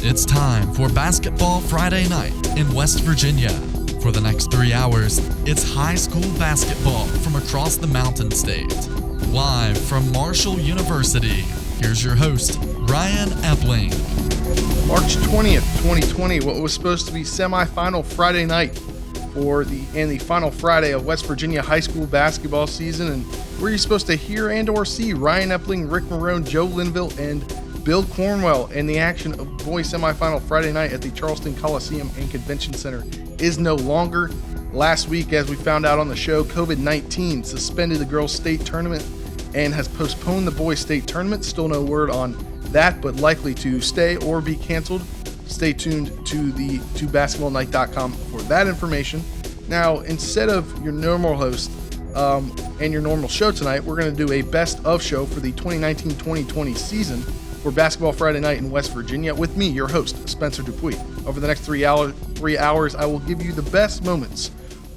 It's time for Basketball Friday Night in West Virginia. For the next 3 hours, it's high school basketball from across the Mountain State. Live from Marshall University, here's your host, Ryan Epling. March 20th, 2020, what was supposed to be semifinal Friday night for the final Friday of West Virginia high school basketball season, and where you're supposed to hear and or see Ryan Epling, Rick Marone, Joe Linville, and Bill Cornwell in the action of boys semifinal Friday night at the Charleston Coliseum and Convention Center is no longer. Last week, as we found out on the show, COVID-19 suspended the girls' state tournament and has postponed the boys' state tournament. Still no word on that, but likely to stay or be canceled. Stay tuned to basketballnight.com for that information. Now, instead of your normal host and your normal show tonight, we're going to do a best of show for the 2019-2020 season for Basketball Friday Night in West Virginia with me, your host, Spencer DuPuis. Over the next 3 hours, I will give you the best moments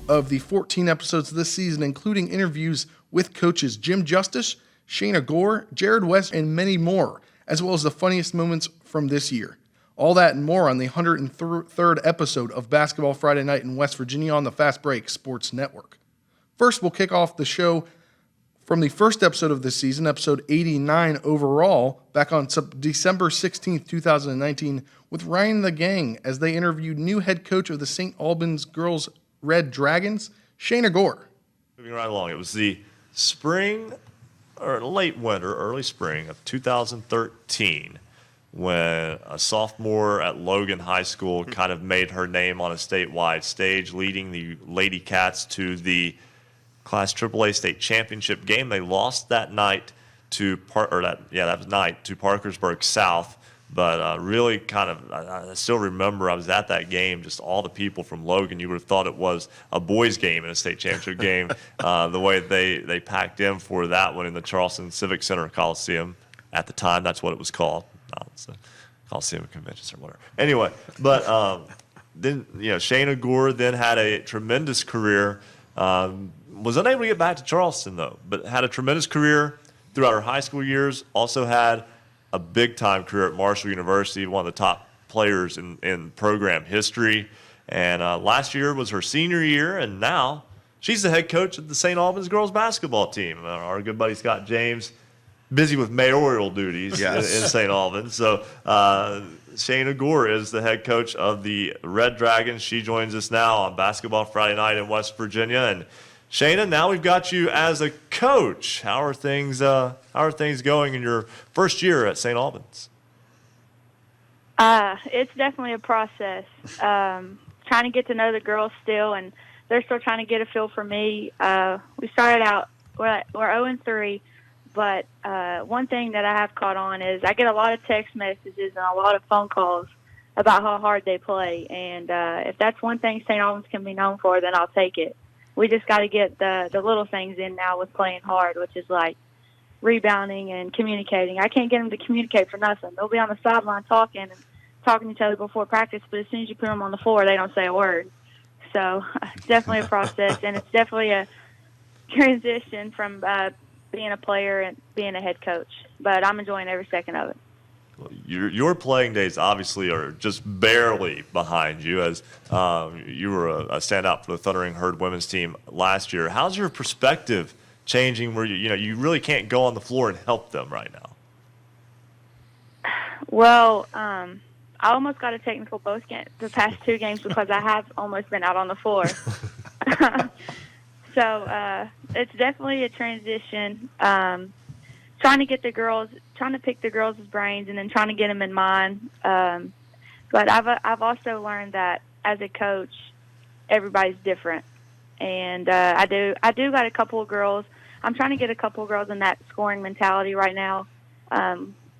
of the 14 episodes this season, including interviews with coaches Jim Justice, Shayna Gore, Jared West, and many more, as well as the funniest moments from this year. All that and more on the 103rd episode of Basketball Friday Night in West Virginia on the Fast Break Sports Network. First, we'll kick off the show from the first episode of this season, episode 89 overall, back on December 16th, 2019, with Ryan and the gang as they interviewed new head coach of the St. Albans Girls Red Dragons, Shayna Gore. Moving right along, it was the spring or late winter, early spring of 2013 when a sophomore at Logan High School kind of made her name on a statewide stage, leading the Lady Cats to the Class AAA state championship game. They lost that night to Parkersburg South, but really kind of, I still remember I was at that game, just all the people from Logan. You would have thought it was a boys game in a state championship game, the way they packed in for that one in the Charleston Civic Center Coliseum. At the time, that's what it was called. It's a Coliseum Convention Center, whatever. Anyway, but then, Shayna Gore then had a tremendous career. Was unable to get back to Charleston, though, but had a tremendous career throughout her high school years. Also had a big-time career at Marshall University, one of the top players in program history. And last year was her senior year, and now she's the head coach of the St. Albans girls basketball team. Our good buddy Scott James, busy with mayoral duties in St. Albans. So Shayna Gore is the head coach of the Red Dragons. She joins us now on Basketball Friday Night in West Virginia. And Shayna, now we've got you as a coach. How are things going in your first year at St. Albans? It's definitely a process. Trying to get to know the girls still, and they're still trying to get a feel for me. We started out, we're 0-3, but one thing that I have caught on is I get a lot of text messages and a lot of phone calls about how hard they play. And if that's one thing St. Albans can be known for, then I'll take it. We just got to get the little things in now with playing hard, which is like rebounding and communicating. I can't get them to communicate for nothing. They'll be on the sideline talking to each other before practice, but as soon as you put them on the floor, they don't say a word. So it's definitely a process, and it's definitely a transition from being a player and being a head coach. But I'm enjoying every second of it. Your playing days obviously are just barely behind you, as you were a standout for the Thundering Herd women's team last year. How's your perspective changing where you really can't go on the floor and help them right now? Well, I almost got a technical the past 2 games because I have almost been out on the floor. So it's definitely a transition. Trying to pick the girls' brains and then trying to get them in mine. But I've also learned that as a coach, everybody's different, and I do got a couple of girls. I'm trying to get a couple of girls in that scoring mentality right now.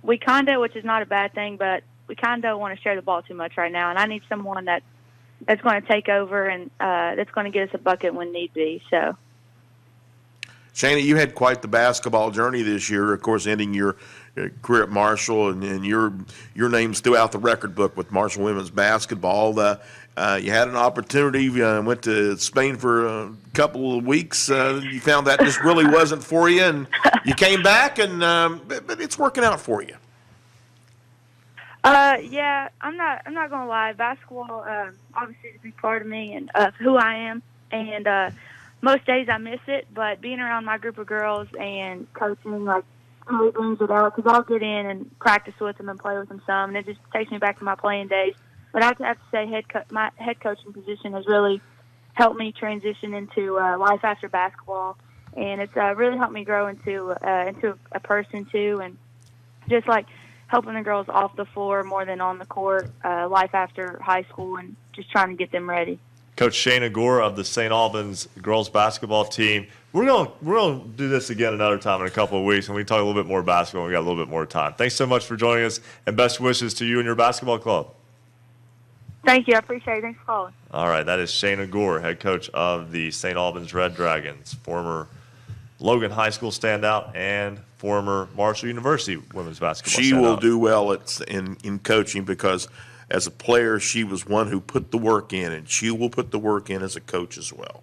We kinda, which is not a bad thing, but we kinda want to share the ball too much right now, and I need someone that's going to take over and that's going to get us a bucket when need be. So. Shayna, you had quite the basketball journey this year, of course, ending your career at Marshall, and your name's throughout the record book with Marshall women's basketball. You had an opportunity, went to Spain for a couple of weeks. You found that just really wasn't for you, and you came back, and but it's working out for you. Yeah, I'm not gonna lie. Basketball, obviously, is a big part of me and who I am. And most days I miss it, but being around my group of girls and coaching, like, really brings it out. Because I'll get in and practice with them and play with them some, and it just takes me back to my playing days. But I have to say, my head coaching position has really helped me transition into life after basketball, and it's really helped me grow into a person too, and just like helping the girls off the floor more than on the court, life after high school, and just trying to get them ready. Coach Shayna Gore of the St. Albans girls basketball team. We're gonna do this again another time in a couple of weeks, and we can talk a little bit more basketball. We got a little bit more time. Thanks so much for joining us, and best wishes to you and your basketball club. Thank you. I appreciate it. Thanks for calling. All right, that is Shayna Gore, head coach of the St. Albans Red Dragons, former Logan High School standout and former Marshall University women's basketball She standout. will do well in coaching because as a player, she was one who put the work in, and she will put the work in as a coach as well.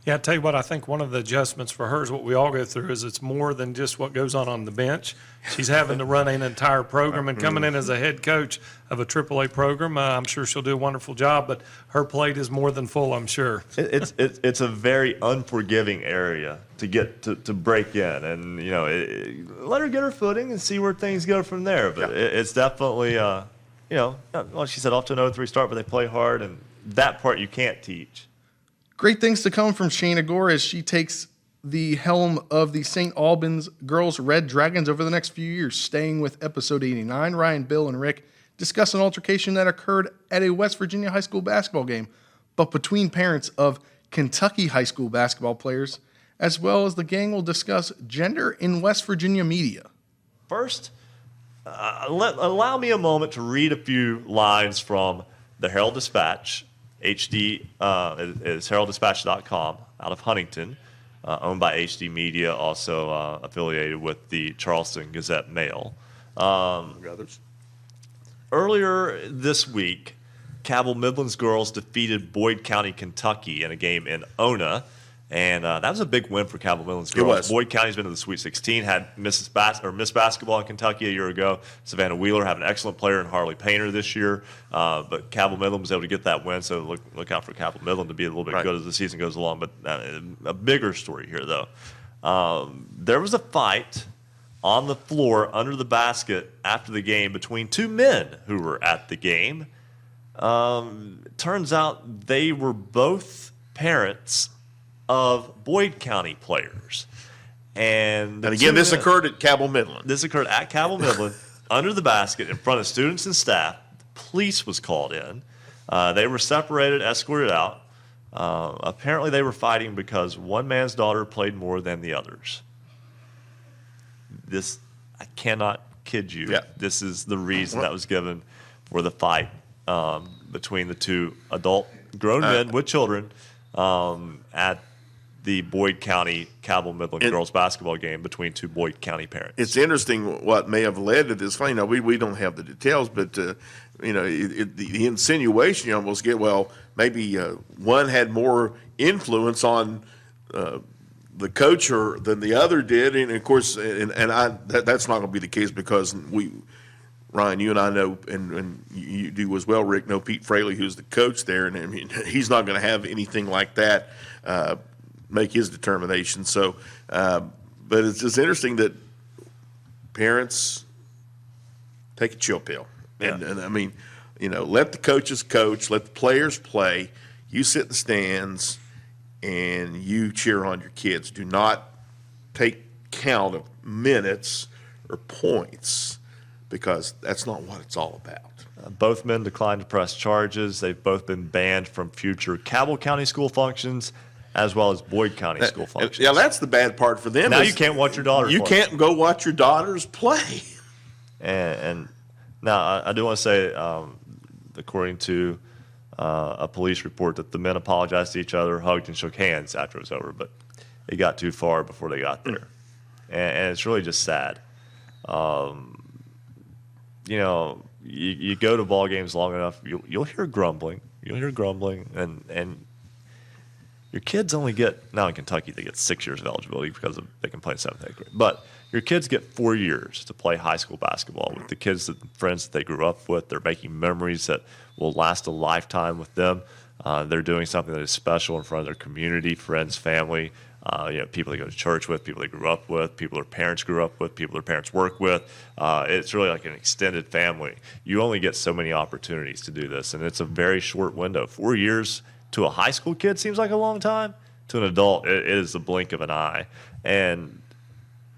Yeah, I tell you what, I think one of the adjustments for her is what we all go through is it's more than just what goes on the bench. She's having to run an entire program and coming in as a head coach of a AAA program. I'm sure she'll do a wonderful job, but her plate is more than full, I'm sure. It's a very unforgiving area to get to break in, and let her get her footing and see where things go from there. But it's definitely well, she said off to an 0-3 start, but they play hard, and that part you can't teach. Great things to come from Shayna Gore as she takes the helm of the St. Albans Girls Red Dragons over the next few years. Staying with episode 89, Ryan, Bill, and Rick discuss an altercation that occurred at a West Virginia high school basketball game, but between parents of Kentucky high school basketball players, as well as the gang will discuss gender in West Virginia media. First, allow me a moment to read a few lines from the Herald-Dispatch. HD is heralddispatch.com out of Huntington, owned by HD Media, also affiliated with the Charleston Gazette-Mail. Earlier this week, Cabell Midlands girls defeated Boyd County, Kentucky in a game in Ona. And that was a big win for Cabell Midlands girls. It was. Boyd County's been to the Sweet 16, had Miss Basketball in Kentucky a year ago. Savannah Wheeler have an excellent player in Harley Painter this year. But Cabell Midland was able to get that win, so look out for Cabell Midland to be a little bit good as the season goes along. But a bigger story here, though. There was a fight on the floor under the basket after the game between two men who were at the game. It turns out they were both parents of Boyd County players. And again, this occurred at Cabell Midland. This occurred at Cabell Midland under the basket in front of students and staff. The police was called in. They were separated, escorted out. Apparently they were fighting because one man's daughter played more than the others. This, I cannot kid you. Yeah. This is the reason that was given for the fight between the two adult grown men with children at the Boyd County Cabell Midland girls basketball game between two Boyd County parents. It's interesting what may have led to this. We don't have the details, but the insinuation you almost get. Well, maybe one had more influence on the coach than the other did, and of course, that's not going to be the case because Ryan, you and I know, and you do as well, Rick, know Pete Fraley, who's the coach there, and I mean, he's not going to have anything like that make his determination. So, but it's just interesting that parents take a chill pill. Yeah. And I mean, let the coaches coach, let the players play. You sit in the stands and you cheer on your kids. Do not take count of minutes or points, because that's not what it's all about. Both men declined to press charges. They've both been banned from future Cabell County school functions as well as Boyd County school functions. Yeah, that's the bad part for them. Now you can't watch your daughters You play. can't go watch your daughters play. And now I do want to say, according to a police report, that the men apologized to each other, hugged and shook hands after it was over, but it got too far before they got there. And it's really just sad. You go to ball games long enough, you'll hear grumbling. You'll hear grumbling, and your kids only get, now in Kentucky, they get 6 years of eligibility because they can play in 7th, 8th grade. But Your kids get 4 years to play high school basketball with the kids, friends that they grew up with. They're making memories that will last a lifetime with them. They're doing something that is special in front of their community, friends, family, people they go to church with, people they grew up with, people their parents grew up with, people their parents work with. It's really like an extended family. You only get so many opportunities to do this, and it's a very short window. 4 years to a high school kid seems like a long time. To an adult, it is the blink of an eye. And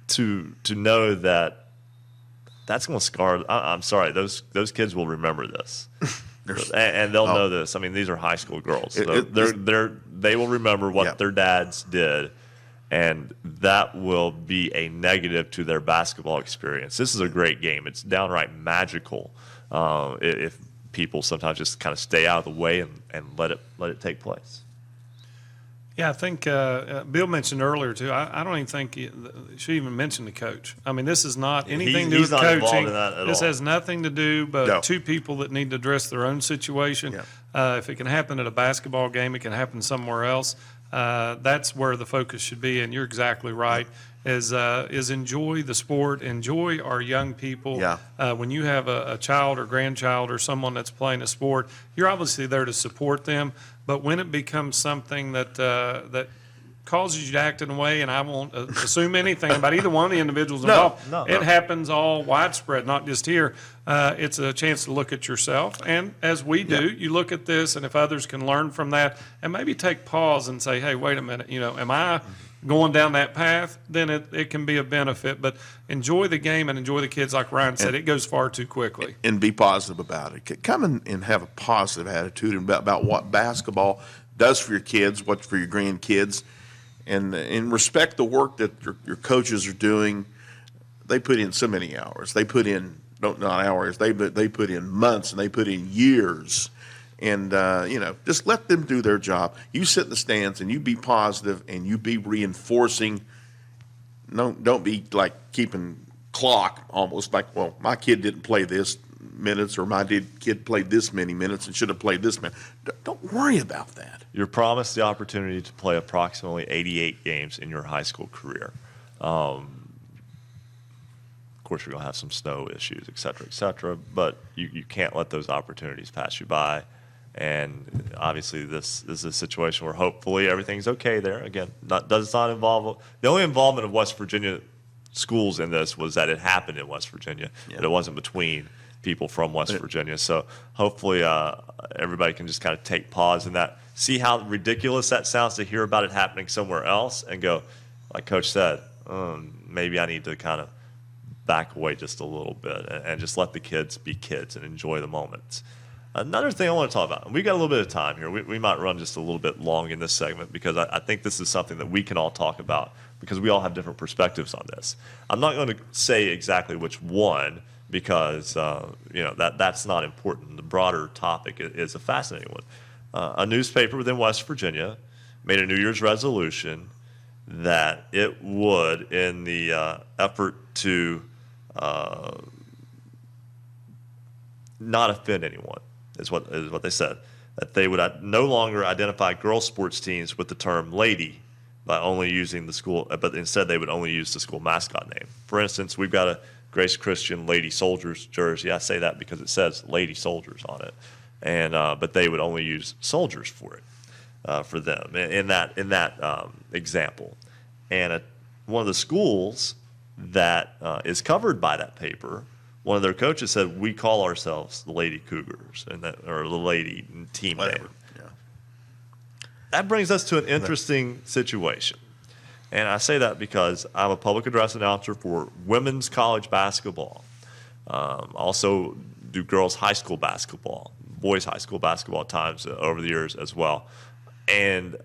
to know that that's going to scar. I'm sorry, those kids will remember this. And they'll know this. I mean, these are high school girls. They will remember what their dads did, and that will be a negative to their basketball experience. This is a great game. It's downright magical if people sometimes just kind of stay out of the way and let it take place. Yeah, I think Bill mentioned earlier, too. I don't even think you should even mention the coach. I mean, this is not anything to do with coaching. This has nothing to do but two people that need to address their own situation. Yeah. If it can happen at a basketball game, it can happen somewhere else. That's where the focus should be, and you're exactly right, is enjoy the sport, enjoy our young people. Yeah. When you have a child or grandchild or someone that's playing a sport, you're obviously there to support them. But when it becomes something that causes you to act in a way, and I won't assume anything about either one of the individuals involved, it happens all widespread, not just here. It's a chance to look at yourself, and as we do, you look at this, and if others can learn from that, and maybe take pause and say, hey, wait a minute, am I going down that path? Then it can be a benefit. But enjoy the game and enjoy the kids. Like Ryan said, it goes far too quickly. And be positive about it. Come and have a positive attitude about what basketball does for your kids, what's for your grandkids, and respect the work that your coaches are doing. They put in so many hours. They put in, not hours, they put in months, and they put in years. And, just let them do their job. You sit in the stands and you be positive and you be reinforcing. Don't be like keeping clock almost like, well, my kid didn't play this minutes or my kid played this many minutes and should have played this many. Don't worry about that. You're promised the opportunity to play approximately 88 games in your high school career. Of course, you're going to have some snow issues, et cetera, but you can't let those opportunities pass you by. And obviously, this is a situation where hopefully everything's okay there. Again, does not involve the only involvement of West Virginia schools in this was that it happened in West Virginia, but it wasn't between people from West Virginia. So hopefully, everybody can just kind of take pause in that, see how ridiculous that sounds to hear about it happening somewhere else, and go, like Coach said, maybe I need to kind of back away just a little bit and just let the kids be kids and enjoy the moments. Another thing I want to talk about, and we've got a little bit of time here. We might run just a little bit long in this segment because I think this is something that we can all talk about because we all have different perspectives on this. I'm not going to say exactly which one because that's not important. The broader topic is a fascinating one. A newspaper within West Virginia made a New Year's resolution that it would, in the effort to not offend anyone, is what they said, that they would no longer identify girls' sports teams with the term lady by only using the school, but instead they would only use the school mascot name. For instance, we've got a Grace Christian Lady Soldiers jersey. I say that because it says Lady Soldiers on it, and but they would only use soldiers for it, for them in that example. And one of the schools that is covered by that paper, one of their coaches said, we call ourselves the Lady Cougars, or the Lady team name. Yeah. That brings us to an interesting situation. And I say that because I'm a public address announcer for women's college basketball. Also do girls' high school basketball, boys' high school basketball at times over the years as well. And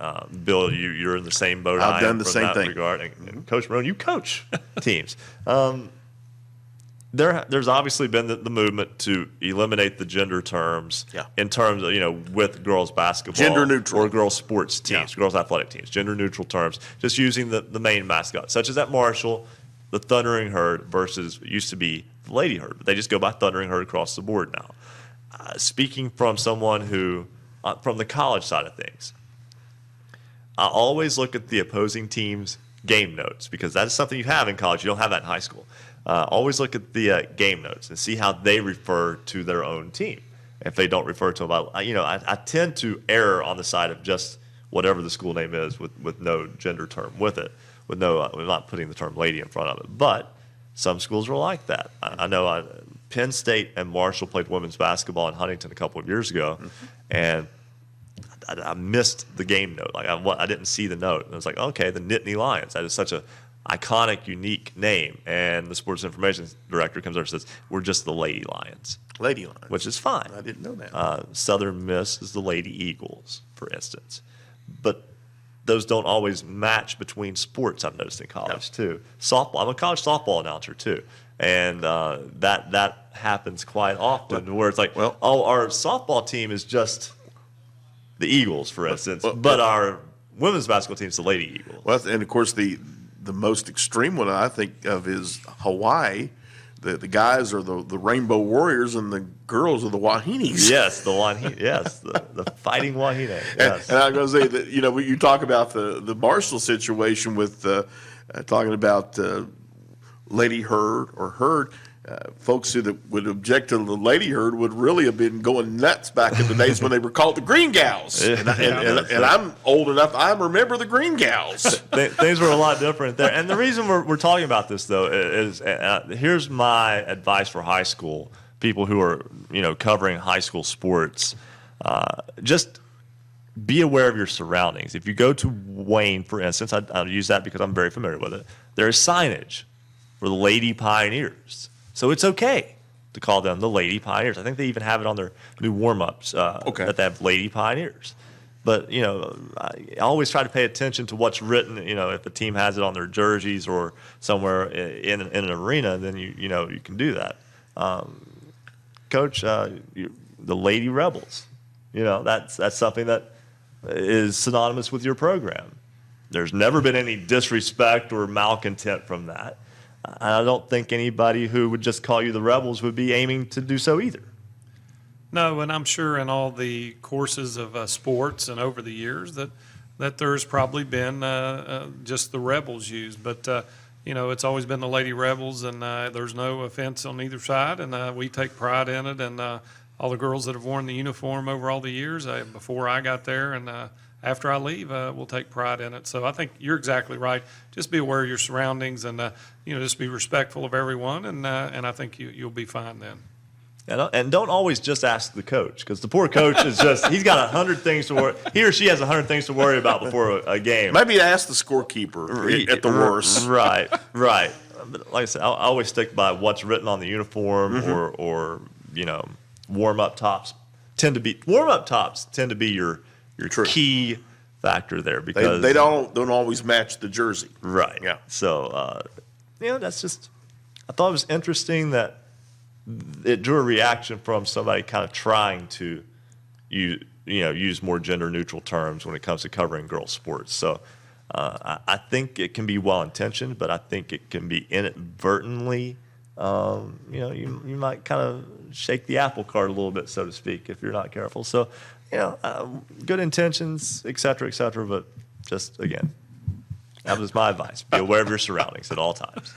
Bill, you're in the same boat. I've done the same thing. Regard. And Coach Marone, you coach teams. There's obviously been the movement to eliminate the gender terms in terms of, with girls basketball. Gender neutral. Or girls sports teams, girls athletic teams, gender neutral terms, just using the main mascot, such as at Marshall, the Thundering Herd versus used to be the Lady Herd. But they just go by Thundering Herd across the board now. Speaking from someone who, from the college side of things, I always look at the opposing team's game notes, because that is something you have in college. You don't have that in high school. Always look at the game notes and see how they refer to their own team. If they don't refer to them, I tend to err on the side of just whatever the school name is with no gender term with it, with no, we're not putting the term lady in front of it. But some schools are like that. I know Penn State and Marshall played women's basketball in Huntington a couple of years ago, and I missed the game note. Like I didn't see the note. And I was like, okay, the Nittany Lions. That is such a iconic, unique name. And the sports information director comes over and says, we're just the Lady Lions. Lady Lions. Which is fine. I didn't know that. Southern Miss is the Lady Eagles, for instance. But those don't always match between sports, I've noticed in college, too. Softball. I'm a college softball announcer, too. And that happens quite often, where it's like, our softball team is just the Eagles, for instance, but our women's basketball team is the Lady Eagles. Well, and of course the most extreme one I think of is Hawaii. The guys are the Rainbow Warriors and the girls are the Wahinis. Yes, the Fighting Wahine. Yes. And I'm going to say that when you talk about the Marshall situation with talking about Lady Herd or Herd. Folks who would object to the Lady Herd would really have been going nuts back in the days when they were called the Green Gals. And I'm old enough, I remember the Green Gals. Things were a lot different there. And the reason we're talking about this, though, is here's my advice for high school people who are covering high school sports. Just be aware of your surroundings. If you go to Wayne, for instance, I'll use that because I'm very familiar with it, there is signage for the Lady Pioneers. So it's okay to call them the Lady Pioneers. I think they even have it on their new warm-ups that they have Lady Pioneers. But, I always try to pay attention to what's written. If the team has it on their jerseys or somewhere in an arena, then you can do that. Coach, the Lady Rebels, that's something that is synonymous with your program. There's never been any disrespect or malcontent from that. I don't think anybody who would just call you the Rebels would be aiming to do so either. No, and I'm sure in all the courses of sports and over the years that there's probably been just the Rebels used. But, it's always been the Lady Rebels, and there's no offense on either side, and we take pride in it. And all the girls that have worn the uniform over all the years, before I got there and after I leave, we'll take pride in it. So I think you're exactly right. Just be aware of your surroundings and, just be respectful of everyone, and I think you'll be fine then. And don't always just ask the coach, because the poor coach is he's got 100 things to worry. He or she has 100 things to worry about before a game. Maybe ask the scorekeeper at the worst. Right. But like I said, I always stick by what's written on the uniform or warm-up tops tend to be your key factor there, because they don't always match the jersey. Right. Yeah. So that's just, I thought it was interesting that it drew a reaction from somebody kind of trying to use more gender neutral terms when it comes to covering girls sports. So I think it can be well intentioned, but I think it can be inadvertently you might kind of shake the apple cart a little bit, so to speak, if you're not careful. So good intentions, et cetera, but just, again, that was my advice. Be aware of your surroundings at all times.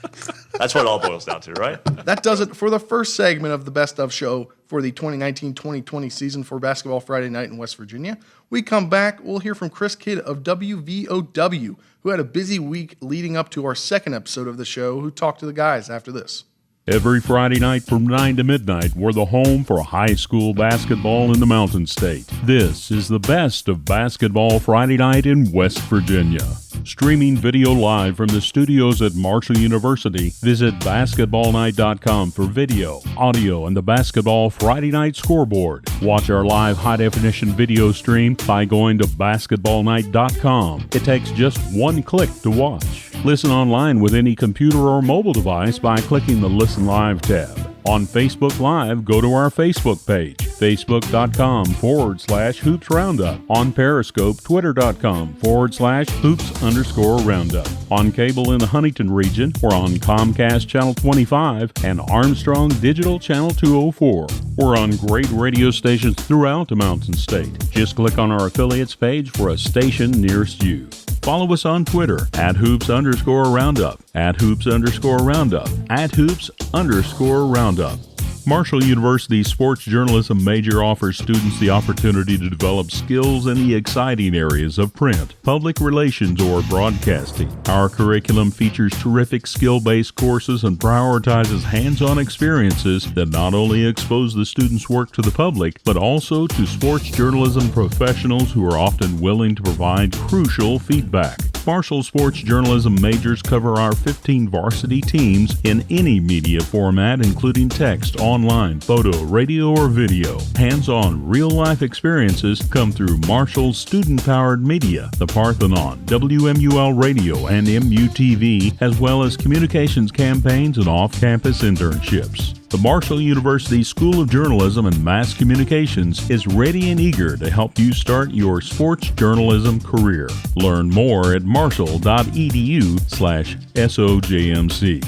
That's what it all boils down to, right? That does it for the first segment of the Best Of show for the 2019-2020 season for Basketball Friday Night in West Virginia. We come back, we'll hear from Chris Kidd of WVOW, who had a busy week leading up to our second episode of the show, who talked to the guys after this. Every Friday night from 9 to midnight, we're the home for high school basketball in the Mountain State. This is the Best of Basketball Friday Night in West Virginia. Streaming video live from the studios at Marshall University, visit basketballnight.com for video, audio, and the Basketball Friday Night scoreboard. Watch our live high-definition video stream by going to basketballnight.com. It takes just one click to watch. Listen online with any computer or mobile device by clicking the Listen Live tab. On Facebook Live, go to our Facebook page, facebook.com/Hoops Roundup. On Periscope, twitter.com/Hoops_Roundup. On cable in the Huntington region, we're on Comcast Channel 25 and Armstrong Digital Channel 204. We're on great radio stations throughout the Mountain State. Just click on our affiliates page for a station nearest you. Follow us on Twitter @hoops_roundup, @hoops_roundup, @hoops_roundup. Marshall University's sports journalism major offers students the opportunity to develop skills in the exciting areas of print, public relations, or broadcasting. Our curriculum features terrific skill-based courses and prioritizes hands-on experiences that not only expose the students' work to the public, but also to sports journalism professionals who are often willing to provide crucial feedback. Marshall sports journalism majors cover our 15 varsity teams in any media format, including text, online, photo, radio, or video. Hands-on, real-life experiences come through Marshall's student-powered media, the Parthenon, WMUL Radio, and MUTV, as well as communications campaigns and off-campus internships. The Marshall University School of Journalism and Mass Communications is ready and eager to help you start your sports journalism career. Learn more at marshall.edu/SOJMC.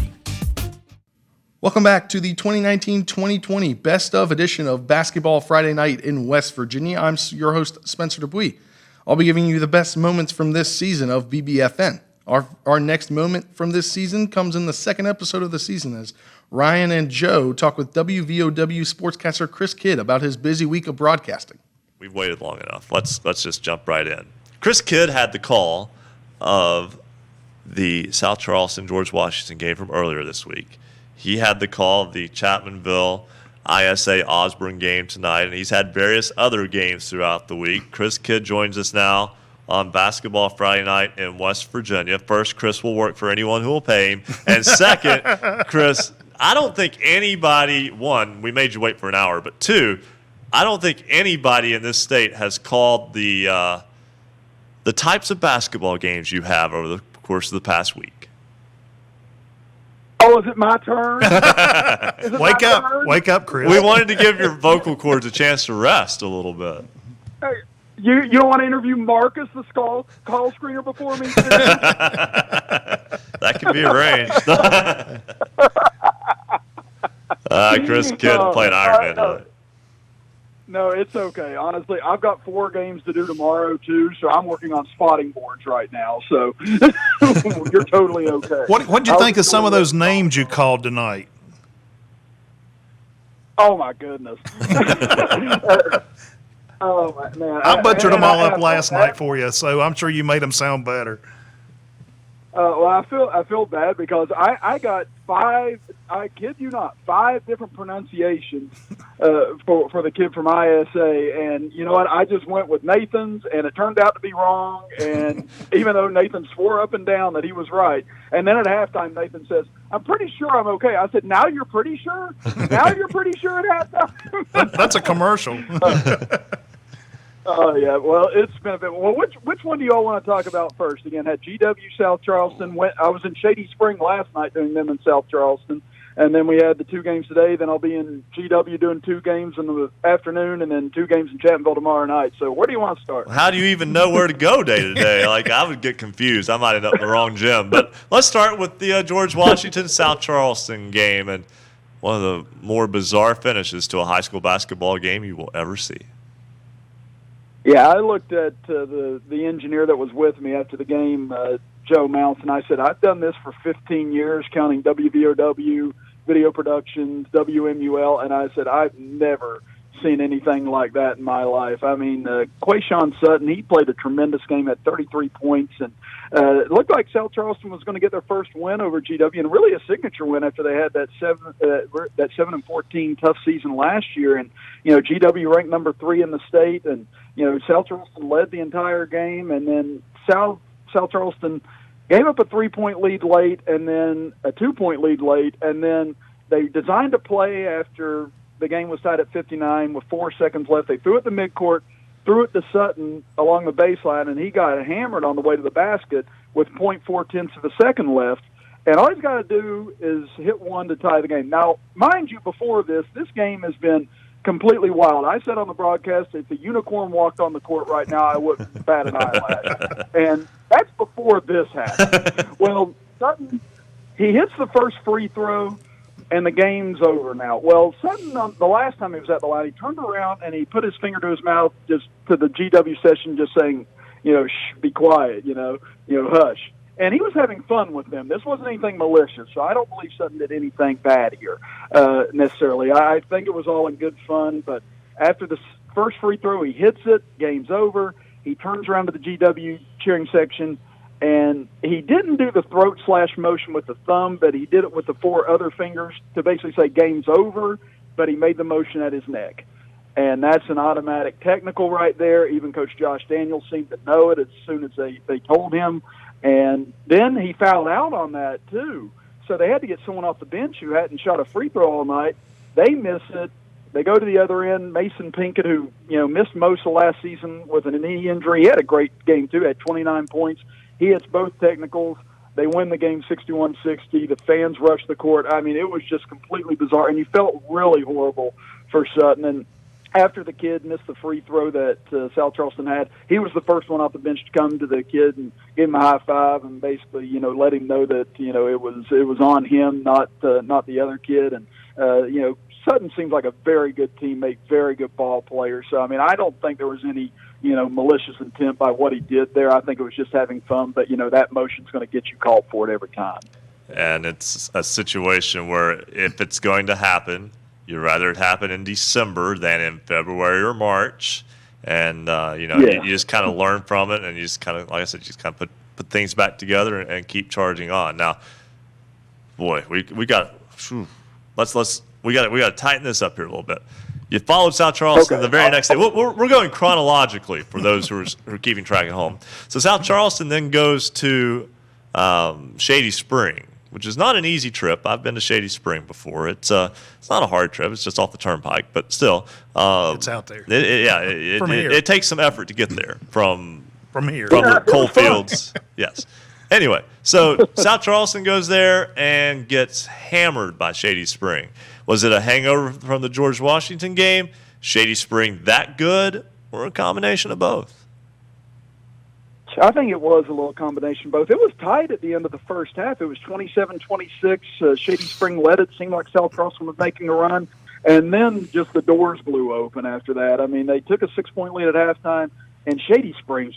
Welcome back to the 2019-2020 Best of edition of Basketball Friday Night in West Virginia. I'm your host, Spencer DuPuis. I'll be giving you the best moments from this season of BBFN. Our next moment from this season comes in the second episode of the season as Ryan and Joe talk with WVOW sportscaster Chris Kidd about his busy week of broadcasting. We've waited long enough. Let's just jump right in. Chris Kidd had the call of the South Charleston George Washington game from earlier this week. He had the call of the Chapmanville ISA Osborne game tonight, and he's had various other games throughout the week. Chris Kidd joins us now on Basketball Friday Night in West Virginia. First, Chris will work for anyone who will pay him. And second, Chris, I don't think anybody, one, we made you wait for an hour, but two, I don't think anybody in this state has called the types of basketball games you have over the course of the past week. Oh, is it my turn? Wake up, Chris. We wanted to give your vocal cords a chance to rest a little bit. Hey, you don't want to interview Marcus, the call screener, before me? That can be arranged. Chris Kidd playing Iron Man tonight. No, it's okay. Honestly, I've got 4 games to do tomorrow, too, so I'm working on spotting boards right now. So you're totally okay. What did you think of some of those names you called tonight? Oh, my goodness. Oh, man. I butchered them all up last night for you, so I'm sure you made them sound better. Well, I feel bad because I got 5. I kid you not, 5 different pronunciations for the kid from ISA, and you know what? I just went with Nathan's, and it turned out to be wrong. And even though Nathan swore up and down that he was right, and then at halftime Nathan says, "I'm pretty sure I'm okay." I said, "Now you're pretty sure? Now you're pretty sure at halftime?" That's a commercial. Oh, yeah. Well, it's been a bit. Well, which one do you all want to talk about first? Again, had GW South Charleston. I was in Shady Spring last night doing them in South Charleston. And then we had the 2 games today. Then I'll be in GW doing 2 games in the afternoon and then 2 games in Chapmanville tomorrow night. So where do you want to start? How do you even know where to go day to day? Like, I would get confused. I might end up in the wrong gym. But let's start with the George Washington South Charleston game and one of the more bizarre finishes to a high school basketball game you will ever see. Yeah, I looked at the engineer that was with me after the game, Joe Mounts, and I said, I've done this for 15 years, counting WVOW, Video Productions, WMUL, and I said, I've never seen anything like that in my life. I mean, Quayshawn Sutton, he played a tremendous game at 33 points, and it looked like South Charleston was going to get their first win over GW, and really a signature win after they had that 7-14 tough season last year. And you know, GW ranked number 3 in the state, and you know, South Charleston led the entire game, and then South Charleston gave up a 3-point lead late, and then a 2-point lead late, and then they designed a play after the game was tied at 59 with 4 seconds left. They threw it to midcourt, threw it to Sutton along the baseline, and he got hammered on the way to the basket with 0.4 of a second left. And all he's got to do is hit one to tie the game. Now, mind you, before this game has been completely wild. I said on the broadcast, if the unicorn walked on the court right now, I wouldn't bat an eyelash. And that's before this happened. Well, Sutton, he hits the first free throw, and the game's over now. Well, Sutton, the last time he was at the line, he turned around and he put his finger to his mouth just to the GW session just saying, be quiet, hush. And he was having fun with them. This wasn't anything malicious, so I don't believe Sutton did anything bad here necessarily. I think it was all in good fun, but after the first free throw, he hits it, game's over. He turns around to the GW cheering section, and he didn't do the throat slash motion with the thumb, but he did it with the 4 other fingers to basically say game's over, but he made the motion at his neck. And that's an automatic technical right there. Even Coach Josh Daniels seemed to know it as soon as they told him. And then he fouled out on that, too. So they had to get someone off the bench who hadn't shot a free throw all night. They miss it. They go to the other end. Mason Pinkett, who missed most of last season with a knee injury, he had a great game, too, had 29 points. He hits both technicals. They win the game 61-60. The fans rush the court. I mean, it was just completely bizarre, and you felt really horrible for Sutton. And after the kid missed the free throw that South Charleston had, he was the first one off the bench to come to the kid and give him a high five and basically, let him know that it was on him, not the other kid. And Sutton seems like a very good teammate, very good ball player. So I mean, I don't think there was any malicious intent by what he did there. I think it was just having fun. But that motion's going to get you called for it every time. And it's a situation where if it's going to happen, you'd rather it happen in December than in February or March. And, you just kind of learn from it, and you just kind of, like I said, just kind of put things back together and keep charging on. Now, boy, we got to tighten this up here a little bit. You followed South Charleston the very next day. We're going chronologically for those who are keeping track at home. So South Charleston then goes to Shady Spring, which is not an easy trip. I've been to Shady Spring before. It's not a hard trip. It's just off the turnpike, but still. It's out there. It takes some effort to get there from here. From the coal fields. Yes. Anyway, so South Charleston goes there and gets hammered by Shady Spring. Was it a hangover from the George Washington game? Shady Spring that good, or a combination of both? I think it was a little combination of both. It was tight at the end of the first half. It was 27-26. Shady Spring led it. Seemed like South Charleston was making a run. And then just the doors blew open after that. I mean, they took a 6-point lead at halftime, and Shady Springs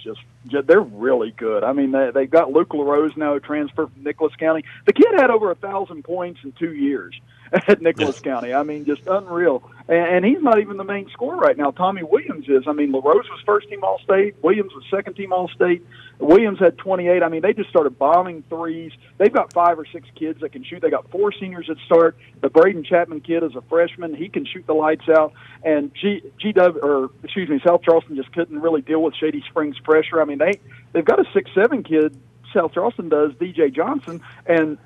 they're really good. I mean, they've got Luke LaRose now, who transferred from Nicholas County. The kid had over 1,000 points in 2 years at Nicholas County. I mean, just unreal. And he's not even the main scorer right now. Tommy Williams is. I mean, LaRose was first-team All-State. Williams was second-team All-State. Williams had 28. I mean, they just started bombing threes. They've got 5 or 6 kids that can shoot. They got 4 seniors that start. The Braden Chapman kid is a freshman. He can shoot the lights out. And South Charleston just couldn't really deal with Shady Springs' pressure. I mean, they've got a 6'7" kid, South Charleston does, DJ Johnson, and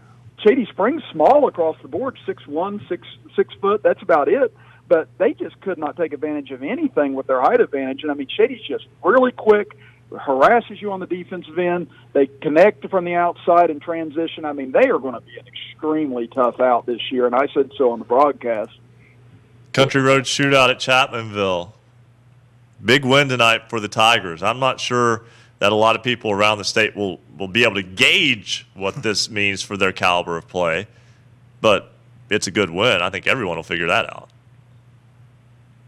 Shady Springs small across the board, 6'1", 6 foot. That's about it. But they just could not take advantage of anything with their height advantage. And I mean, Shady's just really quick, harasses you on the defensive end. They connect from the outside and transition. I mean, they are going to be an extremely tough out this year, and I said so on the broadcast. Country Road Shootout at Chapmanville. Big win tonight for the Tigers. I'm not sure that a lot of people around the state will be able to gauge what this means for their caliber of play, but it's a good win. I think everyone will figure that out.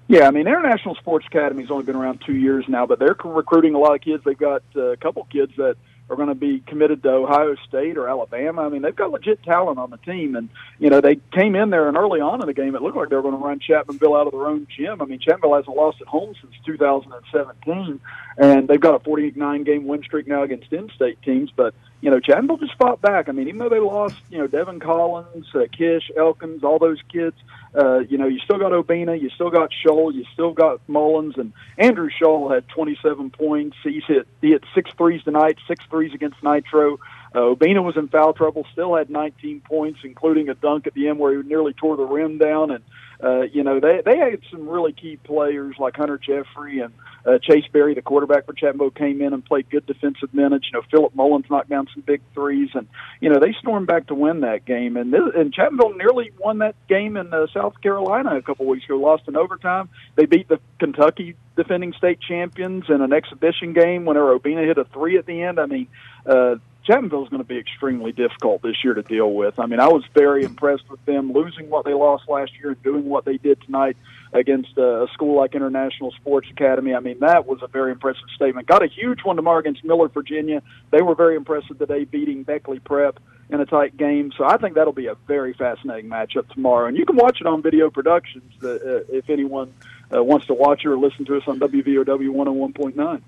Yeah, I mean, International Sports Academy's only been around 2 years now, but they're recruiting a lot of kids. They've got a couple kids that are going to be committed to Ohio State or Alabama. I mean, they've got legit talent on the team. And, they came in there, and early on in the game, it looked like they were going to run Chapmanville out of their own gym. I mean, Chapmanville hasn't lost at home since 2017, and they've got a 49-game win streak now against in-state teams. But, Chapmanville just fought back. I mean, even though they lost, Devin Collins, Kish, Elkins, all those kids, you still got Obina, you still got Scholl, you still got Mullins, and Andrew Scholl had 27 points. He hit 6 threes tonight, 6 threes against Nitro. Obina was in foul trouble, still had 19 points, including a dunk at the end where he nearly tore the rim down. And they had some really key players like Hunter Jeffrey and Chase Berry, the quarterback for Chapmanville, came in and played good defensive minutes. Philip Mullins knocked down some big threes, and they stormed back to win that game. And Chapmanville nearly won that game in South Carolina a couple weeks ago, lost in overtime. They beat the Kentucky defending state champions in an exhibition game when Obina hit a 3 at the end. I mean, Chapmanville is going to be extremely difficult this year to deal with. I mean, I was very impressed with them losing what they lost last year and doing what they did tonight. against a school like International Sports Academy. I mean, that was a very impressive statement. Got a huge one tomorrow against Miller, Virginia. They were very impressive today, beating Beckley Prep in a tight game. So I think that'll be a very fascinating matchup tomorrow. And you can watch it on Video Productions if anyone wants to watch it or listen to us on WVOW 101.9.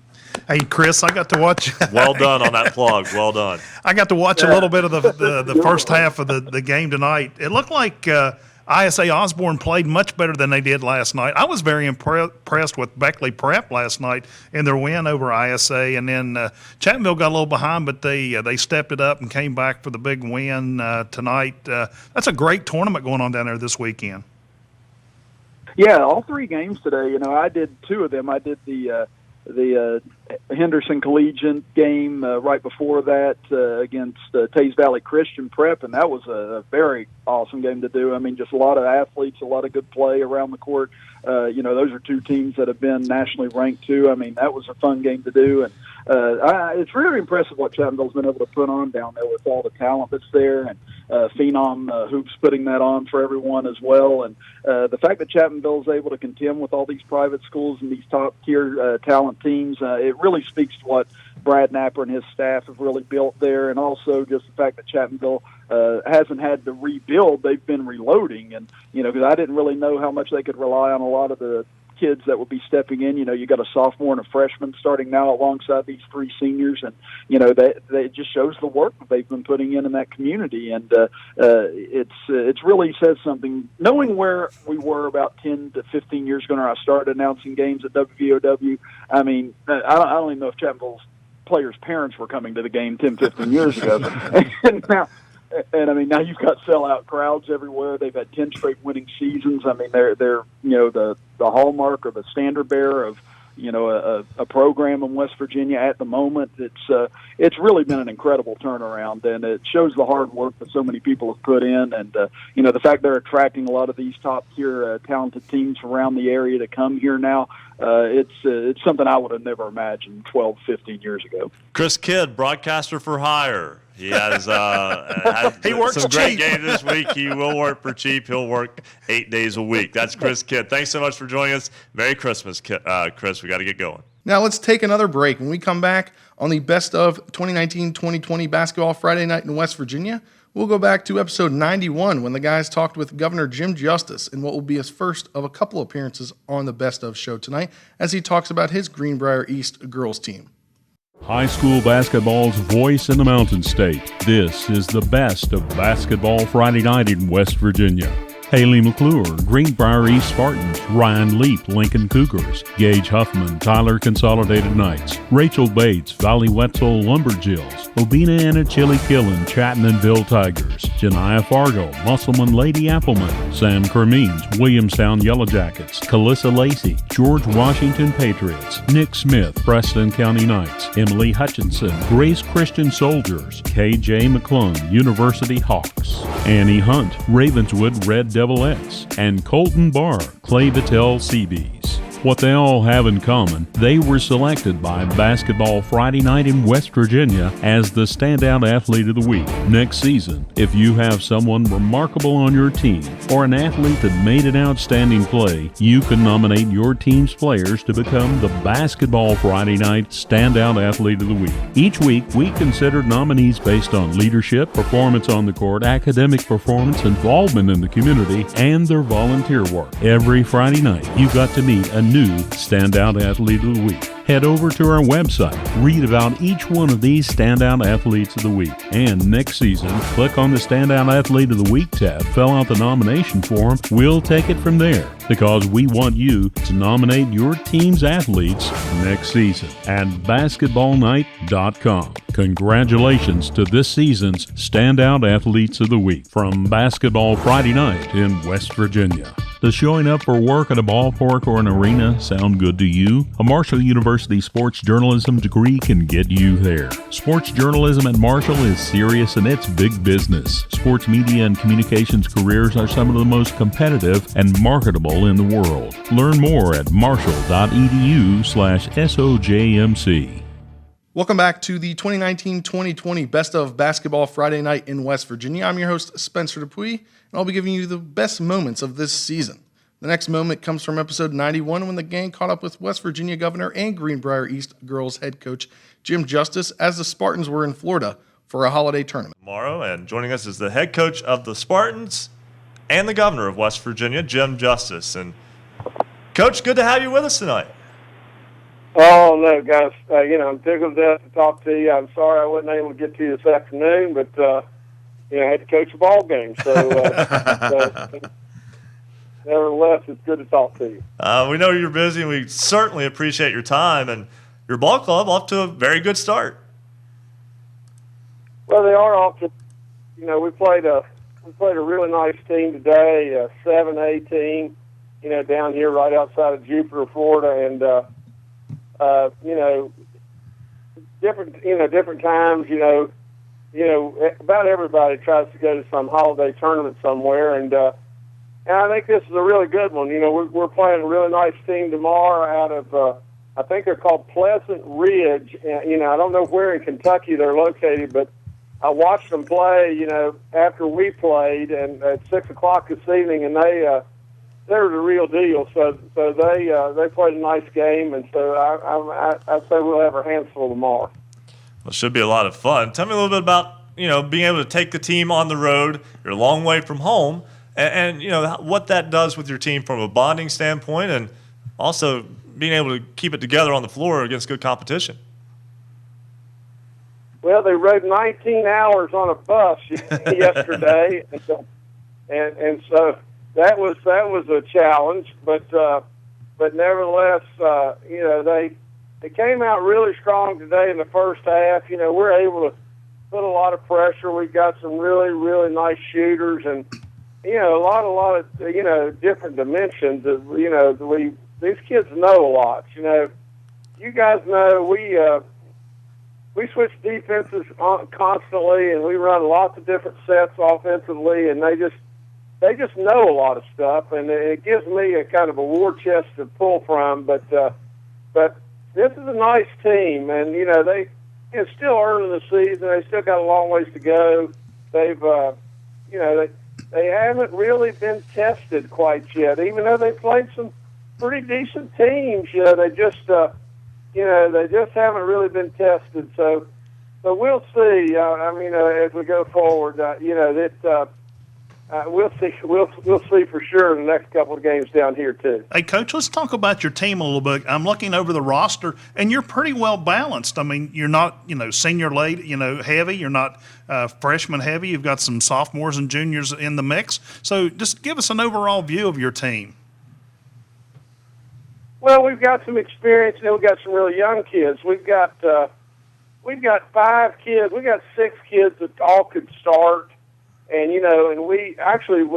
Hey, Chris, I got to watch. Well done on that plug. Well done. I got to watch a little bit of the first half of the game tonight. It looked like ISA Osborne played much better than they did last night. I was very impressed with Beckley Prep last night in their win over ISA, and then Chapmanville got a little behind, but they stepped it up and came back for the big win tonight. That's a great tournament going on down there this weekend. Yeah, all three games today. You know, I did two of them. I did the Henderson Collegiate game right before that against Tays Valley Christian Prep, and that was a very awesome game to do. I mean, just a lot of athletes, a lot of good play around the court. You know, those are two teams that have been nationally ranked too. I mean, that was a fun game to do, and it's really impressive what Chapmanville's been able to put on down there with all the talent that's there, and Phenom Hoops putting that on for everyone as well. And the fact that Chapmanville is able to contend with all these private schools and these top-tier talent teams, it really speaks to what Brad Napper and his staff have really built there, and also just the fact that Chapmanville hasn't had to rebuild. They've been reloading, and, you know, because I didn't really know how much they could rely on a lot of the kids that will be stepping in. You know, you got a sophomore and a freshman starting now alongside these three seniors, and, you know, it just shows the work that they've been putting in that community, and it's really says something. Knowing where we were about 10 to 15 years ago when I started announcing games at WVOW, I mean, I don't even know if Chapmanville's players' parents were coming to the game 10, 15 years ago. And I mean, now you've got sellout crowds everywhere. They've had 10 straight winning seasons. I mean, they're you know, the hallmark or the standard bearer of, you know, a program in West Virginia at the moment. It's really been an incredible turnaround, and it shows the hard work that so many people have put in. And you know, the fact they're attracting a lot of these top tier talented teams around the area to come here now. It's something I would have never imagined 12, 15 years ago. Chris Kidd, broadcaster for hire. He has He works some great cheap. games this week. He will work for cheap. He'll work 8 days a week. That's Chris Kidd. Thanks so much for joining us. Merry Christmas, Chris. We got to get going. Now let's take another break. When we come back on the best of 2019-2020 basketball Friday night in West Virginia, we'll go back to episode 91 when the guys talked with Governor Jim Justice in what will be his first of a couple appearances on the Best Of show tonight as he talks about his Greenbrier East girls team. High school basketball's voice in the Mountain State. This is the best of basketball Friday night in West Virginia. Haley McClure, Greenbrier East Spartans, Ryan Leap, Lincoln Cougars, Gage Huffman, Tyler Consolidated Knights, Rachel Bates, Valley Wetzel Lumberjills, Obina Anna Chili Killen, Chattananville Tigers, Janiah Fargo, Musselman Lady Appleman, Sam Kermeens, Williamstown Yellow Jackets, Calissa Lacey, George Washington Patriots, Nick Smith, Preston County Knights, Emily Hutchinson, Grace Christian Soldiers, KJ McClung, University Hawks, Annie Hunt, Ravenswood Red Devilettes, and Colton Barr, Clay Battelle Seabees. What they all have in common, they were selected by Basketball Friday Night in West Virginia as the Standout Athlete of the Week. Next season, if you have someone remarkable on your team or an athlete that made an outstanding play, you can nominate your team's players to become the Basketball Friday Night Standout Athlete of the Week. Each week, we consider nominees based on leadership, performance on the court, academic performance, involvement in the community, and their volunteer work. Every Friday night, you got to meet a new Standout Athlete of the Week. Head over to our website, read about each one of these Standout Athletes of the Week, and next season, click on the Standout Athlete of the Week tab, fill out the nomination form, we'll take it from there, because we want you to nominate your team's athletes next season at basketballnight.com. Congratulations to this season's Standout Athletes of the Week from Basketball Friday Night in West Virginia. Does showing up for work at a ballpark or an arena sound good to you? A Marshall University sports journalism degree can get you there. Sports journalism at Marshall is serious and it's big business. Sports media and communications careers are some of the most competitive and marketable in the world. Learn more at marshall.edu/SOJMC. Welcome back to the 2019-2020 Best of Basketball Friday Night in West Virginia. I'm your host, Spencer DuPuis, and I'll be giving you the best moments of this season. The next moment comes from episode 91 when the gang caught up with West Virginia Governor and Greenbrier East girls head coach Jim Justice as the Spartans were in Florida for a holiday tournament. Tomorrow, and joining us is the head coach of the Spartans and the governor of West Virginia, Jim Justice. And Coach, good to have you with us tonight. Oh, no, guys. I'm tickled to death to talk to you. I'm sorry I wasn't able to get to you this afternoon, but, I had to coach a ball game. So, nevertheless, it's good to talk to you. We know you're busy, and we certainly appreciate your time. And your ball club off to a very good start. Well, they are off to, we played a really nice team today, a 7A team, down here right outside of Jupiter, Florida, and different times, about everybody tries to go to some holiday tournament somewhere, and I think this is a really good one. We're playing a really nice team tomorrow out of, I think they're called Pleasant Ridge. I don't know where in Kentucky they're located, but I watched them play, after we played, and at 6 o'clock this evening, and they're the real deal. So they played a nice game, and so I'd say we'll have our hands full tomorrow. Well, it should be a lot of fun. Tell me a little bit about, being able to take the team on the road. You're a long way from home, and what that does with your team from a bonding standpoint, and also being able to keep it together on the floor against good competition. Well, they rode 19 hours on a bus yesterday, and so that was a challenge. But nevertheless, they came out really strong today in the first half. We're able to put a lot of pressure. We've got some really, really nice shooters, and a lot of different dimensions. These kids know a lot. You guys know we switch defenses constantly, and we run lots of different sets offensively, and they just know a lot of stuff, and it gives me a kind of a war chest to pull from. But this is a nice team, and it's still early in the season. They still got a long ways to go. They've they haven't really been tested quite yet, even though they played some pretty decent teams. They just haven't really been tested. So we'll see. As we go forward, we'll see. We'll see for sure in the next couple of games down here too. Hey, Coach, let's talk about your team a little bit. I'm looking over the roster, and you're pretty well balanced. I mean, you're not, senior late, heavy. You're not freshman heavy. You've got some sophomores and juniors in the mix. So just give us an overall view of your team. Well, we've got some experience, and we've got some really young kids. We've got 5 kids. We got 6 kids that all could start, and we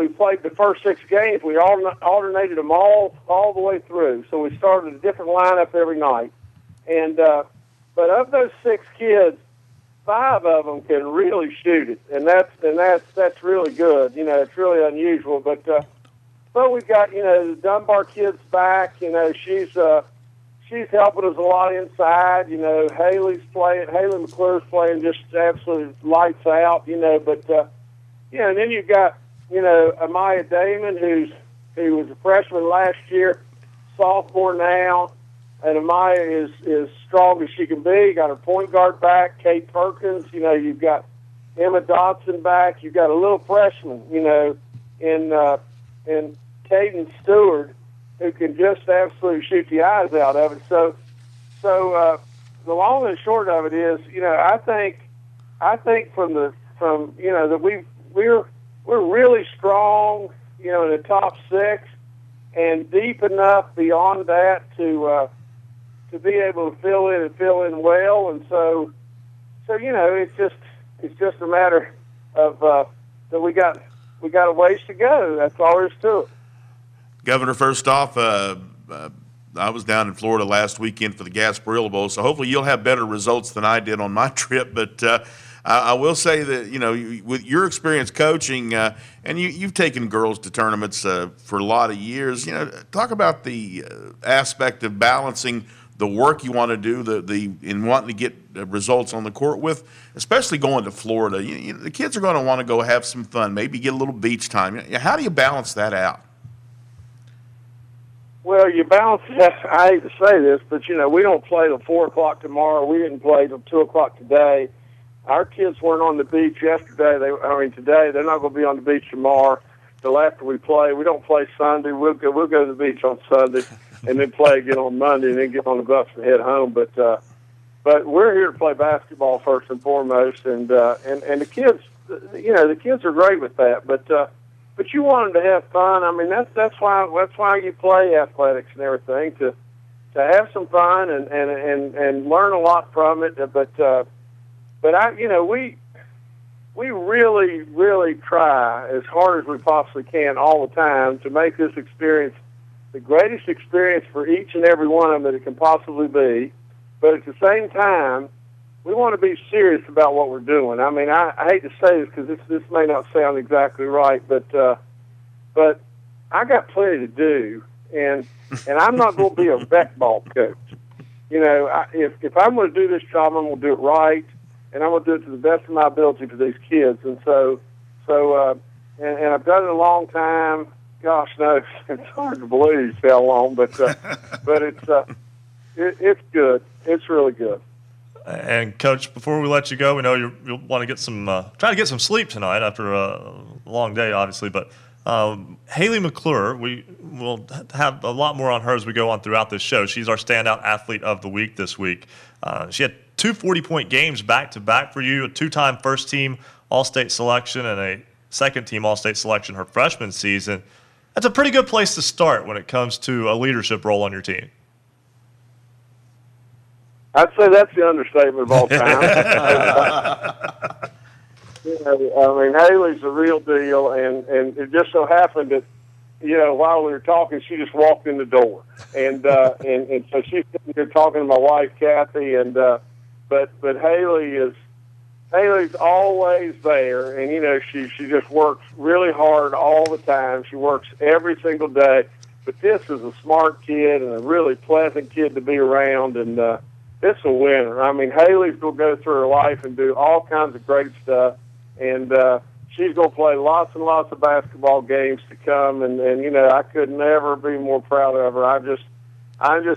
played the first 6 games. We alternated them all the way through. So we started a different lineup every night, and but of those 6 kids, 5 of them can really shoot it, and that's really good. It's really unusual, but we've got, the Dunbar kid's back. She's helping us a lot inside. Haley McClure's playing just absolutely lights out. But and then you've got, Amaya Damon, who was a freshman last year, sophomore now, and Amaya is strong as she can be. Got her point guard back, Kate Perkins. You've got Emma Dodson back. You've got a little freshman, in Caden Stewart, who can just absolutely shoot the eyes out of it. So the long and short of it is, I think that we're really strong, in the top 6, and deep enough beyond that to be able to fill in well. And so it's just a matter of that we got a ways to go. That's all there is to it. Governor, first off, I was down in Florida last weekend for the Gasparilla Bowl, so hopefully you'll have better results than I did on my trip. But I will say that, with your experience coaching, and you've taken girls to tournaments for a lot of years, talk about the aspect of balancing the work you want to do, in wanting to get results on the court with, especially going to Florida. The kids are going to want to go have some fun, maybe get a little beach time. How do you balance that out? Well, you balance that. I hate to say this, but, we don't play till 4 o'clock tomorrow. We didn't play till 2 o'clock today. Our kids weren't on the beach yesterday. Today. They're not going to be on the beach tomorrow till after we play. We don't play Sunday. We'll go to the beach on Sunday and then play again on Monday and then get on the bus and head home. But we're here to play basketball first and foremost. And the kids, the kids are great with that. But you want them to have fun. I mean, that's why you play athletics and everything, to have some fun and learn a lot from it. But we really, really try as hard as we possibly can all the time to make this experience the greatest experience for each and every one of them that it can possibly be. But at the same time, we want to be serious about what we're doing. I mean, I hate to say this because this may not sound exactly right, but I got plenty to do, and I'm not going to be a rec ball coach. If I'm going to do this job, I'm going to do it right, and I'm going to do it to the best of my ability for these kids. And so I've done it a long time. Gosh, no, it's hard to believe how long, but it's good. It's really good. And Coach, before we let you go, we know you'll want to get try to get some sleep tonight after a long day, obviously. But Haley McClure, we will have a lot more on her as we go on throughout this show. She's our standout athlete of the week this week. She had 2 40-point games back-to-back for you, a 2-time first-team All-State selection and a second-team All-State selection her freshman season. That's a pretty good place to start when it comes to a leadership role on your team. I'd say that's the understatement of all time. Haley's the real deal, and it just so happened that, while we were talking, she just walked in the door, and so she's sitting here talking to my wife, Kathy, but Haley's always there, and she just works really hard all the time. She works every single day, but this is a smart kid and a really pleasant kid to be around, and it's a winner. I mean, Haley's going to go through her life and do all kinds of great stuff, and she's going to play lots and lots of basketball games to come, and I could never be more proud of her. I'm just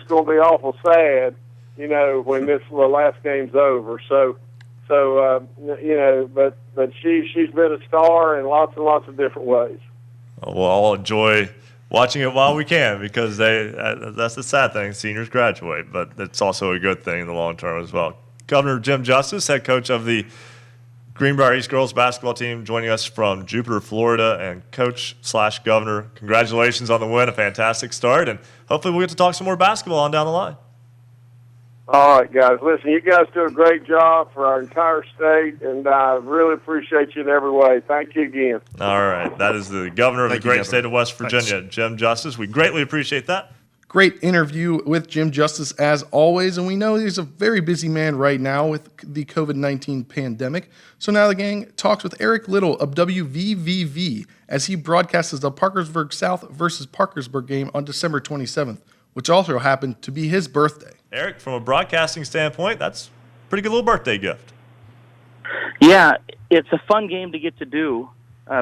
going to be awful sad, when the last game's over. But she's been a star in lots and lots of different ways. Well, I'll enjoy watching it while we can, because that's the sad thing. Seniors graduate, but it's also a good thing in the long term as well. Governor Jim Justice, head coach of the Greenbrier East girls basketball team, joining us from Jupiter, Florida, and coach/governor, congratulations on the win, a fantastic start, and hopefully we'll get to talk some more basketball on down the line. All right, guys. Listen, you guys do a great job for our entire state, and I really appreciate you in every way. Thank you again. All right. That is the governor of the great state of West Virginia, Jim Justice. We greatly appreciate that. Great interview with Jim Justice as always, and we know he's a very busy man right now with the COVID-19 pandemic. So now the gang talks with Eric Little of WVVV as he broadcasts the Parkersburg South versus Parkersburg game on December 27th, which also happened to be his birthday. Eric, from a broadcasting standpoint, that's a pretty good little birthday gift. Yeah, it's a fun game to get to do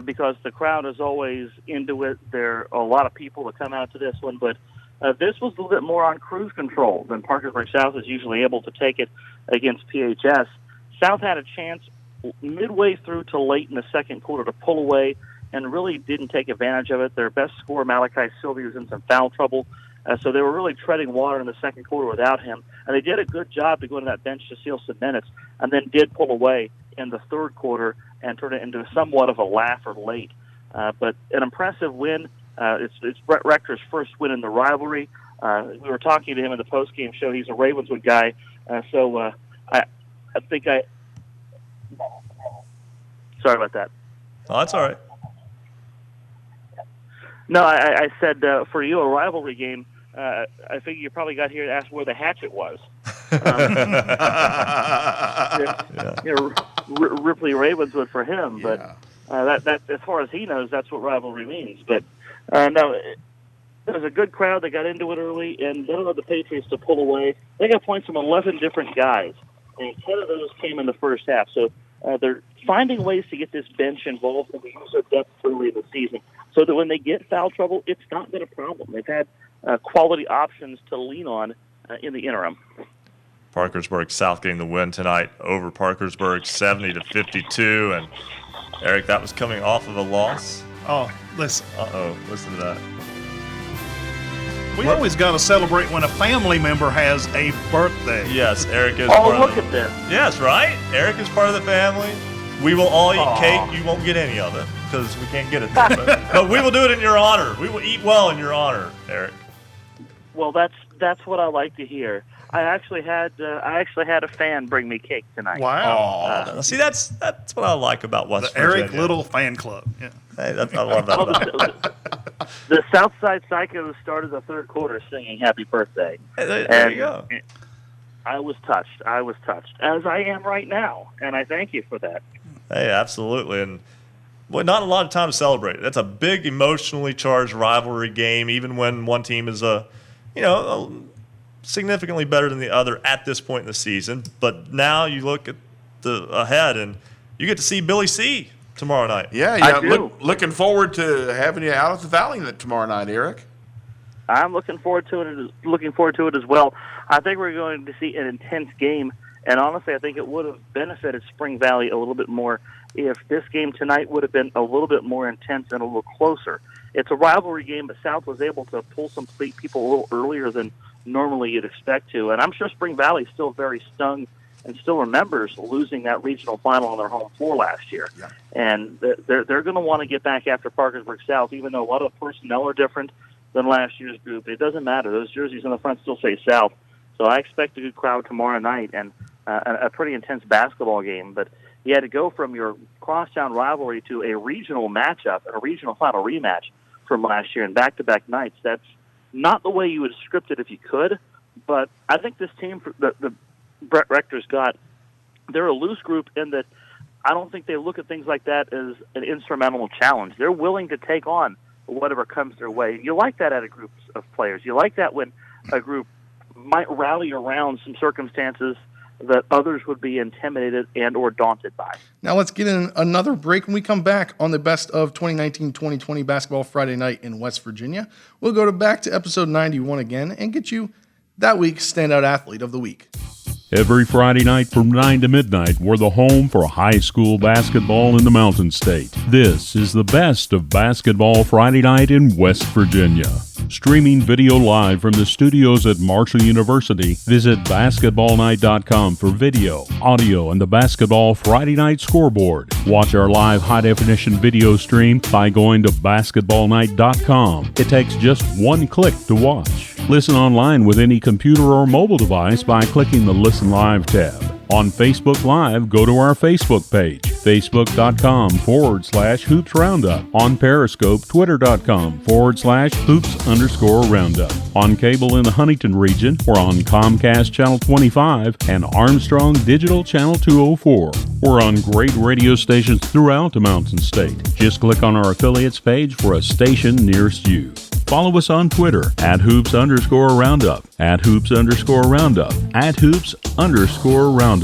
because the crowd is always into it. There are a lot of people that come out to this one, but this was a little bit more on cruise control than Parkersburg South is usually able to take it against PHS. South had a chance midway through to late in the second quarter to pull away and really didn't take advantage of it. Their best scorer, Malachi Sylvia, was in some foul trouble. So they were really treading water in the second quarter without him. And they did a good job to go into that bench to steal some minutes and then did pull away in the third quarter and turn it into somewhat of a laugher late. But an impressive win. It's Brett Rector's first win in the rivalry. We were talking to him in the postgame show. He's a Ravenswood guy. So I think sorry about that. Oh, that's all right. No, I said for you, a rivalry game, I figure you probably got here to ask where the hatchet was. Ripley Ravenswood for him, but that as far as he knows, that's what rivalry means. But no, it was a good crowd. They got into it early, and they allowed the Patriots to pull away. They got points from 11 different guys, and 10 of those came in the first half. So they're finding ways to get this bench involved and to use their depth early in the season, so that when they get foul trouble, it's not been a problem. They've had quality options to lean on in the interim. Parkersburg South getting the win tonight over Parkersburg 70-52. And Eric, that was coming off of a loss. Oh, listen. Listen to that. We always got to celebrate when a family member has a birthday. Yes, Eric is Oh, part look of the, at this. Yes, right? Eric is part of the family. We will all eat cake. You won't get any of it because we can't get it there. But we will do it in your honor. We will eat well in your honor, Eric. Well, that's what I like to hear. I actually had a fan bring me cake tonight. Wow. See, that's what I like about West The Virginia. Eric Little fan club. Yeah. Hey, I love that about The Southside Psychos started the third quarter singing "Happy Birthday." Hey, there you go. I was touched, as I am right now, and I thank you for that. Hey, absolutely. And not a lot of time to celebrate. That's a big emotionally charged rivalry game, even when one team is significantly better than the other at this point in the season. But now you look at ahead, and you get to see Billy C. tomorrow night. Yeah. Looking forward to having you out at the Valley tomorrow night, Eric. I'm looking forward to it as well. I think we're going to see an intense game, and honestly, I think it would have benefited Spring Valley a little bit more if this game tonight would have been a little bit more intense and a little closer. It's a rivalry game, but South was able to pull some people a little earlier than normally you'd expect to, and I'm sure Spring Valley is still very stung and still remembers losing that regional final on their home floor last year. Yeah. And they're going to want to get back after Parkersburg South, even though a lot of the personnel are different than last year's group. It doesn't matter. Those jerseys on the front still say South. So I expect a good crowd tomorrow night and a pretty intense basketball game. But you had to go from your crosstown rivalry to a regional matchup and a regional final rematch from last year and back-to-back nights. That's not the way you would script it if you could. But I think this team, the Brett Rector's got, they're a loose group in that I don't think they look at things like that as an insurmountable challenge. They're willing to take on whatever comes their way. You like that out of groups of players. You like that when a group might rally around some circumstances that others would be intimidated and or daunted by. Now let's get in another break. When we come back on the best of 2019-2020 Basketball Friday Night in West Virginia, we'll go back to episode 91 again and get you that week's Standout Athlete of the Week. Every Friday night from 9 to midnight, we're the home for high school basketball in the Mountain State. This is the best of Basketball Friday Night in West Virginia. Streaming video live from the studios at Marshall University, visit basketballnight.com for video, audio, and the Basketball Friday Night scoreboard. Watch our live high-definition video stream by going to basketballnight.com. It takes just one click to watch. Listen online with any computer or mobile device by clicking the Listen Live tab. On Facebook Live, go to our Facebook page, facebook.com/Hoops Roundup. On Periscope, twitter.com/Hoops_Roundup. On cable in the Huntington region, we're on Comcast Channel 25 and Armstrong Digital Channel 204. We're on great radio stations throughout the Mountain State. Just click on our affiliates page for a station nearest you. Follow us on Twitter @Hoops_Roundup, @Hoops_Roundup, @Hoops_Roundup.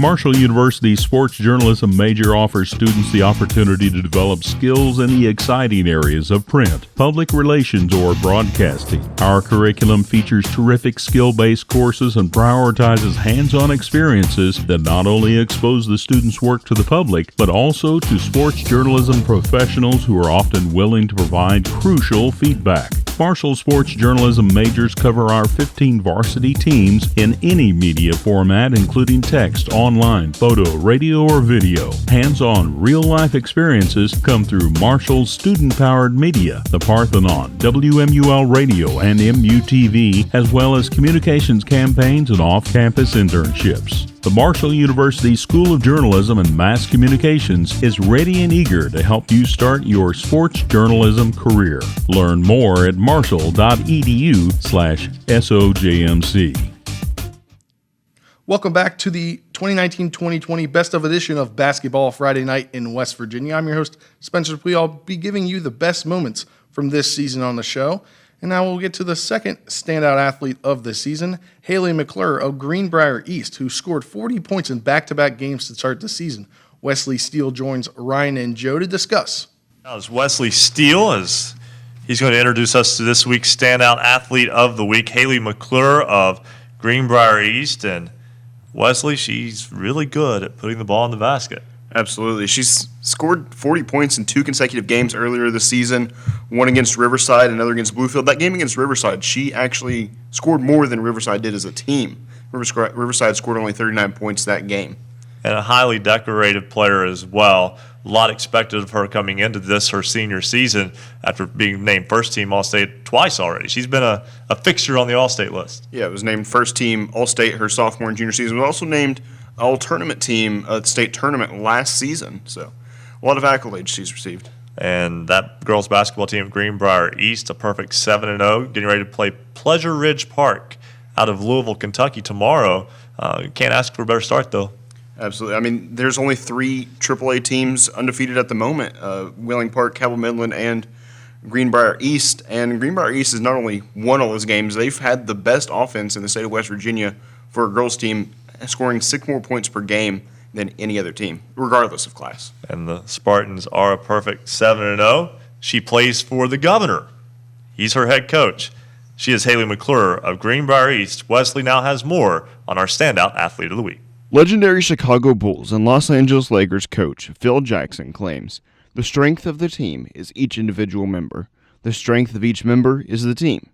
Marshall University's sports journalism major offers students the opportunity to develop skills in the exciting areas of print, public relations, or broadcasting. Our curriculum features terrific skill-based courses and prioritizes hands-on experiences that not only expose the students' work to the public, but also to sports journalism professionals who are often willing to provide crucial feedback. Marshall sports journalism majors cover our 15 varsity teams in any media format, including text, online, photo, radio, or video. Hands-on, real-life experiences come through Marshall's student-powered media, the Parthenon, WMUL Radio, and MUTV, as well as communications campaigns and off-campus internships. The Marshall University School of Journalism and Mass Communications is ready and eager to help you start your sports journalism career. Learn more at marshall.edu/SOJMC. Welcome back to the 2019-2020 Best of Edition of Basketball Friday Night in West Virginia. I'm your host, Spencer DuPuis. I'll be giving you the best moments from this season on the show. And now we'll get to the second standout athlete of the season, Haley McClure of Greenbrier East, who scored 40 points in back-to-back games to start the season. Wesley Steele joins Ryan and Joe to discuss. As Wesley Steele, as He's going to introduce us to this week's standout athlete of the week, Haley McClure of Greenbrier East. And Wesley, she's really good at putting the ball in the basket. Absolutely. She's scored 40 points in 2 consecutive games earlier this season, one against Riverside, another against Bluefield. That game against Riverside, she actually scored more than Riverside did as a team. Riverside scored only 39 points that game. And a highly decorated player as well. A lot expected of her coming into this, her senior season, after being named first-team All-State twice already. She's been a fixture on the All-State list. Yeah, it was named first-team All-State her sophomore and junior season. It was also named All-Tournament team at the state tournament last season. So a lot of accolades she's received. And that girls basketball team of Greenbrier East, a perfect 7-0, getting ready to play Pleasure Ridge Park out of Louisville, Kentucky tomorrow. Can't ask for a better start, though. Absolutely. I mean, there's only 3 AAA teams undefeated at the moment, Wheeling Park, Cabell Midland, and Greenbrier East. And Greenbrier East has not only won all those games, they've had the best offense in the state of West Virginia for a girls team, scoring 6 more points per game than any other team, regardless of class. And the Spartans are a perfect 7-0. She plays for the governor. He's her head coach. She is Haley McClure of Greenbrier East. Wesley now has more on our standout athlete of the week. Legendary Chicago Bulls and Los Angeles Lakers coach Phil Jackson claims, "The strength of the team is each individual member. The strength of each member is the team."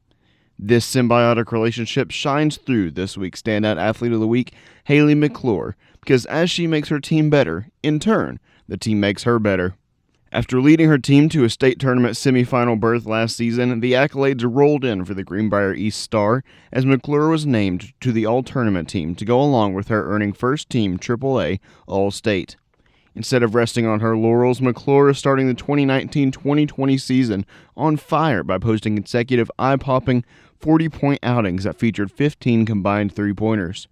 This symbiotic relationship shines through this week's standout athlete of the week, Haley McClure, because as she makes her team better, in turn, the team makes her better. After leading her team to a state tournament semifinal berth last season, the accolades rolled in for the Greenbrier East star as McClure was named to the all-tournament team to go along with her earning first-team AAA All-State. Instead of resting on her laurels, McClure is starting the 2019-2020 season on fire by posting consecutive eye-popping 40-point outings that featured 15 combined three-pointers.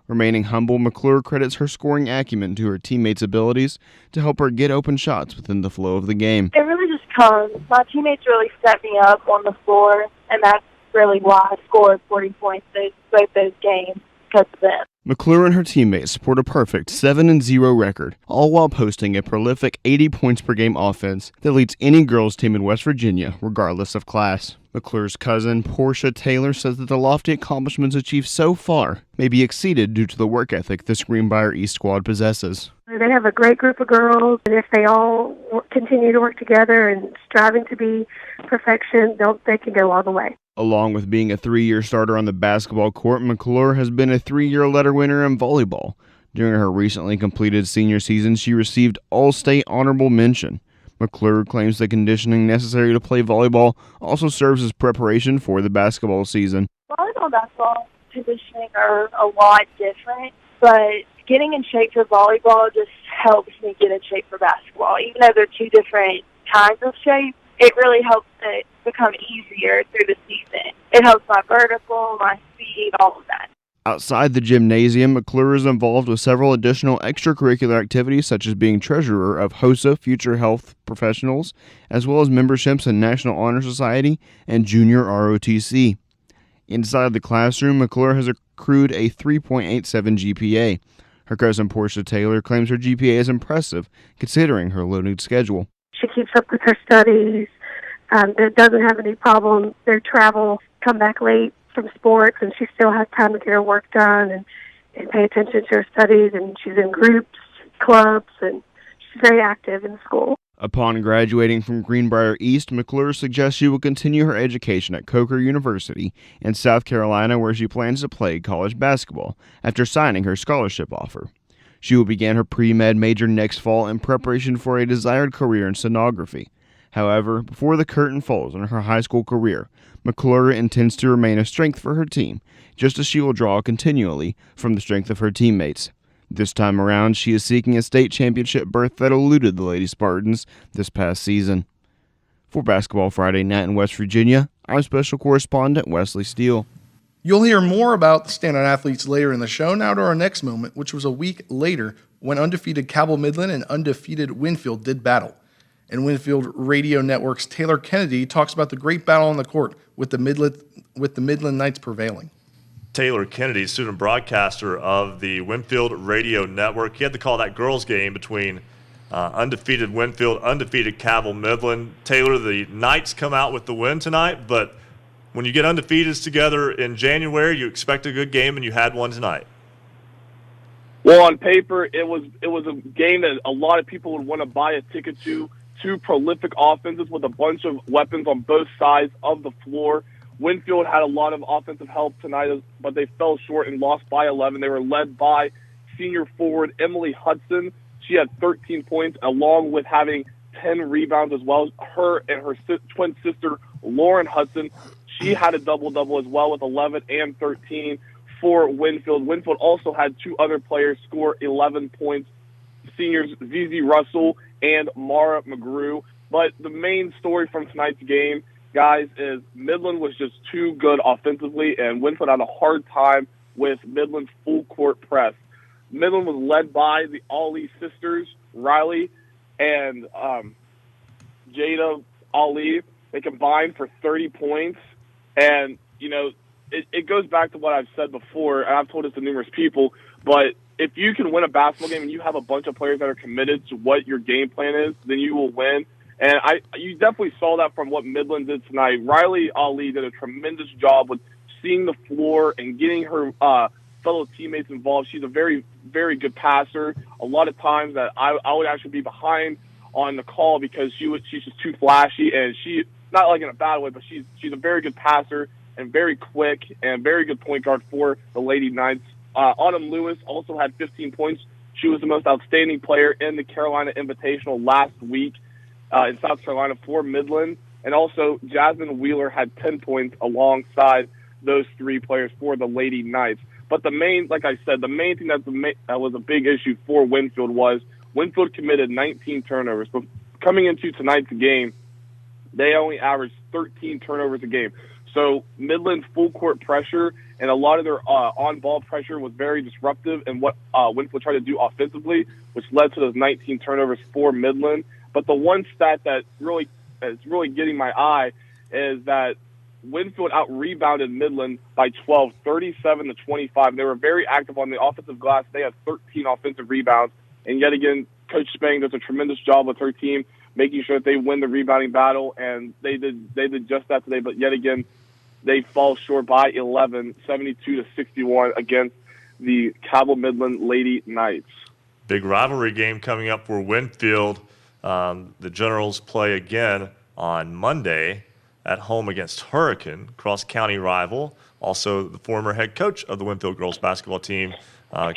Remaining humble, McClure credits her scoring acumen to her teammates' abilities to help her get open shots within the flow of the game. It really just comes. My teammates really set me up on the floor, and that's really why I scored 40 points both those games, because of them. McClure and her teammates support a perfect 7-0 record, all while posting a prolific 80 points per game offense that leads any girls team in West Virginia, regardless of class. McClure's cousin, Portia Taylor, says that the lofty accomplishments achieved so far may be exceeded due to the work ethic this Greenbrier East squad possesses. They have a great group of girls, and if they all continue to work together and striving to be perfection, they can go all the way. Along with being a 3-year starter on the basketball court, McClure has been a 3-year letter winner in volleyball. During her recently completed senior season, she received All-State Honorable Mention. McClure claims the conditioning necessary to play volleyball also serves as preparation for the basketball season. Volleyball and basketball conditioning are a lot different, but getting in shape for volleyball just helps me get in shape for basketball. Even though they're 2 different kinds of shape, it really helps it become easier through the season. It helps my vertical, my speed, all of that. Outside the gymnasium, McClure is involved with several additional extracurricular activities such as being treasurer of HOSA Future Health Professionals, as well as memberships in National Honor Society and Junior ROTC. Inside the classroom, McClure has accrued a 3.87 GPA. Her cousin Portia Taylor claims her GPA is impressive, considering her loaded schedule. She keeps up with her studies, doesn't have any problem. Their travel, come back late from sports, and she still has time to get her work done and pay attention to her studies, and she's in groups, clubs, and she's very active in school. Upon graduating from Greenbrier East, McClure suggests she will continue her education at Coker University in South Carolina, where she plans to play college basketball after signing her scholarship offer. She will begin her pre-med major next fall in preparation for a desired career in stenography. However, before the curtain falls on her high school career, McClure intends to remain a strength for her team, just as she will draw continually from the strength of her teammates. This time around, she is seeking a state championship berth that eluded the Lady Spartans this past season. For Basketball Friday Night in West Virginia, I'm Special Correspondent Wesley Steele. You'll hear more about the standout athletes later in the show. Now to our next moment, which was a week later when undefeated Cabell Midland and undefeated Winfield did battle. And Winfield Radio Network's Taylor Kennedy talks about the great battle on the court with the Midland Knights prevailing. Taylor Kennedy, student broadcaster of the Winfield Radio Network. He had to call that girls' game between undefeated Winfield, undefeated Cabell Midland. Taylor, the Knights come out with the win tonight, but when you get undefeateds together in January, you expect a good game, and you had one tonight. Well, on paper, it was a game that a lot of people would want to buy a ticket to. Two prolific offenses with a bunch of weapons on both sides of the floor. Winfield had a lot of offensive help tonight, but they fell short and lost by 11. They were led by senior forward Emily Hudson. She had 13 points, along with having 10 rebounds as well. Her and her twin sister, Lauren Hudson, she had a double-double as well with 11 and 13 for Winfield. Winfield also had two other players score 11 points, seniors ZZ Russell and Mara McGrew. But the main story from tonight's game, guys, is Midland was just too good offensively, and Winfield had a hard time with Midland's full-court press. Midland was led by the Ali sisters, Riley and Jada Ali. They combined for 30 points. And, you know, it goes back to what I've said before, and I've told this to numerous people, but if you can win a basketball game and you have a bunch of players that are committed to what your game plan is, then you will win. And you definitely saw that from what Midland did tonight. Riley Ali did a tremendous job with seeing the floor and getting her fellow teammates involved. She's a very, very good passer. A lot of times that I would actually be behind on the call because she's just too flashy, and she, not like in a bad way, but she's a very good passer and very quick and very good point guard for the Lady Knights. Autumn Lewis also had 15 points. She was the most outstanding player in the Carolina Invitational last week in South Carolina for Midland. And also Jasmine Wheeler had 10 points alongside those three players for the Lady Knights. But the main, like I said, the main thing that was a big issue for Winfield was Winfield committed 19 turnovers. But coming into tonight's game, they only averaged 13 turnovers a game. So Midland's full-court pressure and a lot of their on-ball pressure was very disruptive in what Winfield tried to do offensively, which led to those 19 turnovers for Midland. But the one stat that is really getting my eye is that Winfield out-rebounded Midland by 12, 37-25. They were very active on the offensive glass. They had 13 offensive rebounds. And yet again, Coach Spang does a tremendous job with her team, making sure that they win the rebounding battle, and they did just that today. But yet again, they fall short by 11, 72-61 against the Cabell Midland Lady Knights. Big rivalry game coming up for Winfield. The Generals play again on Monday at home against Hurricane, cross-county rival. Also, the former head coach of the Winfield girls basketball team,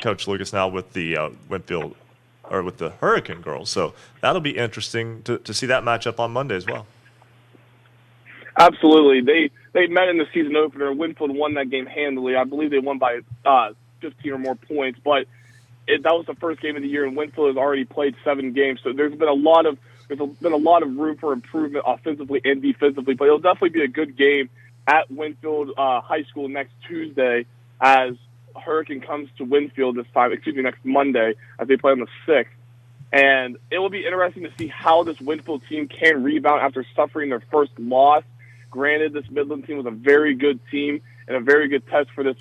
Coach Lucas, now with the with the Hurricane girls. So that'll be interesting to see that matchup on Monday as well. Absolutely. They met in the season opener. Winfield won that game handily. I believe they won by 15 or more points, but that was the first game of the year, and Winfield has already played 7 games. So there's been a lot of room for improvement offensively and defensively. But it'll definitely be a good game at Winfield High School next Tuesday as Hurricane comes to Winfield next Monday as they play on the 6th. And it will be interesting to see how this Winfield team can rebound after suffering their first loss. Granted, this Midland team was a very good team and a very good test for this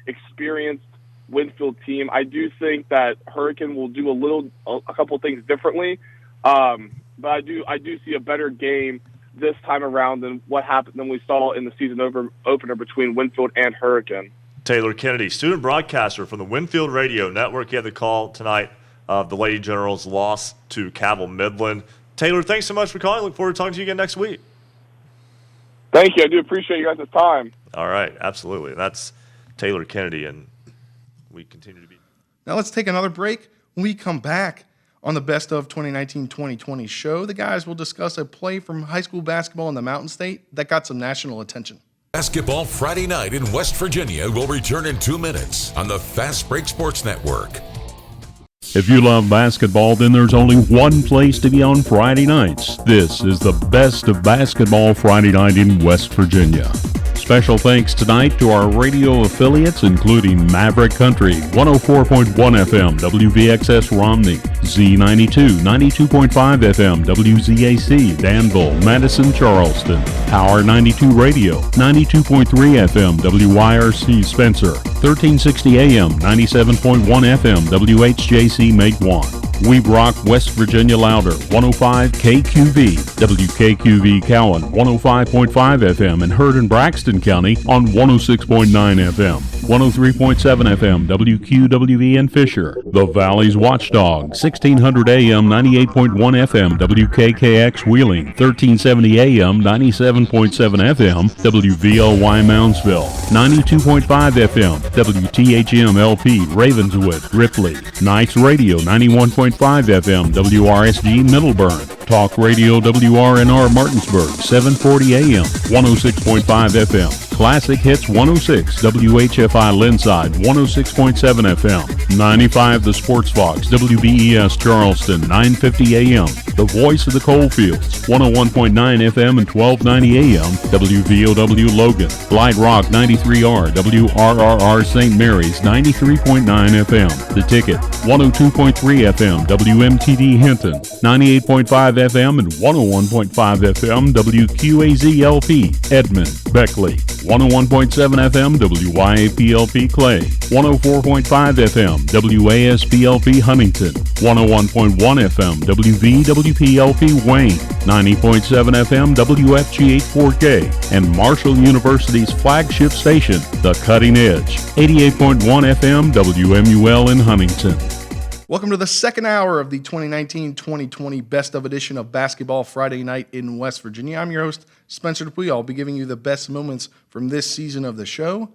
experienced Winfield team. I do think that Hurricane will do a couple things differently, but I do see a better game this time around than we saw in the season opener between Winfield and Hurricane. Taylor Kennedy, student broadcaster from the Winfield Radio Network. He had the call tonight of the Lady Generals' loss to Cabell Midland. Taylor, thanks so much for calling. Look forward to talking to you again next week. Thank you. I do appreciate you guys' time. All right, absolutely. That's Taylor Kennedy, and we continue to be. Now let's take another break. When we come back on the Best of 2019-2020 show, the guys will discuss a play from high school basketball in the Mountain State that got some national attention. Basketball Friday Night in West Virginia will return in 2 minutes on the Fast Break Sports Network. If you love basketball, then there's only one place to be on Friday nights. This is the Best of Basketball Friday Night in West Virginia. Special thanks tonight to our radio affiliates, including Maverick Country, 104.1 FM, WVXS Romney, Z92, 92.5 FM, WZAC, Danville, Madison, Charleston, Power 92 Radio, 92.3 FM, WYRC Spencer, 1360 AM, 97.1 FM, WHJC Matewan. We rock West Virginia louder, 105 KQV, WKQV Cowan, 105.5 FM, and heard in Braxton County on 106.9 FM, 103.7 FM, WQWV in Fisher. The Valley's Watchdog, 1600 AM, 98.1 FM, WKKX Wheeling, 1370 AM, 97.7 FM, WVLY Moundsville, 92.5 FM, WTHM LP Ravenswood, Ripley, Knights Radio, 91.5 FM, WRSG Middleburn, Talk Radio WRNR Martinsburg, 740 AM, 106.5 FM, Classic Hits 106, WHFI Linside, 106.7 FM, 95 The Sports Fox, WBES Charleston, 950 AM, The Voice of the Coalfields, 101.9 FM and 1290 AM, WVOW Logan, Light Rock 93R, WRRR St. Mary's, 93.9 FM, The Ticket, 102.3 FM, WMTD Hinton, 98.5 FM and 101.5 FM, WQAZ-LP Edmond, Beckley, 101.7 FM, WYAP-LP Clay, 104.5 FM, WASP-LP Huntington, 101.1 FM, WVWP-LP Wayne, 90.7 FM, WFGH 4K, and Marshall University's flagship station, The Cutting Edge, 88.1 FM, WMUL in Huntington. Welcome to the second hour of the 2019-2020 Best of Edition of Basketball Friday Night in West Virginia. I'm your host, Spencer DuPuis. I'll be giving you the best moments from this season of the show.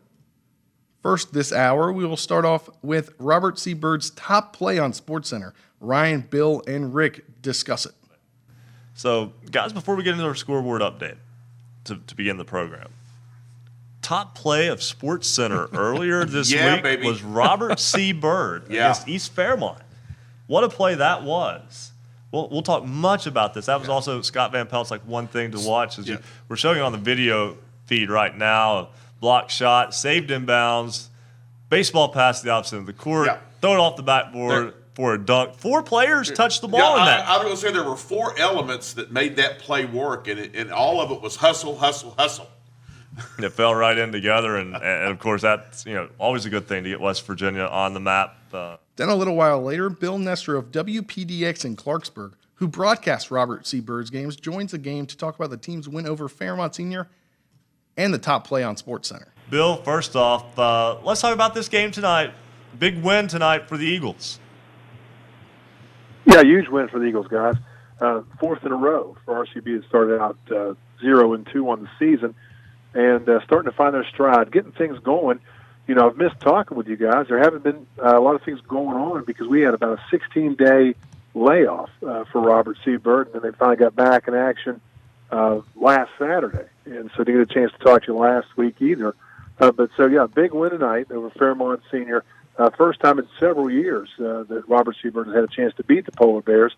First this hour, we will start off with Robert C. Byrd's top play on SportsCenter. Ryan, Bill, and Rick discuss it. So, guys, before we get into our scoreboard update to begin the program, top play of SportsCenter earlier this week was Robert C. Byrd against East Fairmont. What a play that was. We'll talk much about this. That was also Scott Van Pelt's one thing to watch. We're showing it on the video feed right now. Block shot, saved inbounds, baseball pass to the opposite end of the court, throw it off the backboard for a dunk. 4 players touched the ball in that. I was going to say there were 4 elements that made that play work, and all of it was hustle, hustle, hustle. It fell right in together, and of course that's always a good thing to get West Virginia on the map. Then a little while later, Bill Nestor of WPDX in Clarksburg, who broadcasts Robert C. Byrd's games, joins the game to talk about the team's win over Fairmont Senior and the top play on SportsCenter. Bill, first off, let's talk about this game tonight. Big win tonight for the Eagles. Yeah, huge win for the Eagles, guys. 4th in a row for RCB. That started out 0-2 on the season. And starting to find their stride, getting things going. I've missed talking with you guys. There haven't been a lot of things going on because we had about a 16-day layoff for Robert C. Byrd, and then they finally got back in action last Saturday. And so didn't get a chance to talk to you last week either. Big win tonight over Fairmont Senior. First time in several years that Robert C. Byrd has had a chance to beat the Polar Bears,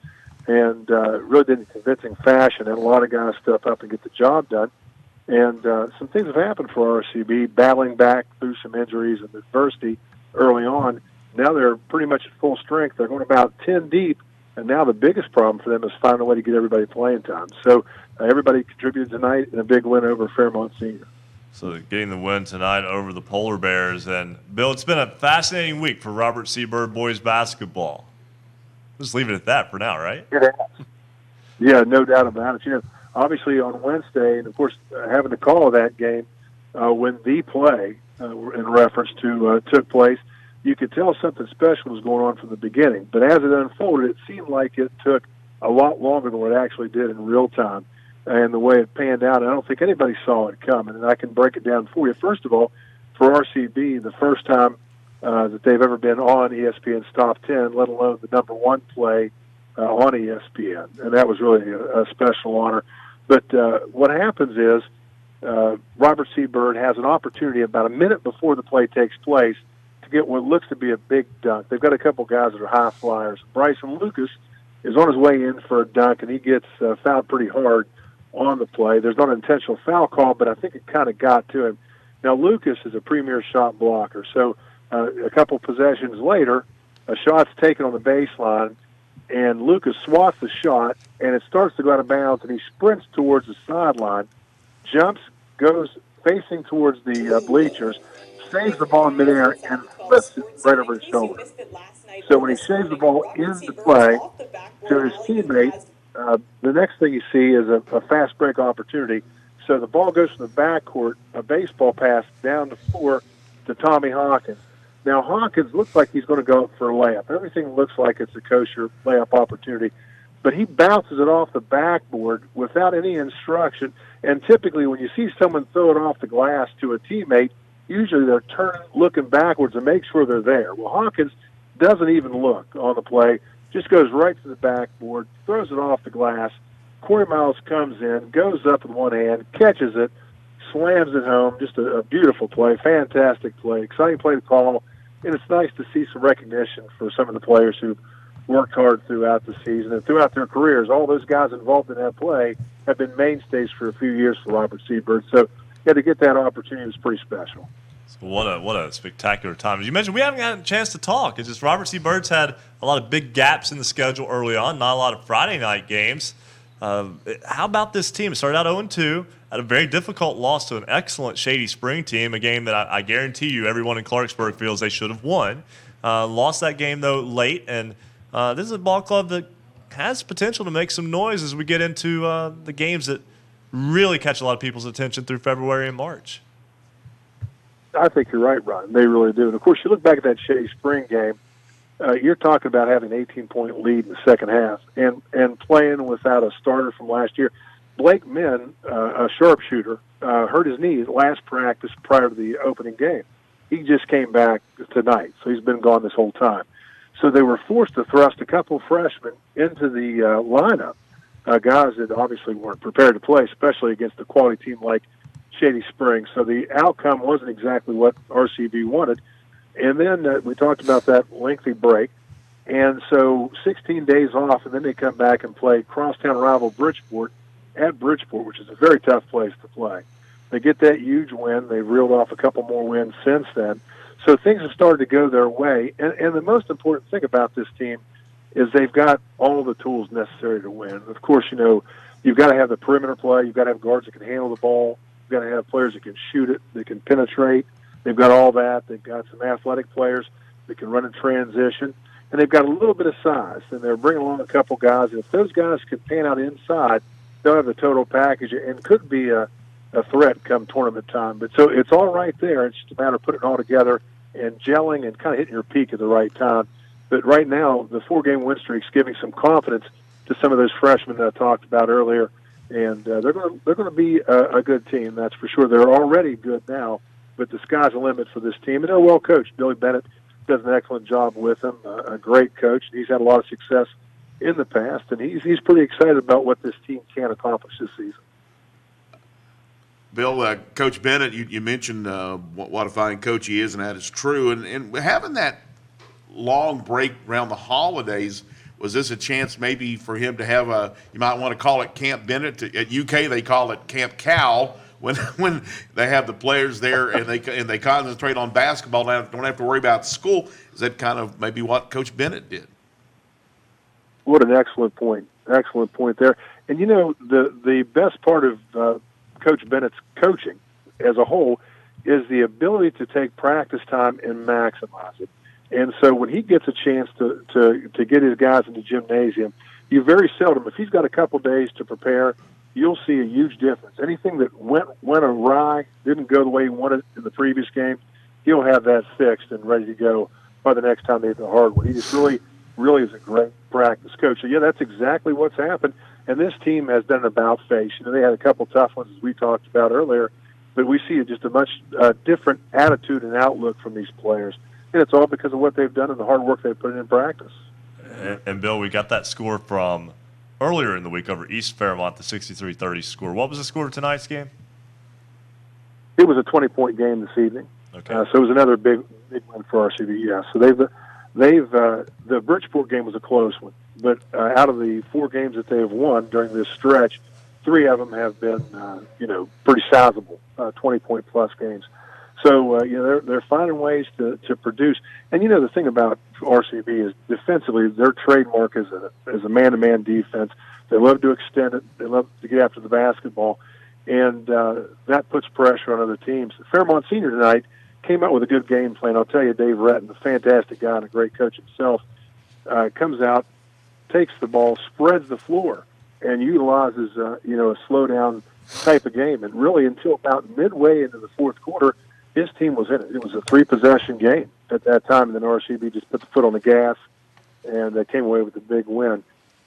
and really did in convincing fashion. And a lot of guys step up and get the job done. And some things have happened for RCB, battling back through some injuries and adversity early on. Now they're pretty much at full strength. They're going about 10 deep, and now the biggest problem for them is finding a way to get everybody playing time. So everybody contributed tonight in a big win over Fairmont Senior. So getting the win tonight over the Polar Bears. And, Bill, it's been a fascinating week for Robert C. Byrd boys basketball. Just leave it at that for now, right? Yeah, no doubt about it. Obviously on Wednesday, and of course having to call that game when the play in reference to took place, you could tell something special was going on from the beginning. But as it unfolded, it seemed like it took a lot longer than what it actually did in real time. And the way it panned out, I don't think anybody saw it coming. And I can break it down for you. First of all, for RCB, the first time that they've ever been on ESPN's top 10, let alone the number 1 play on ESPN. And that was really a special honor. But what happens is Robert C. Byrd has an opportunity about a minute before the play takes place to get what looks to be a big dunk. They've got a couple guys that are high flyers. Bryson Lucas is on his way in for a dunk, and he gets fouled pretty hard on the play. There's not an intentional foul call, but I think it kind of got to him. Now, Lucas is a premier shot blocker, so a couple possessions later, a shot's taken on the baseline, and Lucas swats the shot, and it starts to go out of bounds, and he sprints towards the sideline, jumps, goes facing towards the bleachers, saves the ball in midair, and flips it right over his shoulder. So when he saves the ball into play to his teammate, the next thing you see is a fast break opportunity. So the ball goes from the backcourt, a baseball pass down the floor to Tommy Hawkins. Now, Hawkins looks like he's going to go up for a layup. Everything looks like it's a kosher layup opportunity. But he bounces it off the backboard without any instruction. And typically when you see someone throw it off the glass to a teammate, usually they're turning, looking backwards to make sure they're there. Well, Hawkins doesn't even look on the play, just goes right to the backboard, throws it off the glass. Corey Miles comes in, goes up with one hand, catches it, slams it home. Just a beautiful play, fantastic play, exciting play to call. And it's nice to see some recognition for some of the players who worked hard throughout the season and throughout their careers. All those guys involved in that play have been mainstays for a few years for Robert Seabird. So yeah, to get that opportunity was pretty special. So what a spectacular time. As you mentioned, we haven't had a chance to talk. It's just Robert Seabird's had a lot of big gaps in the schedule early on, not a lot of Friday night games. How about this team? It started out 0-2, had a very difficult loss to an excellent Shady Spring team, a game that I guarantee you everyone in Clarksburg feels they should have won. Lost that game, though, late, and this is a ball club that has potential to make some noise as we get into the games that really catch a lot of people's attention through February and March. I think you're right, Ron. They really do. And, of course, you look back at that Shady Spring game, you're talking about having an 18-point lead in the second half and playing without a starter from last year. Blake Min, a sharpshooter, hurt his knee last practice prior to the opening game. He just came back tonight, so he's been gone this whole time. So they were forced to thrust a couple of freshmen into the lineup, guys that obviously weren't prepared to play, especially against a quality team like Shady Spring. So the outcome wasn't exactly what RCB wanted. And then we talked about that lengthy break. And so 16 days off, and then they come back and play crosstown rival Bridgeport at Bridgeport, which is a very tough place to play. They get that huge win. They've reeled off a couple more wins since then. So things have started to go their way. And the most important thing about this team is they've got all the tools necessary to win. Of course, you know, you've got to have the perimeter play. You've got to have guards that can handle the ball. You've got to have players that can shoot it, that can penetrate. They've got all that. They've got some athletic players that can run in transition. And they've got a little bit of size. And they're bringing along a couple guys. And if those guys can pan out inside, they'll have the total package and could be a threat come tournament time. But so it's all right there. It's just a matter of putting it all together and gelling and kind of hitting your peak at the right time. But right now, the 4-game win streak's giving some confidence to some of those freshmen that I talked about earlier. And they're going to be a good team, that's for sure. They're already good now, but the sky's the limit for this team. And they're well coached. Billy Bennett does an excellent job with them, a great coach. He's had a lot of success in the past, and he's pretty excited about what this team can accomplish this season. Bill, Coach Bennett, you mentioned what a fine coach he is, and that is true. And having that long break around the holidays, was this a chance maybe for him to have you might want to call it Camp Bennett? At UK, they call it Camp Cal when they have the players there and they concentrate on basketball and don't have to worry about school. Is that kind of maybe what Coach Bennett did? What an excellent point. Excellent point there. And, you know, the best part of Coach Bennett's coaching as a whole is the ability to take practice time and maximize it. And so when he gets a chance to get his guys in the gymnasium, you very seldom, if he's got a couple days to prepare, you'll see a huge difference. Anything that went awry, didn't go the way he wanted in the previous game, he'll have that fixed and ready to go by the next time they hit the hardwood. He just really is a great practice coach. So, yeah, that's exactly what's happened. And this team has done an about face. You know, they had a couple tough ones, as we talked about earlier, but we see just a much different attitude and outlook from these players. And it's all because of what they've done and the hard work they've put in practice. And Bill, we got that score from earlier in the week over East Fairmont, the 63-30 score. What was the score of tonight's game? It was a 20-point game this evening. Okay. So it was another big win for RCB. Yeah. So the Bridgeport game was a close one, but out of the 4 games that they have won during this stretch, 3 of them have been pretty sizable, 20-point plus games. So they're finding ways to produce. And the thing about RCB is defensively, their trademark is a man-to-man defense. They love to extend it. They love to get after the basketball. and that puts pressure on other teams. Fairmont Senior tonight came out with a good game plan. I'll tell you, Dave Retton, a fantastic guy and a great coach himself, comes out, takes the ball, spreads the floor, and utilizes a slow-down type of game. And really, until about midway into the fourth quarter, his team was in it. It was a 3-possession game at that time, and then RCB just put the foot on the gas, and they came away with a big win.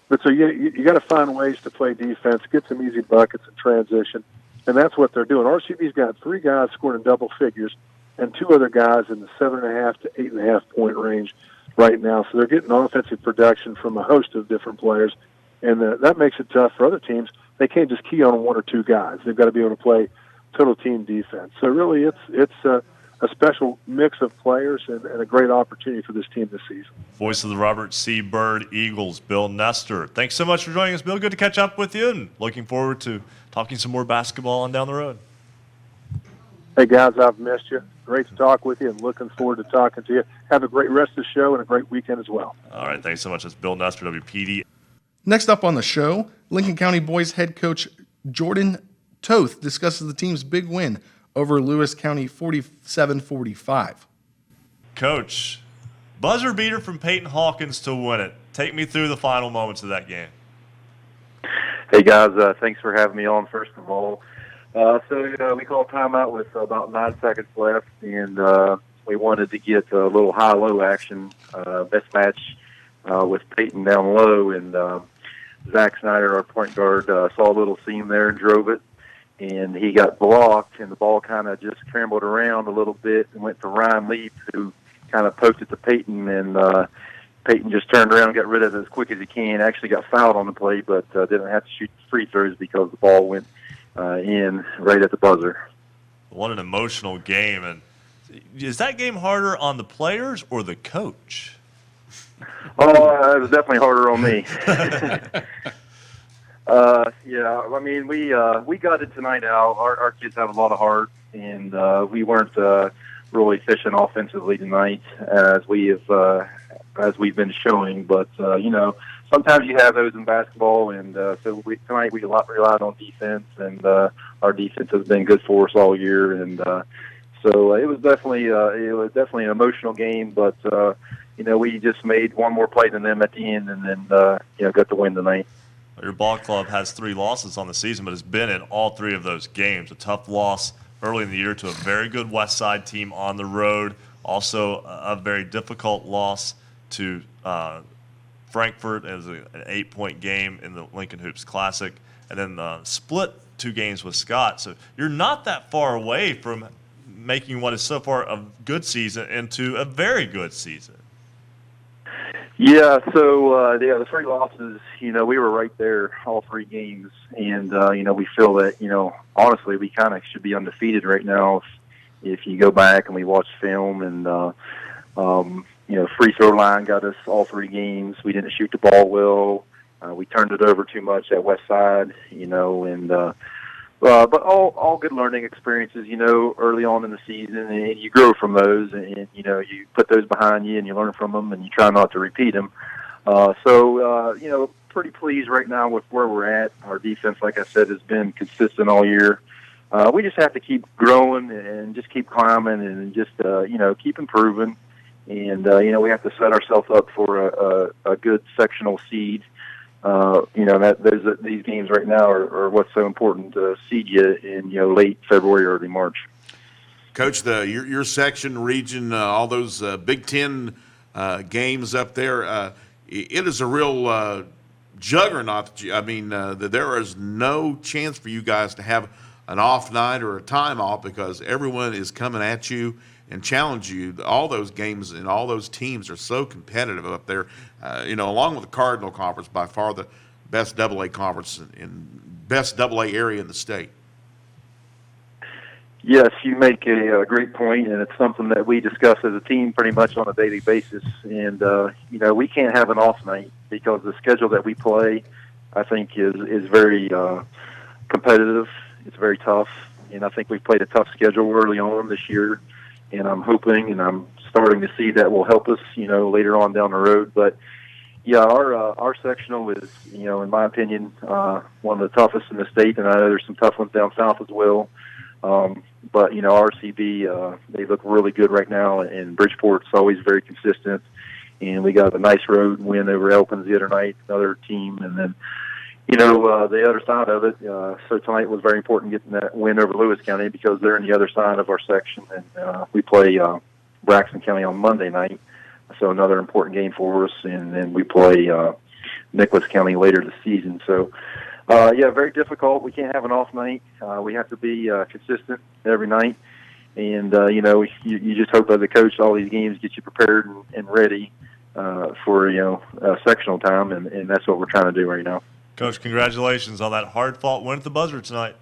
But so you got to find ways to play defense, get some easy buckets in transition, and that's what they're doing. RCB's got 3 guys scoring in double figures and 2 other guys in the 7.5 to 8.5 point range right now. So they're getting offensive production from a host of different players, and that makes it tough for other teams. They can't just key on 1 or 2 guys. They've got to be able to play total team defense. So really, it's a special mix of players and a great opportunity for this team this season. Voice of the Robert C. Byrd Eagles, Bill Nestor. Thanks so much for joining us, Bill. Good to catch up with you, and looking forward to talking some more basketball on down the road. Hey, guys, I've missed you. Great to talk with you, and looking forward to talking to you. Have a great rest of the show and a great weekend as well. All right, thanks so much. That's Bill Nestor, WPD. Next up on the show, Lincoln County boys head coach Jordan Toth discusses the team's big win over Lewis County 47-45. Coach, buzzer beater from Peyton Hawkins to win it. Take me through the final moments of that game. Hey, guys, thanks for having me on, first of all. So we called timeout with about 9 seconds left, and we wanted to get a little high-low action, mismatch with Peyton down low, and Zach Snyder, our point guard, saw a little seam there and drove it, and he got blocked, and the ball kind of just scrambled around a little bit and went to Ryan Leap, who kind of poked it to Peyton, and Peyton just turned around and got rid of it as quick as he can. Actually got fouled on the play, but didn't have to shoot free throws because the ball went in right at the buzzer. What an emotional game. And is that game harder on the players or the coach? Oh, it was definitely harder on me. Yeah, I mean, we got it tonight out. Our kids have a lot of heart, and we weren't really efficient offensively tonight as we've been showing. But sometimes you have those in basketball, and so tonight we relied on defense, and our defense has been good for us all year. And so it was definitely an emotional game, but we just made one more play than them at the end, and then got the win tonight. Your ball club has 3 losses on the season, but has been in all 3 of those games. A tough loss early in the year to a very good West Side team on the road. Also, a very difficult loss to Frankfort as an 8-point game in the Lincoln Hoops Classic, and then split 2 games with Scott. So you're not that far away from making what is so far a good season into a very good season. Yeah, so the 3 losses, we were right there all 3 games, and we feel that honestly we kind of should be undefeated right now if you go back and we watch film, and free throw line got us all 3 games. We didn't shoot the ball well. We turned it over too much at West Side, and but all good learning experiences, early on in the season, and you grow from those, and you put those behind you, and you learn from them, and you try not to repeat them. So pretty pleased right now with where we're at. Our defense, like I said, has been consistent all year. We just have to keep growing and just keep climbing and just keep improving, and we have to set ourselves up for a good sectional seed. These games right now are what's so important to seed you in late February, early March. Coach, your section, region, all those Big Ten games up there, it is a real juggernaut. There is no chance for you guys to have an off night or a time off because everyone is coming at you and challenge you. All those games and all those teams are so competitive up there. Along with the Cardinal Conference, by far the best AA conference and best AA area in the state. Yes, you make a great point, and it's something that we discuss as a team pretty much on a daily basis. And we can't have an off night because the schedule that we play, I think, is very competitive. It's very tough, and I think we've played a tough schedule early on this year. And I'm hoping, and I'm starting to see that will help us, later on down the road. But, Yeah, our sectional is, in my opinion, one of the toughest in the state, and I know there's some tough ones down south as well. But RCB, they look really good right now, and Bridgeport's always very consistent. And we got a nice road win over Elkins the other night, another team, and then the other side of it. So tonight was very important getting that win over Lewis County because they're in the other side of our section, and we play Braxton County on Monday night. So another important game for us, and then we play Nicholas County later this season. So, very difficult. We can't have an off night. We have to be consistent every night, and you just hope as a coach all these games get you prepared and ready for sectional time, and that's what we're trying to do right now. Coach, congratulations on that hard-fought win at the buzzer tonight.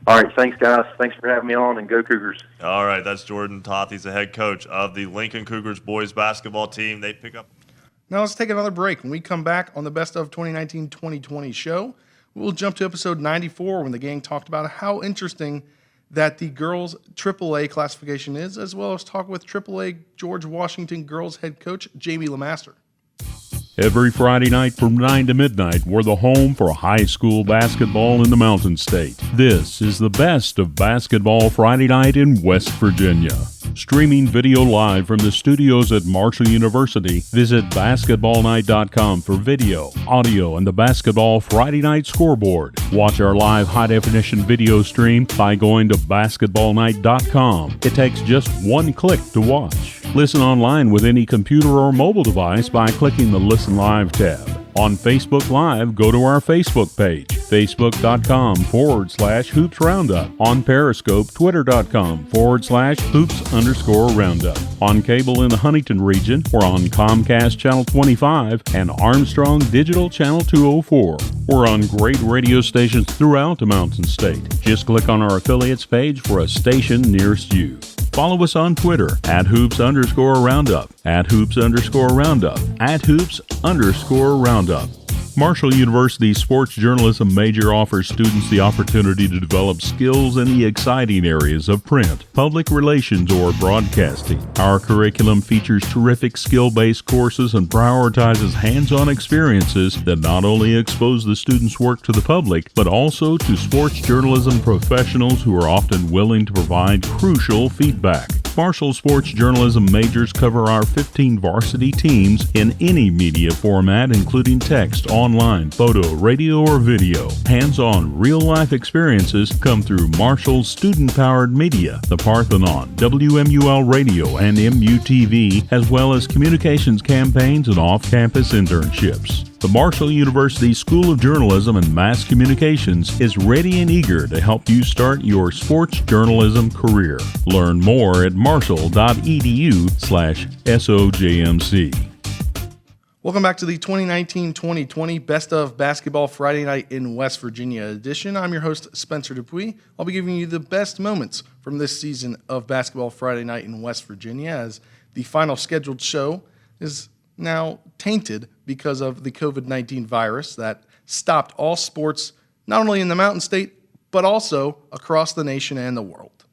All right, thanks, guys. Thanks for having me on, and go Cougars. All right, that's Jordan Toth. He's the head coach of the Lincoln Cougars boys basketball team. They pick up. Now let's take another break. When we come back on the Best of 2019-2020 show, we'll jump to episode 94 when the gang talked about how interesting that the girls' AAA classification is, as well as talk with AAA George Washington girls head coach Jamie Lemaster. Every Friday night from 9 to midnight, we're the home for high school basketball in the Mountain State. This is the Best of Basketball Friday Night in West Virginia. Streaming video live from the studios at Marshall University, visit basketballnight.com for video, audio, and the Basketball Friday Night scoreboard. Watch our live high-definition video stream by going to basketballnight.com. It takes just one click to watch. Listen online with any computer or mobile device by clicking the Listen Live tab. On Facebook Live, go to our Facebook page, facebook.com/Hoops Roundup. On Periscope, twitter.com/Hoops_Roundup. On cable in the Huntington region, we're on Comcast Channel 25 and Armstrong Digital Channel 204. We're on great radio stations throughout the Mountain State. Just click on our affiliates page for a station nearest you. Follow us on Twitter @Hoops_Roundup, @Hoops_Roundup, @Hoops_Roundup. Marshall University's sports journalism major offers students the opportunity to develop skills in the exciting areas of print, public relations, or broadcasting. Our curriculum features terrific skill-based courses and prioritizes hands-on experiences that not only expose the students' work to the public, but also to sports journalism professionals who are often willing to provide crucial feedback. Marshall sports journalism majors cover our 15 varsity teams in any media format, including text, online, photo, radio, or video. Hands-on, real-life experiences come through Marshall's student-powered media, the Parthenon, WMUL Radio, and MUTV, as well as communications campaigns and off-campus internships. The Marshall University School of Journalism and Mass Communications is ready and eager to help you start your sports journalism career. Learn more at marshall.edu/SOJMC. Welcome back to the 2019-2020 Best of Basketball Friday Night in West Virginia edition. I'm your host, Spencer DuPuis. I'll be giving you the best moments from this season of Basketball Friday Night in West Virginia, as the final scheduled show is now tainted because of the COVID-19 virus that stopped all sports, not only in the Mountain State, but also across the nation and the world.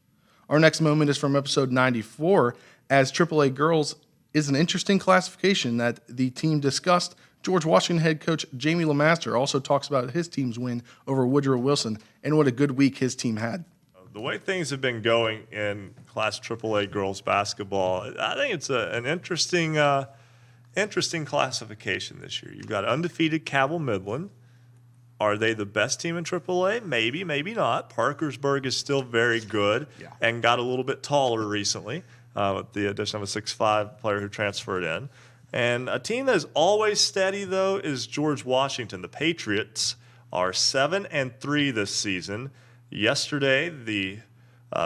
Our next moment is from episode 94, as AAA Girls is an interesting classification that the team discussed. George Washington head coach Jamie Lemaster also talks about his team's win over Woodrow Wilson and what a good week his team had. The way things have been going in Class AAA girls basketball, I think it's an interesting classification this year. You've got undefeated Cabell Midland. Are they the best team in AAA? Maybe, maybe not. Parkersburg is still very good and got a little bit taller recently with the addition of a 6'5" player who transferred in. And a team that is always steady, though, is George Washington. The Patriots are 7-3 this season. Yesterday, the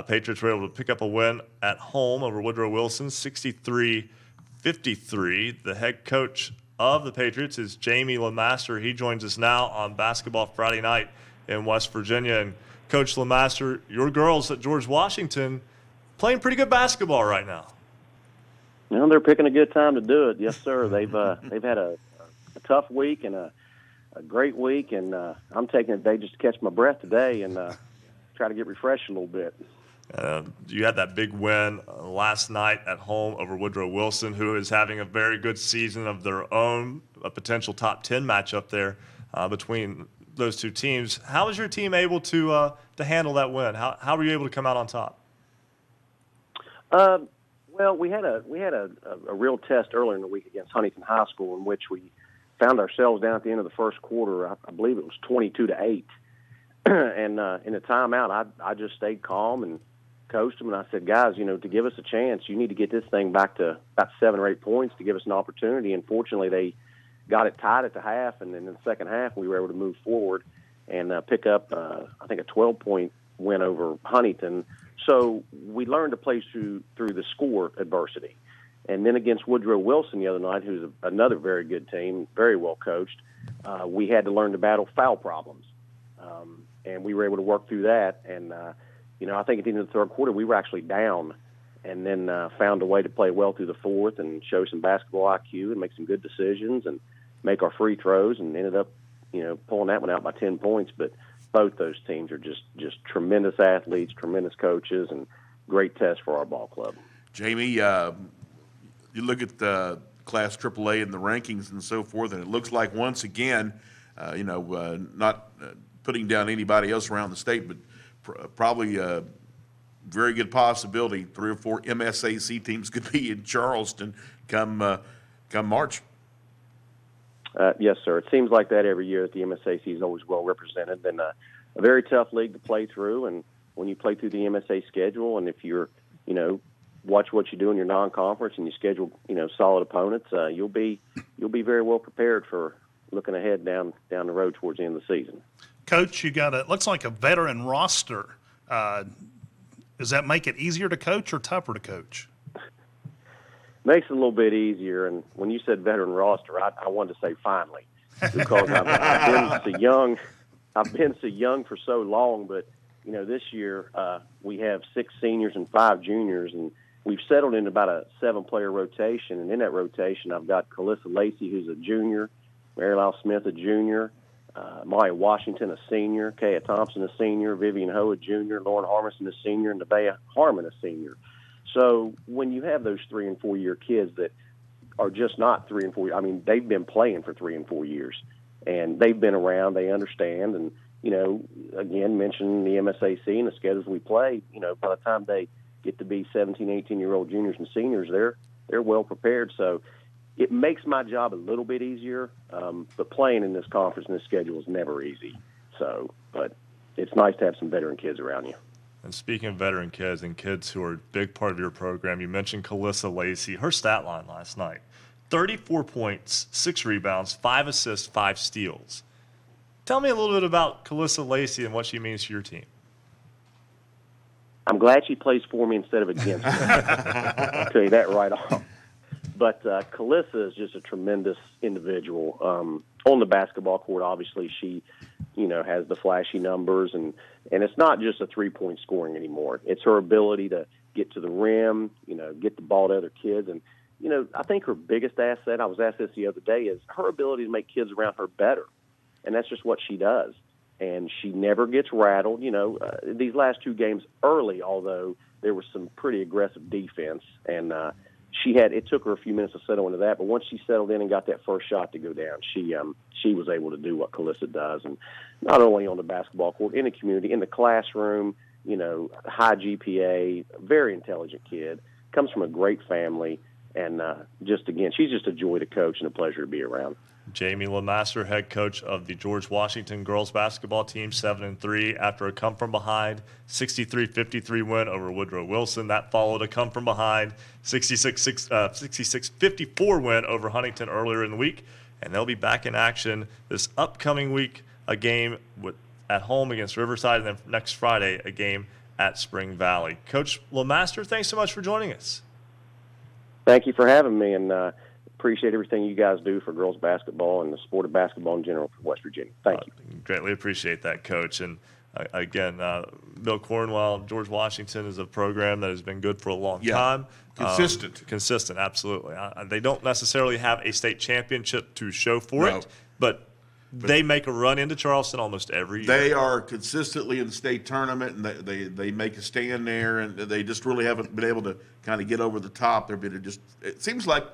Patriots were able to pick up a win at home over Woodrow Wilson, 63-53. The head coach of the Patriots is Jamie Lemaster. He joins us now on Basketball Friday Night in West Virginia. And Coach Lemaster, your girls at George Washington playing pretty good basketball right now. Well, they're picking a good time to do it. Yes, sir. They've had a tough week and a great week, and I'm taking a day just to catch my breath today and try to get refreshed a little bit. You had that big win last night at home over Woodrow Wilson, who is having a very good season of their own, a potential top 10 matchup there between those two teams. How was your team able to handle that win? How were you able to come out on top? Well, we had a real test earlier in the week against Huntington High School, in which we found ourselves down at the end of the first quarter. I believe it was 22-8, and in the timeout, I just stayed calm and coached them, and I said, guys, to give us a chance, you need to get this thing back to about 7 or 8 points to give us an opportunity. And fortunately, they got it tied at the half, and then in the second half, we were able to move forward and pick up, I think, a 12-point win over Huntington. So we learned to play through the score adversity. And then against Woodrow Wilson the other night, who's another very good team, very well coached, we had to learn to battle foul problems. And we were able to work through that. And, I think at the end of the third quarter, we were actually down and then found a way to play well through the fourth and show some basketball IQ and make some good decisions and make our free throws, and ended up, pulling that one out by 10 points. But both those teams are just tremendous athletes, tremendous coaches, and great test for our ball club. Jamie, you look at the Class AAA and the rankings and so forth, and it looks like once again, not putting down anybody else around the state, but probably a very good possibility 3 or 4 MSAC teams could be in Charleston come March. Yes, sir. It seems like that every year that the MSAC is always well represented, and a very tough league to play through. And when you play through the MSA schedule, and if you're, watch what you do in your non-conference and you schedule, solid opponents, you'll be very well prepared for looking ahead down the road towards the end of the season. Coach, you got looks like a veteran roster. Does that make it easier to coach or tougher to coach? Makes it a little bit easier. And when you said veteran roster, I wanted to say finally, because I've been so young. I've been so young for so long, but this year we have 6 seniors and 5 juniors, and we've settled in about a 7-player rotation. And in that rotation, I've got Calissa Lacey, who's a junior, Mary Lyle Smith, a junior, Maya Washington, a senior, Kaya Thompson, a senior, Vivian Ho, a junior, Lauren Harmison, a senior, and Nevaeh Harmon, a senior. So when you have those 3 and 4 year kids that are just not 3 and 4, they've been playing for 3 and 4 years, and they've been around, they understand, and again, mentioning the MSAC and the schedules we play, by the time they get to be 17, 18-year-old juniors and seniors, they're well prepared. So it makes my job a little bit easier, but playing in this conference and this schedule is never easy. So, but it's nice to have some veteran kids around you. And speaking of veteran kids and kids who are a big part of your program, you mentioned Calissa Lacey. Her stat line last night, 34 points, 6 rebounds, 5 assists, 5 steals. Tell me a little bit about Calissa Lacey and what she means to your team. I'm glad she plays for me instead of against me. I'll tell you that right off. But Calissa is just a tremendous individual. On the basketball court, obviously, she, has the flashy numbers, and it's not just a three-point scoring anymore. It's her ability to get to the rim, get the ball to other kids. And, I think her biggest asset, I was asked this the other day, is her ability to make kids around her better. And that's just what she does. And she never gets rattled. These last 2 games early, although there was some pretty aggressive defense, and it took her a few minutes to settle into that, but once she settled in and got that first shot to go down, she was able to do what Calissa does, and not only on the basketball court, in the community, in the classroom, high GPA, very intelligent kid, comes from a great family, and she's just a joy to coach and a pleasure to be around. Jamie LeMaster, head coach of the George Washington girls basketball team, 7-3 after a come-from-behind 63-53 win over Woodrow Wilson. That followed a come-from-behind 66-54 win over Huntington earlier in the week. And they'll be back in action this upcoming week, a game at home against Riverside, and then next Friday, a game at Spring Valley. Coach LeMaster, thanks so much for joining us. Thank you for having me, and appreciate everything you guys do for girls basketball and the sport of basketball in general for West Virginia. Thank you. Greatly appreciate that, Coach. And again, Bill Cornwell, George Washington is a program that has been good for a long time. Consistent, absolutely. They don't necessarily have a state championship to show for it, but they make a run into Charleston almost every year. They are consistently in the state tournament, and they make a stand there, and they just really haven't been able to kind of get over the top. It seems like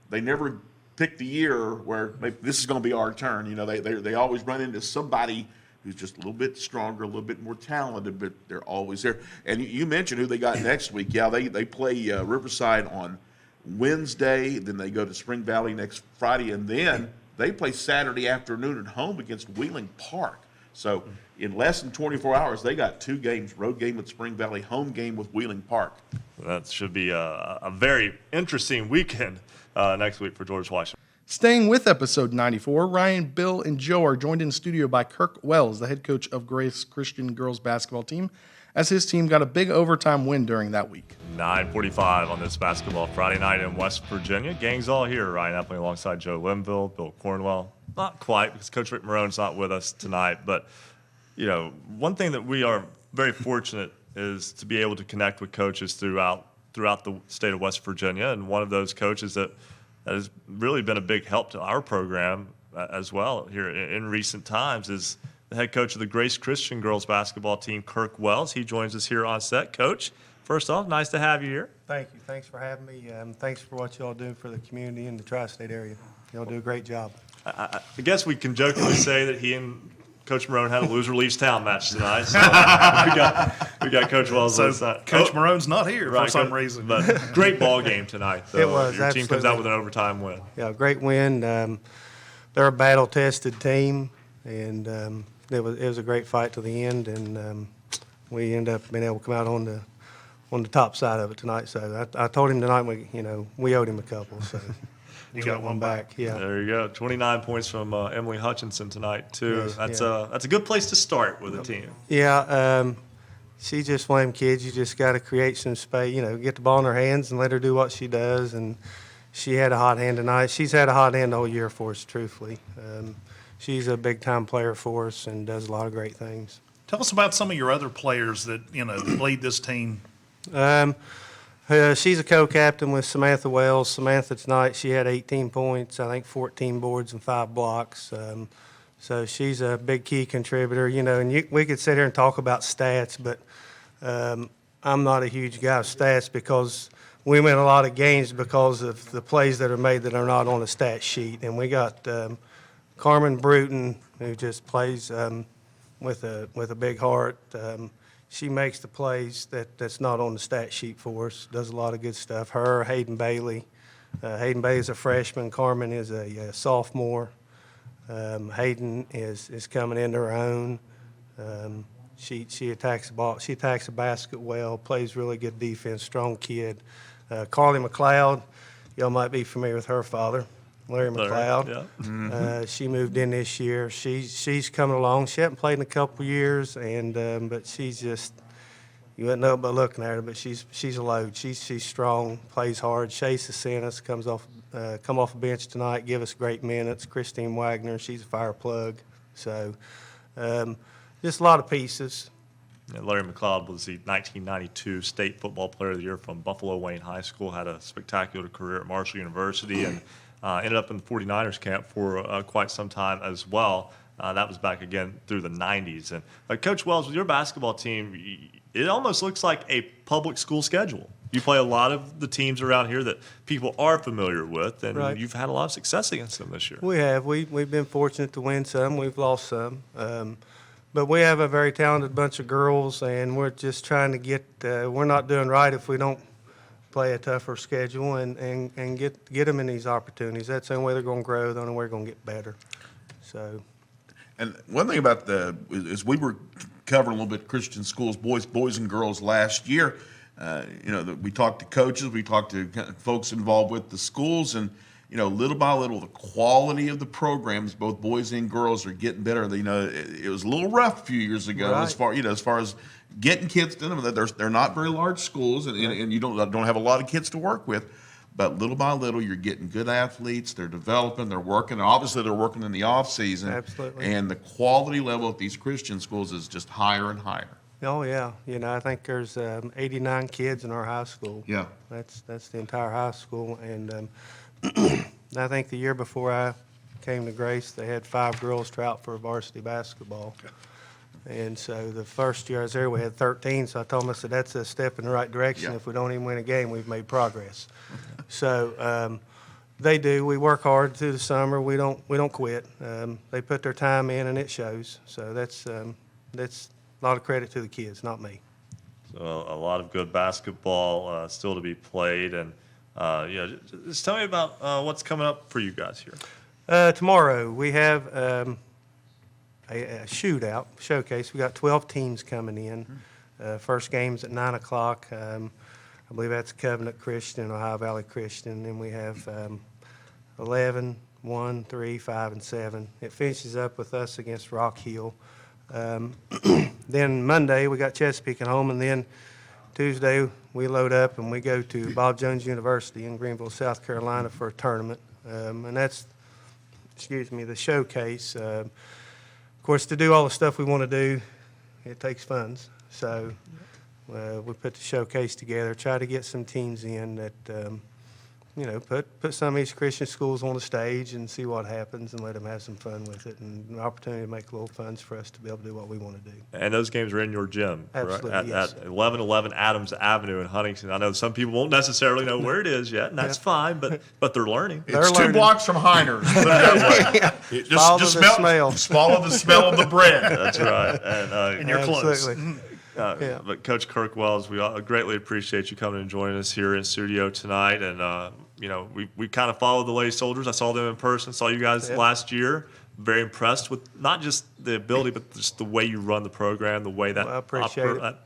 they never pick the year where maybe this is going to be our turn. You know, they always run into somebody who's just a little bit stronger, a little bit more talented, but they're always there. And you mentioned who they got next week. Yeah, they play Riverside on Wednesday, then they go to Spring Valley next Friday, and then they play Saturday afternoon at home against Wheeling Park. So in less than 24 hours, they got 2 games, road game with Spring Valley, home game with Wheeling Park. That should be a very interesting weekend next week for George Washington. Staying with episode 94, Ryan, Bill, and Joe are joined in studio by Kirk Wells, the head coach of Grace Christian girls basketball team, as his team got a big overtime win during that week. 9:45 on this basketball Friday night in West Virginia. Gang's all here. Ryan Epling alongside Joe Linville, Bill Cornwell. Not quite, because Coach Rick Marone's not with us tonight. But, you know, one thing that we are very fortunate is to be able to connect with coaches throughout the state of West Virginia. And one of those coaches that has really been a big help to our program as well here in recent times is the head coach of the Grace Christian girls basketball team, Kirk Wells. He joins us here on set. Coach, first off, nice to have you here. Thank you. Thanks for having me. Thanks for what y'all do for the community in the tri-state area. Y'all do a great job. I guess we can jokingly say that he and Coach Marone had a loser leaves town match tonight. So we got Coach Wells. So Coach Marone's not here for some reason. But great ball game tonight, though. It was, Your team comes out absolutely. with an overtime win. Yeah, great win. They're a battle-tested team, and it was a great fight to the end, and we ended up being able to come out on the top side of it tonight. So I told him tonight we owed him a couple. So You got one back. Yeah. There you go. 29 points from Emily Hutchinson tonight, too. Yes, That's a good place to start with a team. Yeah, she's just one of them kids. You just got to create some space, get the ball in her hands and let her do what she does. And she had a hot hand tonight. She's had a hot hand the whole year for us, truthfully. She's a big-time player for us and does a lot of great things. Tell us about some of your other players that lead this team. She's a co-captain with Samantha Wells. Samantha tonight, she had 18 points, I think 14 boards and 5 blocks. So she's a big key contributor, and we could sit here and talk about stats, but I'm not a huge guy of stats because we win a lot of games because of the plays that are made that are not on the stat sheet. And we got Carmen Bruton, who just plays with a big heart. She makes the plays that's not on the stat sheet for us, does a lot of good stuff. Her, Hayden Bailey. Hayden Bailey's a freshman. Carmen is a sophomore. Hayden is coming into her own. She attacks the ball. She attacks the basket well, plays really good defense, strong kid. Carly McLeod, y'all might be familiar with her father, Larry McLeod. Yeah. She moved in this year. She's coming along. She hasn't played in a couple of years, but she's just you wouldn't know but looking at her. But she's a load. She's strong, plays hard. Chase Asenas come off the bench tonight, give us great minutes. Christine Wagner, she's a fire plug. So just a lot of pieces. Yeah, Larry McLeod was the 1992 State Football Player of the Year from Buffalo Wayne High School, had a spectacular career at Marshall University, and ended up in the 49ers camp for quite some time as well. That was back again through the 90s. And Coach Wells, with your basketball team, it almost looks like a public school schedule. You play a lot of the teams around here that people are familiar with, and Right. you've had a lot of success against them this year. We have. We've been fortunate to win some. We've lost some. But we have a very talented bunch of girls, and we're just trying to get we're not doing right if we don't play a tougher schedule and get them in these opportunities. That's the only way they're going to grow. The only way they're going to get better. So. And one thing about is we were covering a little bit Christian schools, boys and girls last year. We talked to coaches, we talked to folks involved with the schools, and little by little, the quality of the programs, both boys and girls, are getting better. It was a little rough a few years ago Right. as far as getting kids to them. They're not very large schools, and you don't have a lot of kids to work with. But little by little, you're getting good athletes. They're developing. They're working. Obviously, they're working in the off season. Absolutely. And the quality level at these Christian schools is just higher and higher. Oh yeah, I think there's 89 kids in our high school. Yeah. That's the entire high school, and I think the year before I came to Grace, they had 5 girls try out for varsity basketball. And so the first year I was there, we had 13. So I told them, I said, that's a step in the right direction. Yeah. If we don't even win a game, we've made progress. So they do. We work hard through the summer. We don't quit. They put their time in, and it shows. So that's a lot of credit to the kids, not me. So a lot of good basketball still to be played, and just tell me about what's coming up for you guys here. Tomorrow we have a shootout showcase. We got 12 teams coming in. First game's at 9 o'clock. I believe that's Covenant Christian, Ohio Valley Christian. Then we have 11, 1, 3, 5, and 7. It finishes up with us against Rock Hill. Then Monday we got Chesapeake at home, and then Tuesday we load up and we go to Bob Jones University in Greenville, South Carolina for a tournament. And that's, the showcase. Of course, to do all the stuff we want to do, it takes funds. So we put the showcase together, try to get some teams in that, put some of these Christian schools on the stage and see what happens and let them have some fun with it, and an opportunity to make little funds for us to be able to do what we want to do. And those games are in your gym, Absolutely, correct? yes. At 1111 Adams Avenue in Huntington. I know some people won't necessarily know where it is yet, and that's fine, but they're learning. It's 2 blocks from Heiners. Put it that way. Follow the smell. Just follow the smell of the bread. That's right. And your clothes. Absolutely. But Coach Kirk Wells, we all greatly appreciate you coming and joining us here in studio tonight. And we kind of followed the Lady Soldiers. I saw them in person. Saw you guys last year. Very impressed with not just the ability, but just the way you run the program, the way that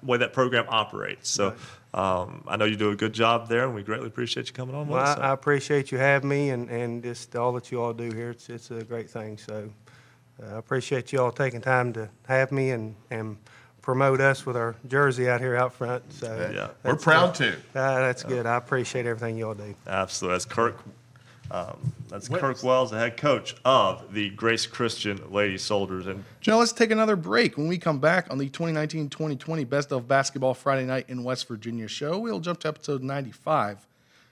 way that program operates. So I know you do a good job there, and we greatly appreciate you coming on. Well, I appreciate you having me, and just all that you all do here. It's a great thing. So I appreciate you all taking time to have me and promote us with our jersey out here out front. So we're proud too. That's good. I appreciate everything you all do. Absolutely. That's Kirk Wells, the head coach of the Grace Christian Lady Soldiers. And Let's take another break. When we come back on the 2019-2020 Best of Basketball Friday Night in West Virginia show, we'll jump to episode 95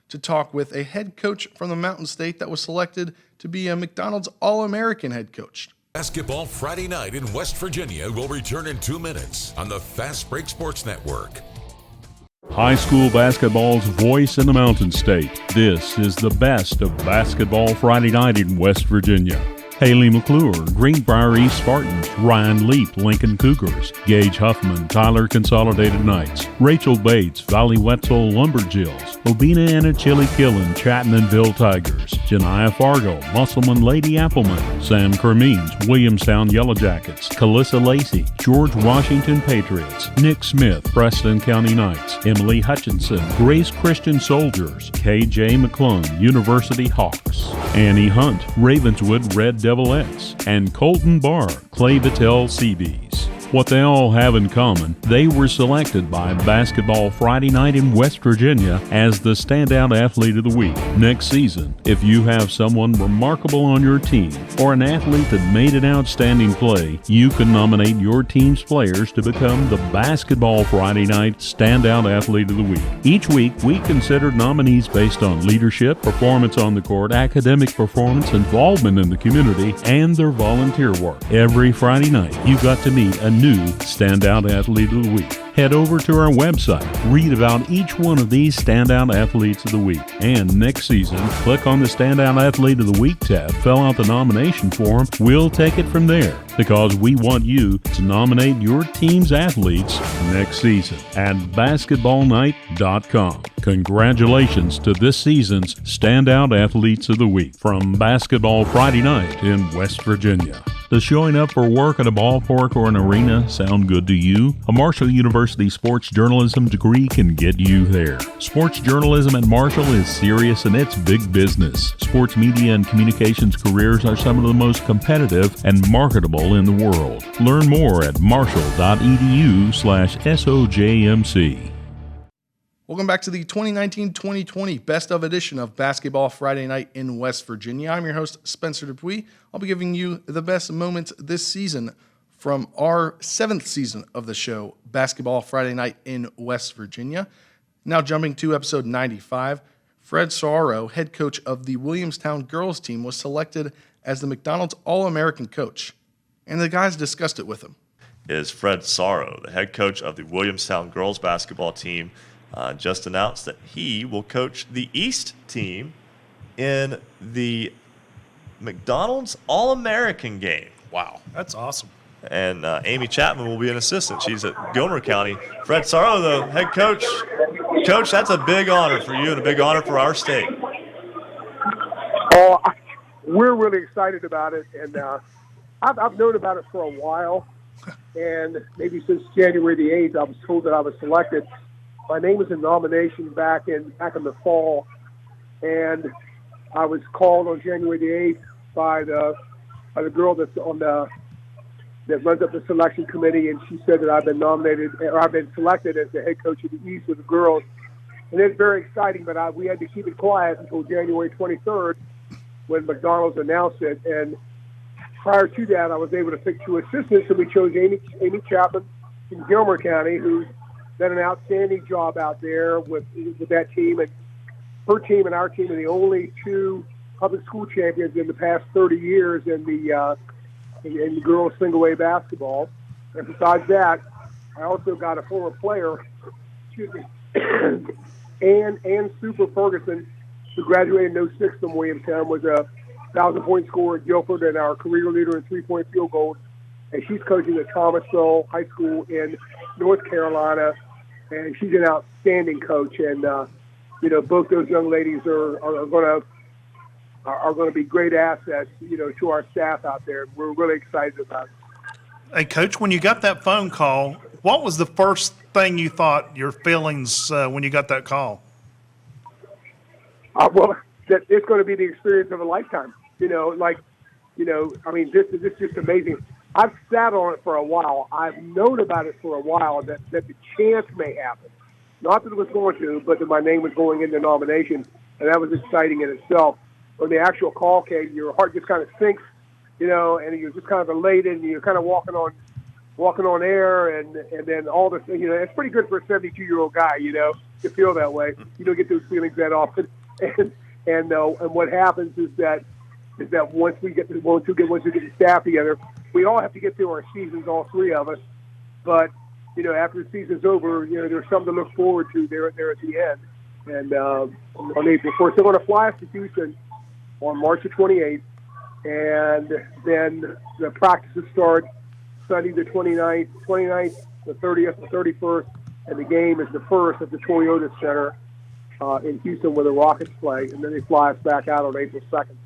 to talk with a head coach from the Mountain State that was selected to be a McDonald's All-American head coach. Basketball Friday Night in West Virginia will return in 2 minutes on the Fast Break Sports Network. High school basketball's voice in the Mountain State. This is the Best of Basketball Friday Night in West Virginia. Haley McClure, Greenbrier East Spartans, Ryan Leap, Lincoln Cougars, Gage Huffman, Tyler Consolidated Knights, Rachel Bates, Valley Wetzel Lumberjills, Obina Anna Chili Killen, Chattananville Tigers, Janiah Fargo, Musselman Lady Appleman, Sam Kermeens, Williamstown Yellow Jackets, Calissa Lacey, George Washington Patriots, Nick Smith, Preston County Knights, Emily Hutchinson, Grace Christian Soldiers, KJ McClung, University Hawks, Annie Hunt, Ravenswood Red Devilettes, and Colton Barr, Clay Battelle Seabees. What they all have in common, they were selected by Basketball Friday Night in West Virginia as the Standout Athlete of the Week. Next season, if you have someone remarkable on your team or an athlete that made an outstanding play, you can nominate your team's players to become the Basketball Friday Night Standout Athlete of the Week. Each week, we consider nominees based on leadership, performance on the court, academic performance, involvement in the community, and their volunteer work. Every Friday night, you got to meet a new Standout Athlete of the Week. Head over to our website, read about each one of these Standout Athletes of the Week, and next season, click on the Standout Athlete of the Week tab, fill out the nomination form, we'll take it from there, because we want you to nominate your team's athletes next season at basketballnight.com. Congratulations to this season's Standout Athletes of the Week from Basketball Friday Night in West Virginia. Does showing up for work at a ballpark or an arena sound good to you? A Marshall University sports journalism degree can get you there. Sports journalism at Marshall is serious and it's big business. Sports media and communications careers are some of the most competitive and marketable in the world. Learn more at marshall.edu/SOJMC. Welcome back to the 2019-2020 Best of edition of Basketball Friday Night in West Virginia. I'm your host, Spencer DuPuis. I'll be giving you the best moments this season from our 7th season of the show, Basketball Friday Night in West Virginia. Now jumping to episode 95, Fred Sorrow, head coach of the Williamstown girls team, was selected as the McDonald's All-American coach, and the guys discussed it with him. Is Fred Sorrow, the head coach of the Williamstown girls basketball team, just announced that he will coach the East team in the McDonald's All-American game. Wow. That's awesome. And Amy Chapman will be an assistant. She's at Gilmer County. Fred Sorrow, the head coach. Coach, that's a big honor for you and a big honor for our state. Oh, we're really excited about it, and I've known about it for a while. And maybe since January the 8th, I was told that I was selected. My name was in nomination back in the fall, and I was called on January the 8th by the girl that's on that runs up the selection committee, and she said that I've been nominated or I've been selected as the head coach of the East with the girls. And it's very exciting, but we had to keep it quiet until January 23rd when McDonald's announced it. And prior to that, I was able to pick 2 assistants, and we chose Amy Chapman from Gilmer County, who's done an outstanding job out there with that team. And her team and our team are the only 2 public school champions in the past 30 years in the girls single-A basketball. And besides that, I also got a former player, excuse me, Ann Super Ferguson, who graduated in 06 from Williamstown, was a 1,000-point scorer at Guilford and our career leader in three-point field goals. And she's coaching at Thomasville High School in North Carolina, and she's an outstanding coach. And both those young ladies are going to be great assets, to our staff out there. We're really excited about it. Hey, Coach, when you got that phone call, what was the first thing you thought, your feelings when you got that call? That it's going to be the experience of a lifetime. This is just amazing. I've sat on it for a while. I've known about it for a while that the chance may happen. Not that it was going to, but that my name was going into nomination, and that was exciting in itself. When the actual call came, your heart just kind of sinks, and you're just kind of elated, and you're kind of walking on air, and then all this, it's pretty good for a 72-year-old guy, to feel that way. You don't get those feelings that often, and what happens is that once we get the staff together, we all have to get through our seasons, all 3 of us, but after the season's over, there's something to look forward to there at the end, and on April 1st, they're going to fly us to Houston on March the 28th, and then the practices start Sunday the 29th, the 30th, the 31st, and the game is the 1st at the Toyota Center in Houston where the Rockets play, and then they fly us back out on April 2nd.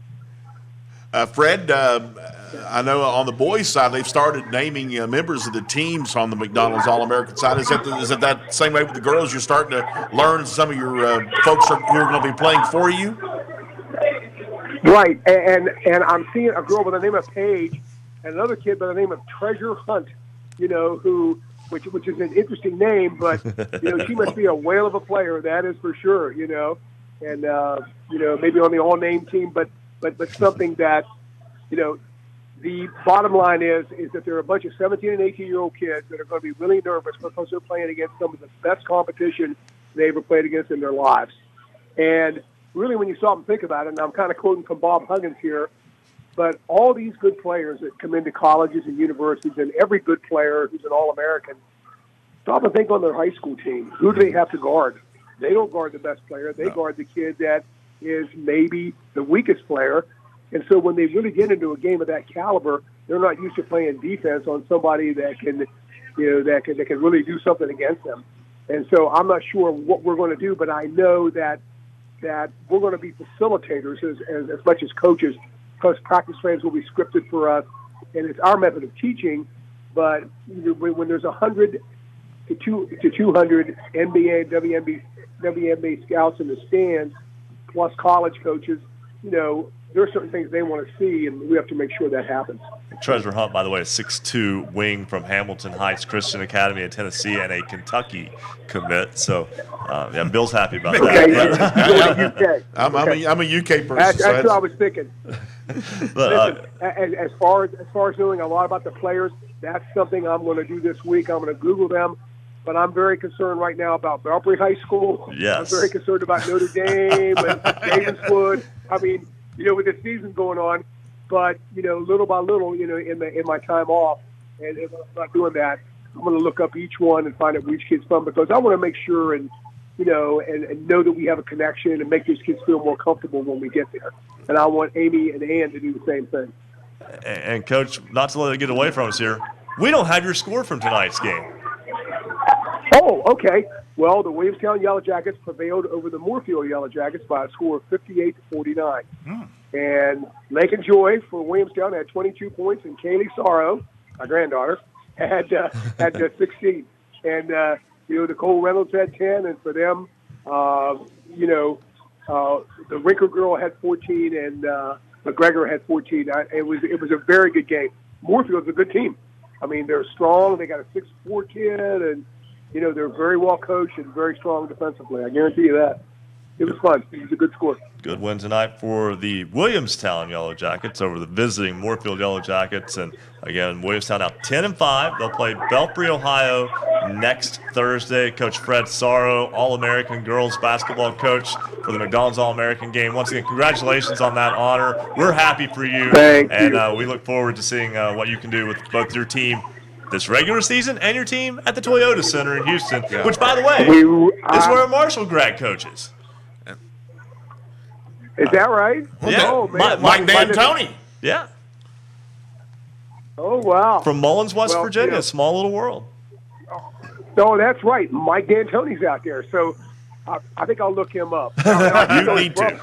Fred, I know on the boys' side they've started naming members of the teams on the McDonald's All-American side. Is it that same way with the girls? You're starting to learn some of your folks who are going to be playing for you? Right, and I'm seeing a girl by the name of Paige and another kid by the name of Treasure Hunt, which is an interesting name, but she must be a whale of a player, that is for sure, and maybe on the all-name team, but something that, the bottom line is that there are a bunch of 17 and 18-year-old kids that are going to be really nervous because they're playing against some of the best competition they ever played against in their lives, and really, when you stop and think about it, and I'm kind of quoting from Bob Huggins here, but all these good players that come into colleges and universities, and every good player who's an All-American, stop and think on their high school team. Who do they have to guard? They don't guard the best player. They guard the kid that is maybe the weakest player. And so when they really get into a game of that caliber, they're not used to playing defense on somebody that can really do something against them. And so I'm not sure what we're going to do, but I know that we're going to be facilitators as much as coaches, because practice plans will be scripted for us, and it's our method of teaching. But when there's 100 to 200 NBA, WNBA scouts in the stands, plus college coaches, there are certain things they want to see, and we have to make sure that happens. Treasure Hunt, by the way, a 6'2" wing from Hamilton Heights Christian Academy in Tennessee and a Kentucky commit. So, Bill's happy about that. UK. I'm a UK person. That's what I was thinking. Listen, as far as knowing a lot about the players, that's something I'm going to do this week. I'm going to Google them. But I'm very concerned right now about Belpre High School. Yes. I'm very concerned about Notre Dame and Ravenswood. I mean, with the season going on, but little by little, in my time off, and if I'm not doing that, I'm going to look up each one and find out which kid's fun, because I want to make sure and know that we have a connection and make these kids feel more comfortable when we get there. And I want Amy and Ann to do the same thing. And Coach, not to let it get away from us here, we don't have your score from tonight's game. Oh, okay. Well, the Williamstown Yellow Jackets prevailed over the Moorfield Yellow Jackets by a score of 58-49. And Lincoln Joy for Williamstown had 22 points, and Kaylee Sorrow, my granddaughter, had 16. And Nicole Reynolds had 10, and for them, the Rinker girl had 14, and McGregor had 14. It was a very good game. Moorfield's a good team. I mean, they're strong. They got a 6'4" kid, and they're very well coached and very strong defensively. I guarantee you that. It was fun. It was a good score. Good win tonight for the Williamstown Yellow Jackets over the visiting Moorfield Yellow Jackets. And again, Williamstown now 10-5. They'll play Belpre, Ohio next Thursday. Coach Fred Sorrow, All-American girls basketball coach for the McDonald's All-American game. Once again, congratulations on that honor. We're happy for you. Thank you. And we look forward to seeing what you can do with both your team this regular season and your team at the Toyota Center in Houston, which, by the way, is where Marshall grad coaches. Is that right? Yeah. Oh, man. Mike D'Antoni. Yeah. Oh, wow. From Mullins, West Well, Virginia, small little world. No, that's right. Mike D'Antoni's out there, so I think I'll look him up. You need to.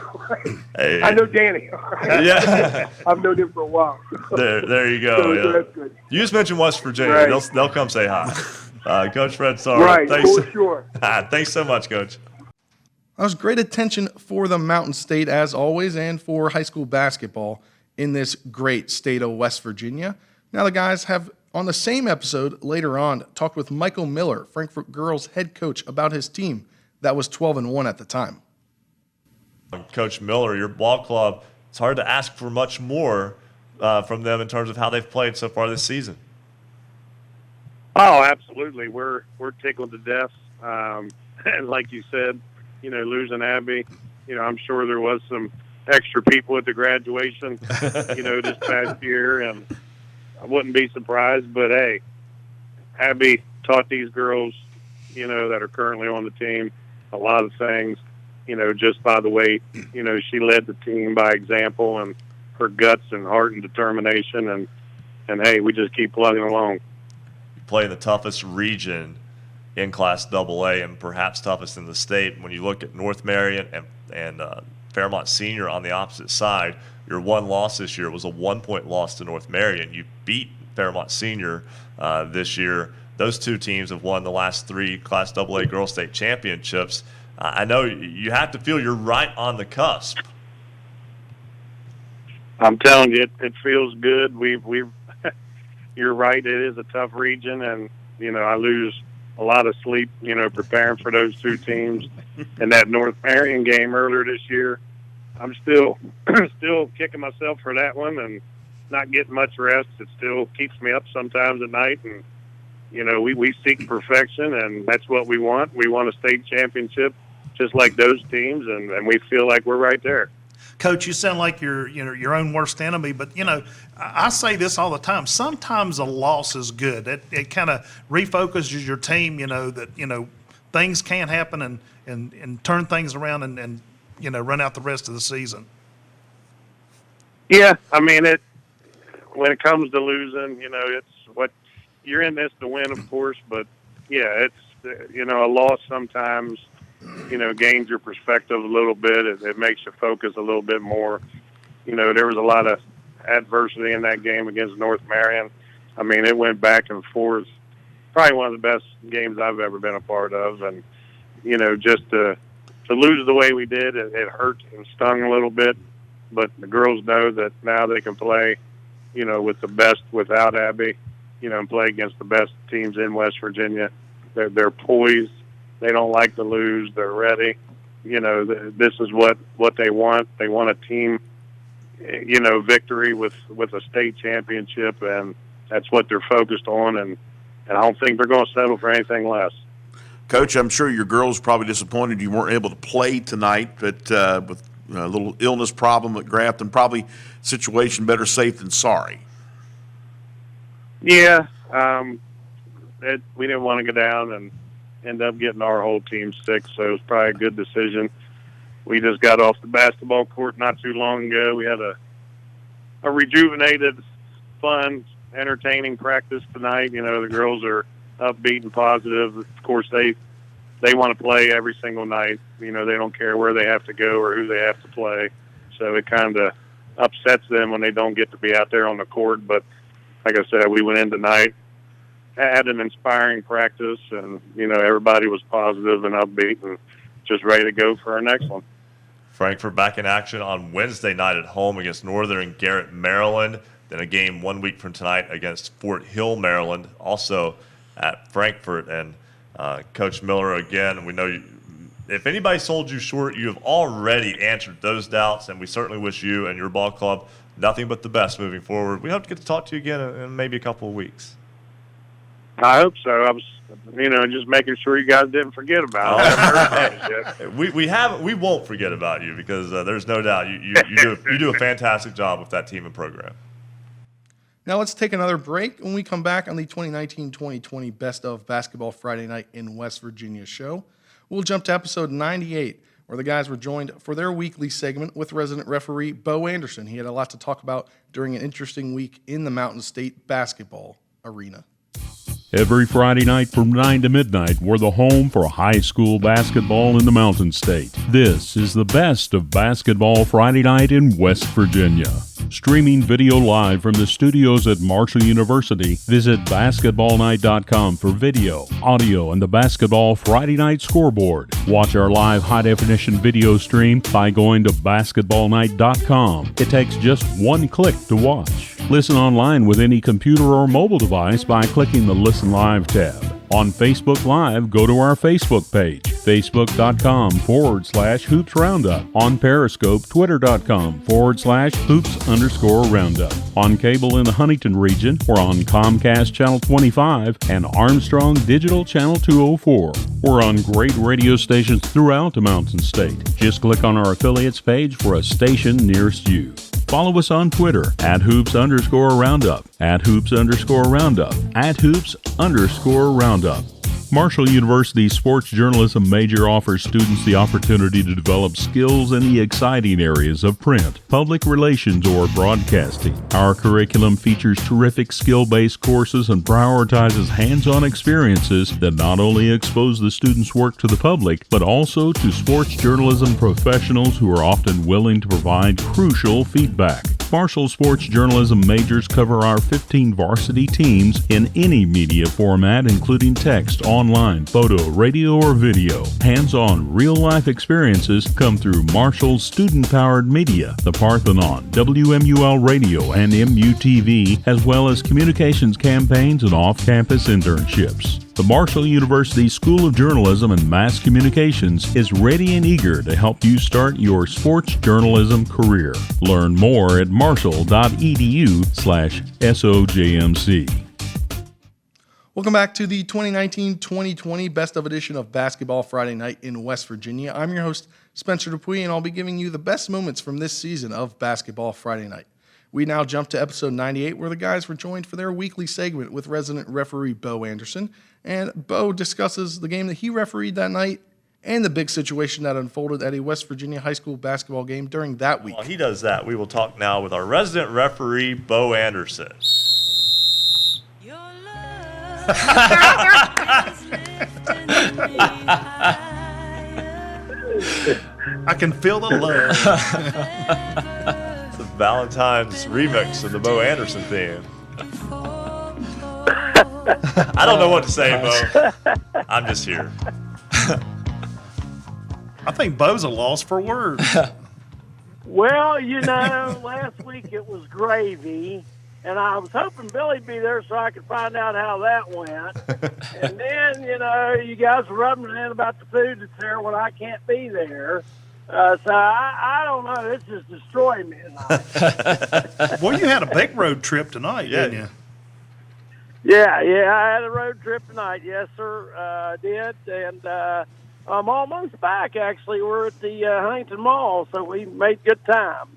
Hey. I know Danny. Yeah. I've known him for a while. There you go. So Yeah. that's good. You just mentioned West Virginia. Right. They'll come say hi. Coach Fred Sorrow. Right, Thanks. for sure. Thanks so much, Coach. That was great attention for the Mountain State, as always, and for high school basketball in this great state of West Virginia. Now the guys have, on the same episode later on, talked with Michael Miller, Frankfurt girls head coach, about his team that was 12-1 at the time. Coach Miller, your ball club, it's hard to ask for much more from them in terms of how they've played so far this season. Oh, absolutely. We're tickled to death. And like you said, losing Abby, I'm sure there was some extra people at the graduation, this past year, and I wouldn't be surprised. But hey, Abby taught these girls, that are currently on the team a lot of things, just by the way, she led the team by example and her guts and heart and determination. And hey, we just keep plugging along. Play in the toughest region in Class AA and perhaps toughest in the state. When you look at North Marion and Fairmont Senior on the opposite side, your one loss this year was a 1-point loss to North Marion. You beat Fairmont Senior this year. Those two teams have won the last 3 Class AA Girls State Championships. I know you have to feel you're right on the cusp. I'm telling you, it feels good. You're right. It is a tough region, and I lose a lot of sleep, preparing for those two teams. And that North Marion game earlier this year, I'm still kicking myself for that one and not getting much rest. It still keeps me up sometimes at night. And, we seek perfection, and that's what we want. We want a state championship just like those teams, and we feel like we're right there. Coach, you sound like you're your own worst enemy, but I say this all the time. Sometimes a loss is good. It kind of refocuses your team. That things can happen and turn things around and run out the rest of the season. Yeah, I mean when it comes to losing, it's what you're in this to win, of course. But yeah, it's a loss sometimes. Gains your perspective a little bit. It makes you focus a little bit more. There was a lot of adversity in that game against North Marion. I mean, it went back and forth. Probably one of the best games I've ever been a part of. And, just to lose the way we did, it hurt and stung a little bit. But the girls know that now they can play, with the best without Abby, and play against the best teams in West Virginia. They're poised. They don't like to lose. They're ready. This is what they want. They want a team, victory with a state championship, and that's what they're focused on. And I don't think they're going to settle for anything less. Coach, I'm sure your girls probably disappointed you weren't able to play tonight, but with little illness problem at Grafton. Probably situation better safe than sorry. Yeah, we didn't want to go down and end up getting our whole team sick, so it was probably a good decision. We just got off the basketball court not too long ago. We had a rejuvenated, fun, entertaining practice tonight. You know, the girls are upbeat and positive. Of course, they want to play every single night. You know, they don't care where they have to go or who they have to play. So it kind of upsets them when they don't get to be out there on the court. But like I said, we went in tonight, had an inspiring practice, and, you know, everybody was positive and upbeat and just ready to go for our next one. Frankfort back in action on Wednesday night at home against Northern Garrett, Maryland. Then a game 1 week from tonight against Fort Hill, Maryland, also at Frankfort. And Coach Miller, again, we know if anybody sold you short, you have already answered those doubts, and we certainly wish you and your ball club nothing but the best moving forward. We hope to get to talk to you again in maybe a couple of weeks. I hope so. I was, you know, just making sure you guys didn't forget about it. We won't forget about you because there's no doubt you do a fantastic job with that team and program. Now let's take another break. When we come back on the 2019-2020 Best of Basketball Friday Night in West Virginia show, we'll jump to episode 98, where the guys were joined for their weekly segment with resident referee Bo Anderson. He had a lot to talk about during an interesting week in the Mountain State basketball arena. Every Friday night from 9 to midnight, we're the home for high school basketball in the Mountain State. This is the Best of Basketball Friday Night in West Virginia. Streaming video live from the studios at Marshall University, visit basketballnight.com for video, audio, and the Basketball Friday Night scoreboard. Watch our live high-definition video stream by going to basketballnight.com. It takes just one click to watch. Listen online with any computer or mobile device by clicking the Listen Live tab. On Facebook Live, go to our Facebook page, facebook.com/Hoops Roundup. On Periscope, twitter.com/Hoops_Roundup. On cable in the Huntington region, we're on Comcast Channel 25 and Armstrong Digital Channel 204. We're on great radio stations throughout the Mountain State. Just click on our affiliates page for a station nearest you. Follow us on Twitter @Hoops_Roundup, @Hoops_Roundup, @Hoops_Roundup. Marshall University's sports journalism major offers students the opportunity to develop skills in the exciting areas of print, public relations, or broadcasting. Our curriculum features terrific skill-based courses and prioritizes hands-on experiences that not only expose the students' work to the public, but also to sports journalism professionals who are often willing to provide crucial feedback. Marshall sports journalism majors cover our 15 varsity teams in any media format, including text, online, photo, radio, or video. Hands-on, real-life experiences come through Marshall's student-powered media, the Parthenon, WMUL Radio, and MUTV, as well as communications campaigns and off-campus internships. The Marshall University School of Journalism and Mass Communications is ready and eager to help you start your sports journalism career. Learn more at marshall.edu/SOJMC. Welcome back to the 2019-2020 Best of edition of Basketball Friday Night in West Virginia. I'm your host, Spencer DuPuis, and I'll be giving you the best moments from this season of Basketball Friday Night. We now jump to episode 98, where the guys were joined for their weekly segment with resident referee Bo Anderson. And Bo discusses the game that he refereed that night and the big situation that unfolded at a West Virginia high school basketball game during that week. While he does that, we will talk now with our resident referee, Bo Anderson. I can feel the love. It's a Valentine's remix of the Bo Anderson theme. I don't know what to say, Bo. I'm just here. I think Bo's a loss for words. Well, you know, last week it was gravy, and I was hoping Billy'd be there so I could find out how that went. And then, you know, you guys were rubbing it in about the food that's there when I can't be there. So I don't know. This just destroyed me tonight. Well, you had a big road trip tonight, didn't you? Yeah, I had a road trip tonight. Yes, sir, I did. And I'm almost back, actually. We're at the Huntington Mall, so we made good time.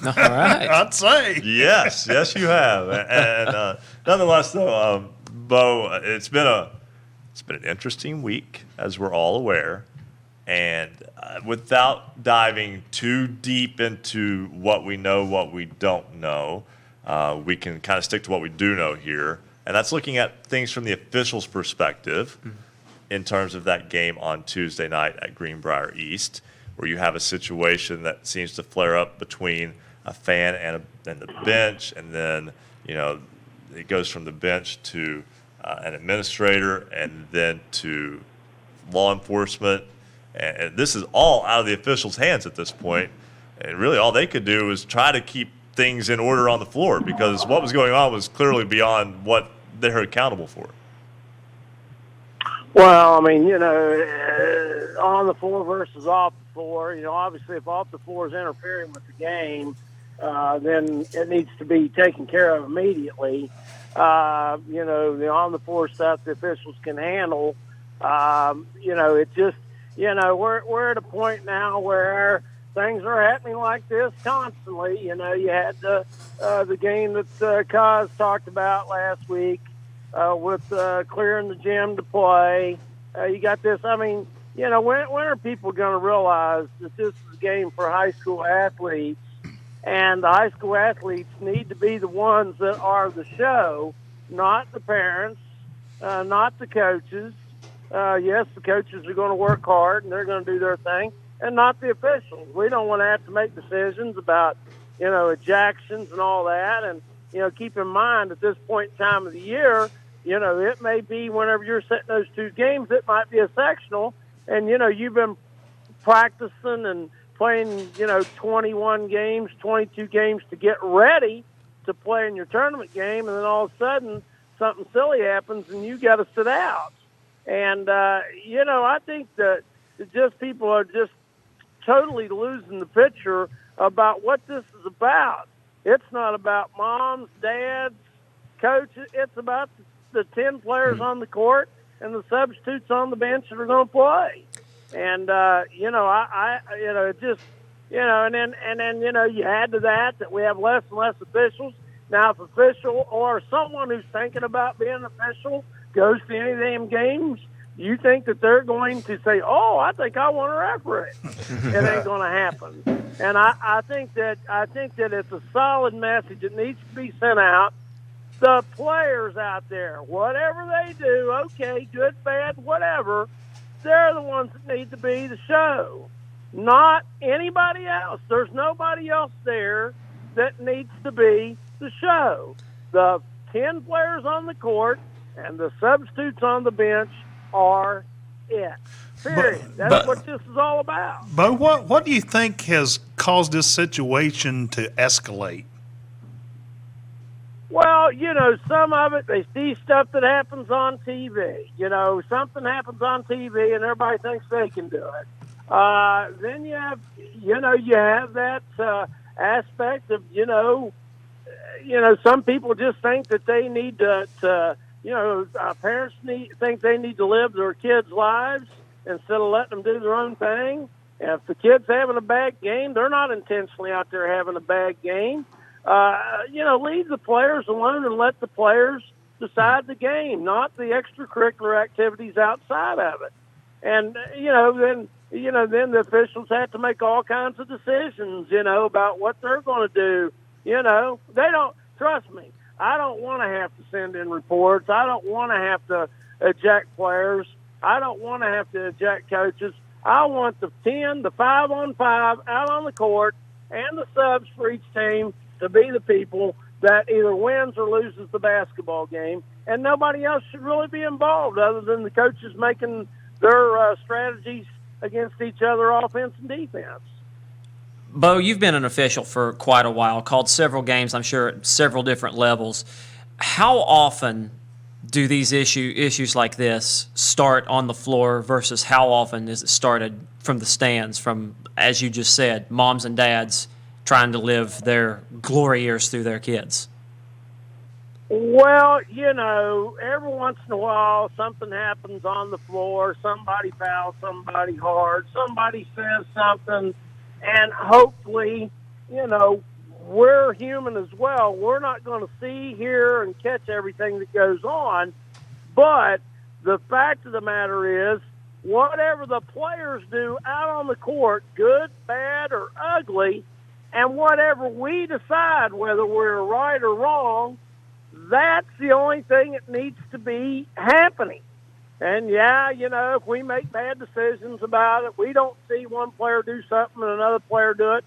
All right. I'd say. Yes, you have. And nonetheless, though, Bo, it's been an interesting week, as we're all aware. And without diving too deep into what we know, what we don't know, we can kind of stick to what we do know here. And that's looking at things from the officials' perspective in terms of that game on Tuesday night at Greenbrier East, where you have a situation that seems to flare up between a fan and the bench, and then, it goes from the bench to an administrator and then to law enforcement. And this is all out of the officials' hands at this point. And really all they could do was try to keep things in order on the floor, because what was going on was clearly beyond what they're accountable for. Well, I mean, on the floor versus off the floor, obviously if off the floor is interfering with the game, then it needs to be taken care of immediately. The on the floor stuff the officials can handle. It just, we're at a point now where things are happening like this constantly. You had the game that Kaz talked about last week with clearing the gym to play. You got this. I mean, when are people going to realize that this is a game for high school athletes, and the high school athletes need to be the ones that are the show, not the parents, not the coaches. Yes, the coaches are going to work hard and they're going to do their thing, and not the officials. We don't want to have to make decisions about, ejections and all that. And, keep in mind at this point in time of the year, it may be whenever you're setting those two games, it might be a sectional. And, you've been practicing and playing, 21 games, 22 games to get ready to play in your tournament game. And then all of a sudden something silly happens and you got to sit out. And, I think that just people are just totally losing the picture about what this is about. It's not about moms, dads, coaches. It's about the 10 players on the court and the substitutes on the bench that are going to play. And, and then, you add to that we have less and less officials. Now, if official or someone who's thinking about being an official goes to any of them games, you think that they're going to say, "Oh, I think I want to referee." It ain't going to happen. And I think that it's a solid message that needs to be sent out. The players out there, whatever they do, okay, good, bad, whatever, they're the ones that need to be the show, not anybody else. There's nobody else there that needs to be the show. The 10 players on the court and the substitutes on the bench are it. Period. That's what this is all about. Bo, what do you think has caused this situation to escalate? Well, some of it, they see stuff that happens on TV. Something happens on TV and everybody thinks they can do it. Then you have that aspect of, some people just think that they need to parents think they need to live their kids' lives instead of letting them do their own thing. And if the kid's having a bad game, they're not intentionally out there having a bad game. Leave the players alone and let the players decide the game, not the extracurricular activities outside of it. And, then the officials have to make all kinds of decisions, about what they're going to do. They don't, trust me, I don't want to have to send in reports. I don't want to have to eject players. I don't want to have to eject coaches. I want the 10, the 5-on-5 out on the court and the subs for each team to be the people that either wins or loses the basketball game. And nobody else should really be involved other than the coaches making their strategies against each other, offense and defense. Bo, you've been an official for quite a while, called several games, I'm sure, at several different levels. How often do these issues like this start on the floor versus how often is it started from the stands, from, as you just said, moms and dads trying to live their glory years through their kids? Well, every once in a while something happens on the floor. Somebody fouls somebody hard. Somebody says something. And hopefully, we're human as well. We're not going to see, hear, and catch everything that goes on. But the fact of the matter is, whatever the players do out on the court, good, bad, or ugly, and whatever we decide, whether we're right or wrong, that's the only thing that needs to be happening. And, if we make bad decisions about it, we don't see one player do something and another player do it.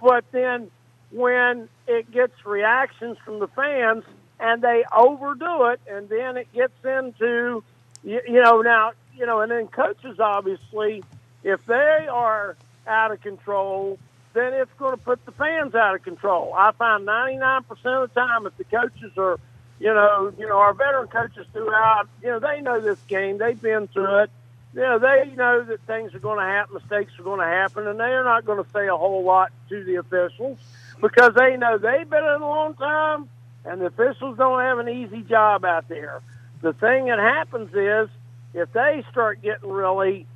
But then when it gets reactions from the fans and they overdo it, and then it gets into, and then coaches, obviously, if they are out of control, then it's going to put the fans out of control. I find 99% of the time if the coaches are, our veteran coaches throughout, they know this game. They've been through it. They know that things are going to happen, mistakes are going to happen, and they're not going to say a whole lot to the officials because they know they've been in it a long time, and the officials don't have an easy job out there. The thing that happens is if they start getting really,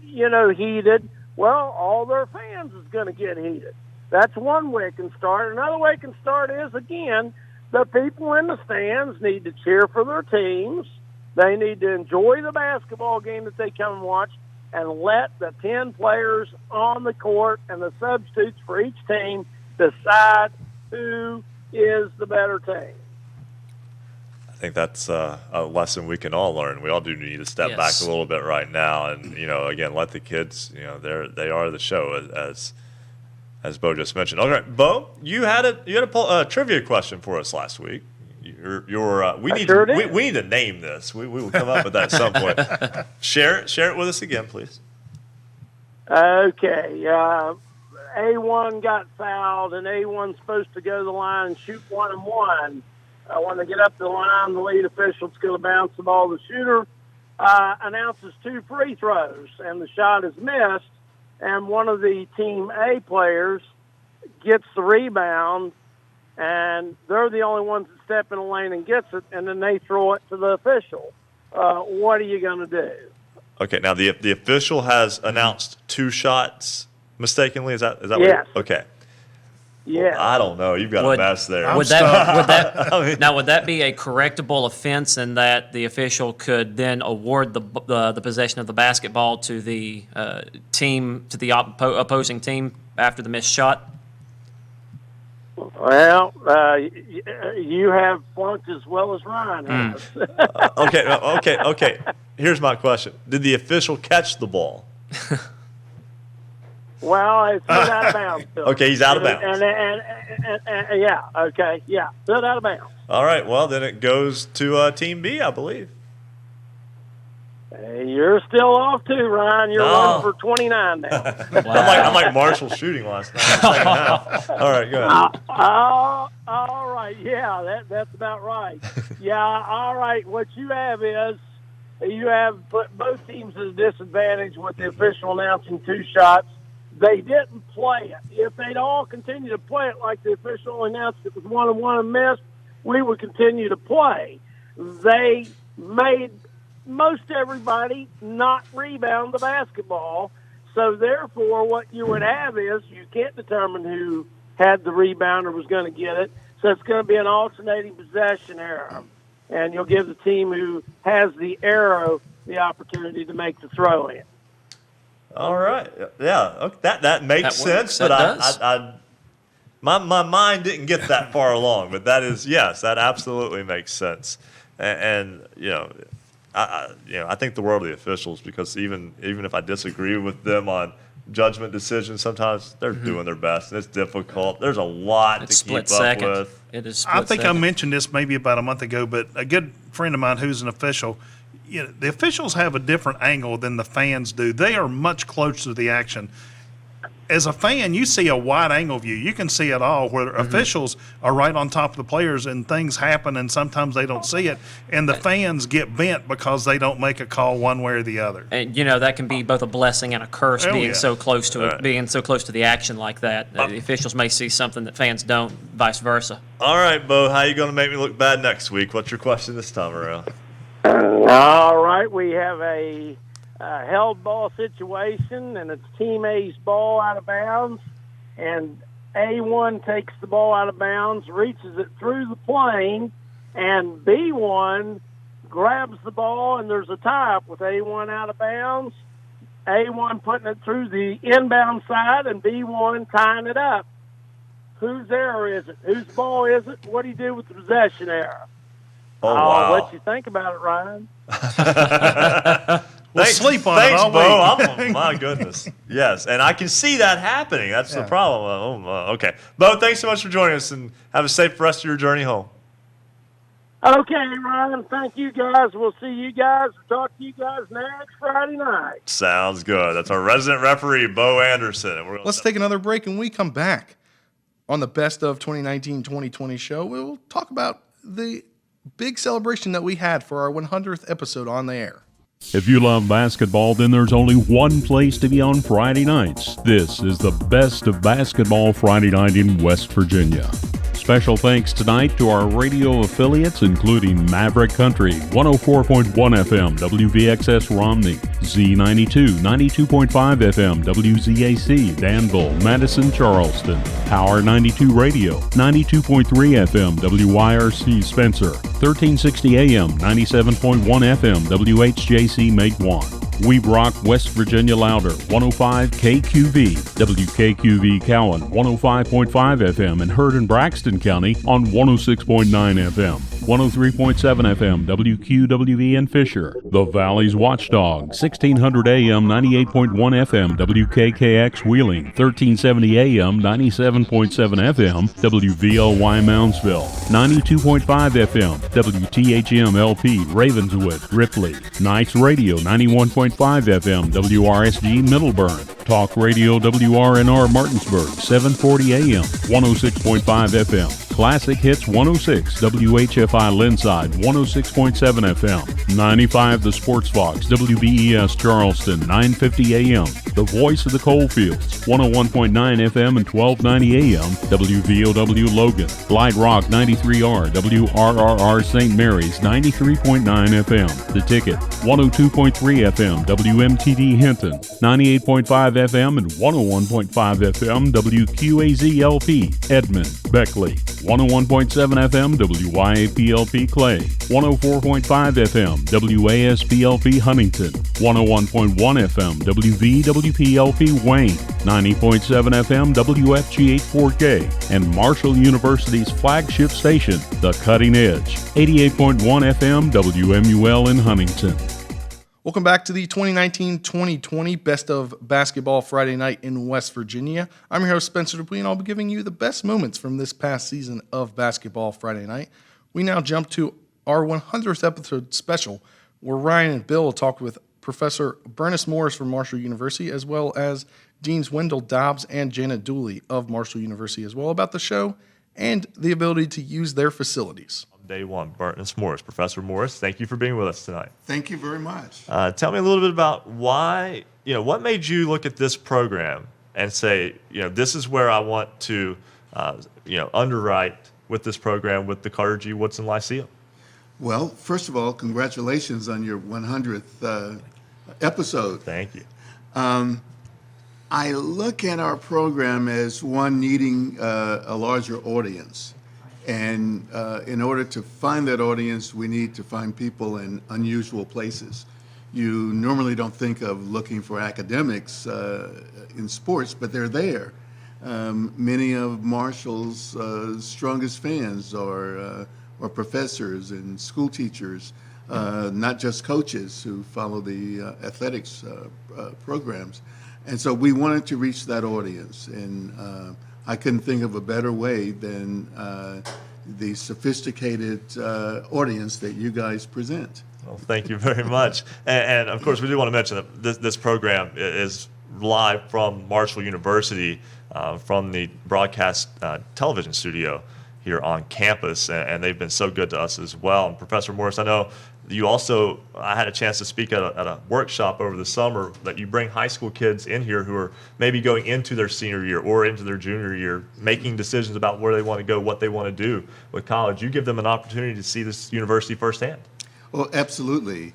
heated, well, all their fans is going to get heated. That's one way it can start. Another way it can start is, again, the people in the stands need to cheer for their teams. They need to enjoy the basketball game that they come and watch and let the 10 players on the court and the substitutes for each team decide who is the better team. I think that's a lesson we can all learn. We all do need to step back a little bit right now, and again, let the kids. They are the show, as Bo just mentioned. All right, Bo, you had a trivia question for us last week. We need to name this. We will come up with that at some point. Share it with us again, please. Okay. A1 got fouled, and A1's supposed to go to the line and shoot 1-and-1. When they get up the line, the lead official's going to bounce the ball. The shooter announces 2 free throws, and the shot is missed. And one of the Team A players gets the rebound, and they're the only ones that step in the lane and gets it, and then they throw it to the official. What are you going to do? Okay, now the official has announced 2 shots mistakenly. Is that Yes. Okay. Yeah. Well, I don't know. You've got a mess there. Would that be a correctable offense in that the official could then award the possession of the basketball to the opposing team after the missed shot? Well, you have flunked as well as Ryan has. Okay. Here's my question: did the official catch the ball? Well, it's still out of bounds. Still. Okay, he's out of bounds. And yeah, okay, yeah, still out of bounds. All right, well, then it goes to Team B, I believe. You're still off too, Ryan. You're 1 for 29 now. I'm like Marshall shooting last night. All right, go ahead. All right, yeah, that's about right. Yeah, all right. What you have is you have put both teams at a disadvantage with the official announcing 2 shots. They didn't play it. If they'd all continued to play it like the official announced it was 1-and-1 and missed, we would continue to play. They made most everybody not rebound the basketball. So therefore, what you would have is you can't determine who had the rebound or was going to get it. So it's going to be an alternating possession error. And you'll give the team who has the arrow the opportunity to make the throw in. All right. Yeah, that makes sense. But I my mind didn't get that far along. But that absolutely makes sense. And I think the world of the officials, because even if I disagree with them on judgment decisions, sometimes they're doing their best, and it's difficult. There's a lot to keep up with. It is. I think I mentioned this maybe about a month ago, but a good friend of mine who's an official, the officials have a different angle than the fans do. They are much closer to the action. as a fan, you see a wide angle view. You can see it all, where officials are right on top of the players and things happen and sometimes they don't see it. And the fans get bent because they don't make a call one way or the other. And, that can be both a blessing and a curse Oh, being yeah. so close to it, being so close to the action like that. The officials may see something that fans don't, vice versa. All right, Bo, how you going to make me look bad next week? What's your question this time around? All right, we have a held ball situation, and it's Team A's ball out of bounds, and A1 takes the ball out of bounds, reaches it through the plane, and B1 grabs the ball, and there's a tie-up with A1 out of bounds, A1 putting it through the inbound side, and B1 tying it up. Whose error is it? Whose ball is it? What do you do with the possession error? Oh, wow. What you think about it, Ryan? We'll sleep on it Thanks, all Bo. week. My goodness. Yes, and I can see that happening. That's the problem. Okay. Bo, thanks so much for joining us, and have a safe rest of your journey home. Okay, Ryan, thank you guys. We'll see you guys. Talk to you guys next Friday night. Sounds good. That's our resident referee, Bo Anderson. And we're Let's take another break, and we come back on the Best of 2019-2020 show. We'll talk about the big celebration that we had for our 100th episode on the air. If you love basketball, then there's only one place to be on Friday nights. This is the Best of Basketball Friday Night in West Virginia. Special thanks tonight to our radio affiliates, including Maverick Country, 104.1 FM, WVXS Romney, Z92, 92.5 FM, WZAC, Danville, Madison, Charleston, Power 92 Radio, 92.3 FM, WYRC Spencer, 1360 AM, 97.1 FM, WHJC Matewan. We rock West Virginia louder, 105 KQV, WKQV Cowan, 105.5 FM, and heard in Braxton County on 106.9 FM, 103.7 FM, WQWV in Fisher, the Valley's Watchdog, 1600 AM, 98.1 FM, WKKX Wheeling, 1370 AM, 97.7 FM, WVLY Moundsville, 92.5 FM, WTHM LP Ravenswood, Ripley, Knights Radio, 91.5 FM, WRSG Middleburn, Talk Radio WRNR Martinsburg, 740 AM, 106.5 FM, Classic Hits 106, WHFI Linside, 106.7 FM, 95 The Sports Fox, WBES Charleston, 950 AM, The Voice of the Coalfields, 101.9 FM and 1290 AM, WVOW Logan, Light Rock 93R, WRRR St. Mary's, 93.9 FM, The Ticket, 102.3 FM, WMTD Hinton, 98.5 FM and 101.5 FM, WQAZ-LP Edmond, Beckley, 101.7 FM, WYAP-LP Clay, 104.5 FM, WASP-LP Huntington, 101.1 FM, WVWP-LP Wayne, 90.7 FM, WFGH-4K, and Marshall University's flagship station, The Cutting Edge, 88.1 FM, WMUL in Huntington. Welcome back to the 2019-2020 Best of Basketball Friday Night in West Virginia. I'm your host, Spencer DuPuis, and I'll be giving you the best moments from this past season of Basketball Friday Night. We now jump to our 100th episode special, where Ryan and Bill will talk with Professor Bernice Morris from Marshall University, as well as Deans Wendell Dobbs and Janet Dooley of Marshall University as well, about the show and the ability to use their facilities. Day one, Bernice Morris. Professor Morris, thank you for being with us tonight. Thank you very much. Tell me a little bit about why, what made you look at this program and say, this is where I want to, underwrite with this program with the Carter G. Woodson Lyceum? Well, first of all, congratulations on your 100th episode. Thank you. I look at our program as one needing a larger audience. And in order to find that audience, we need to find people in unusual places. You normally don't think of looking for academics in sports, but they're there. Many of Marshall's strongest fans are professors and school teachers, not just coaches who follow the athletics programs. And so we wanted to reach that audience. And I couldn't think of a better way than the sophisticated audience that you guys present. Well, thank you very much. And of course, we do want to mention that this program is live from Marshall University, from the broadcast television studio here on campus, and they've been so good to us as well. And Professor Morris, I know you also, I had a chance to speak at a workshop over the summer that you bring high school kids in here who are maybe going into their senior year or into their junior year, making decisions about where they want to go, what they want to do with college. You give them an opportunity to see this university firsthand. Well, absolutely.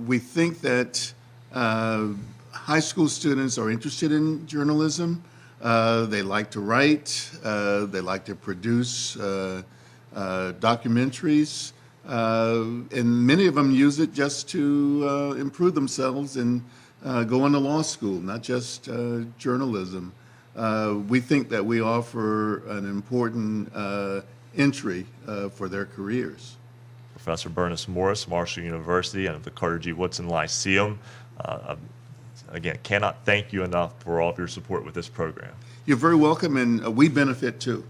We think that high school students are interested in journalism. They like to write. They like to produce documentaries. And many of them use it just to improve themselves and go into law school, not just journalism. We think that we offer an important entry for their careers. Professor Bernice Morris, Marshall University, and the Carter G. Woodson Lyceum. Again, cannot thank you enough for all of your support with this program. You're very welcome, and we benefit too.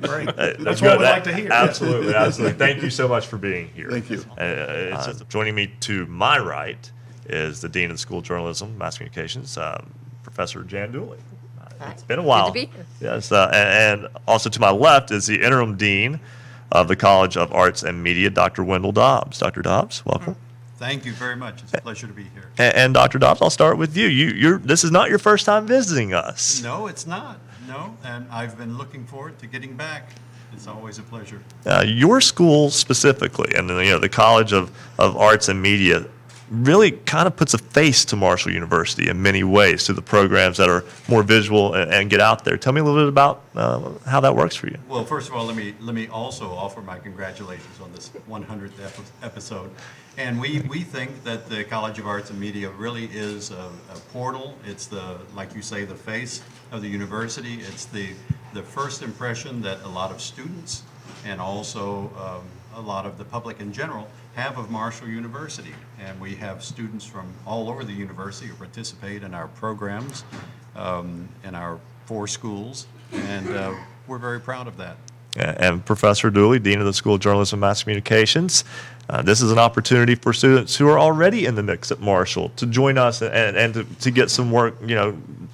Great. That's good. what we like to hear. Absolutely, absolutely. Thank you so much for being here. Thank you. Joining me to my right is the Dean of the School of Journalism, Mass Communications, Professor Jan Dooley. It's been a while. Good to be here. Yes, and also to my left is the Interim Dean of the College of Arts and Media, Dr. Wendell Dobbs. Dr. Dobbs, welcome. Thank you very much. It's a pleasure to be here. And Dr. Dobbs, I'll start with you. This is not your first time visiting us. No, it's not. No, and I've been looking forward to getting back. It's always a pleasure. Your school specifically, and the College of Arts and Media, really kind of puts a face to Marshall University in many ways, to the programs that are more visual and get out there. Tell me a little bit about how that works for you. Well, first of all, let me also offer my congratulations on this 100th episode. And we think that the College of Arts and Media really is a portal. It's like you say, the face of the university. It's the first impression that a lot of students and also a lot of the public in general have of Marshall University. And we have students from all over the university who participate in our programs, in our 4 schools, and we're very proud of that. And Professor Dooley, Dean of the School of Journalism and Mass Communications, this is an opportunity for students who are already in the mix at Marshall to join us and to get some work,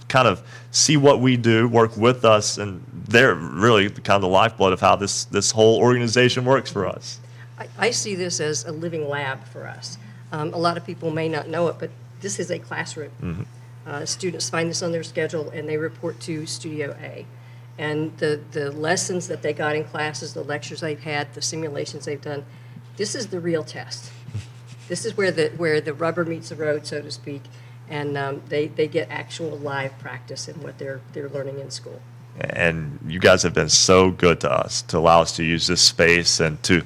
kind of see what we do, work with us, and they're really kind of the lifeblood of how this whole organization works for us. I see this as a living lab for us. A lot of people may not know it, but this is a classroom. Mm-hmm. Students find this on their schedule, and they report to Studio A. And the lessons that they got in classes, the lectures they've had, the simulations they've done, this is the real test. This is where the rubber meets the road, so to speak, and they get actual live practice in what they're learning in school. And you guys have been so good to us to allow us to use this space and to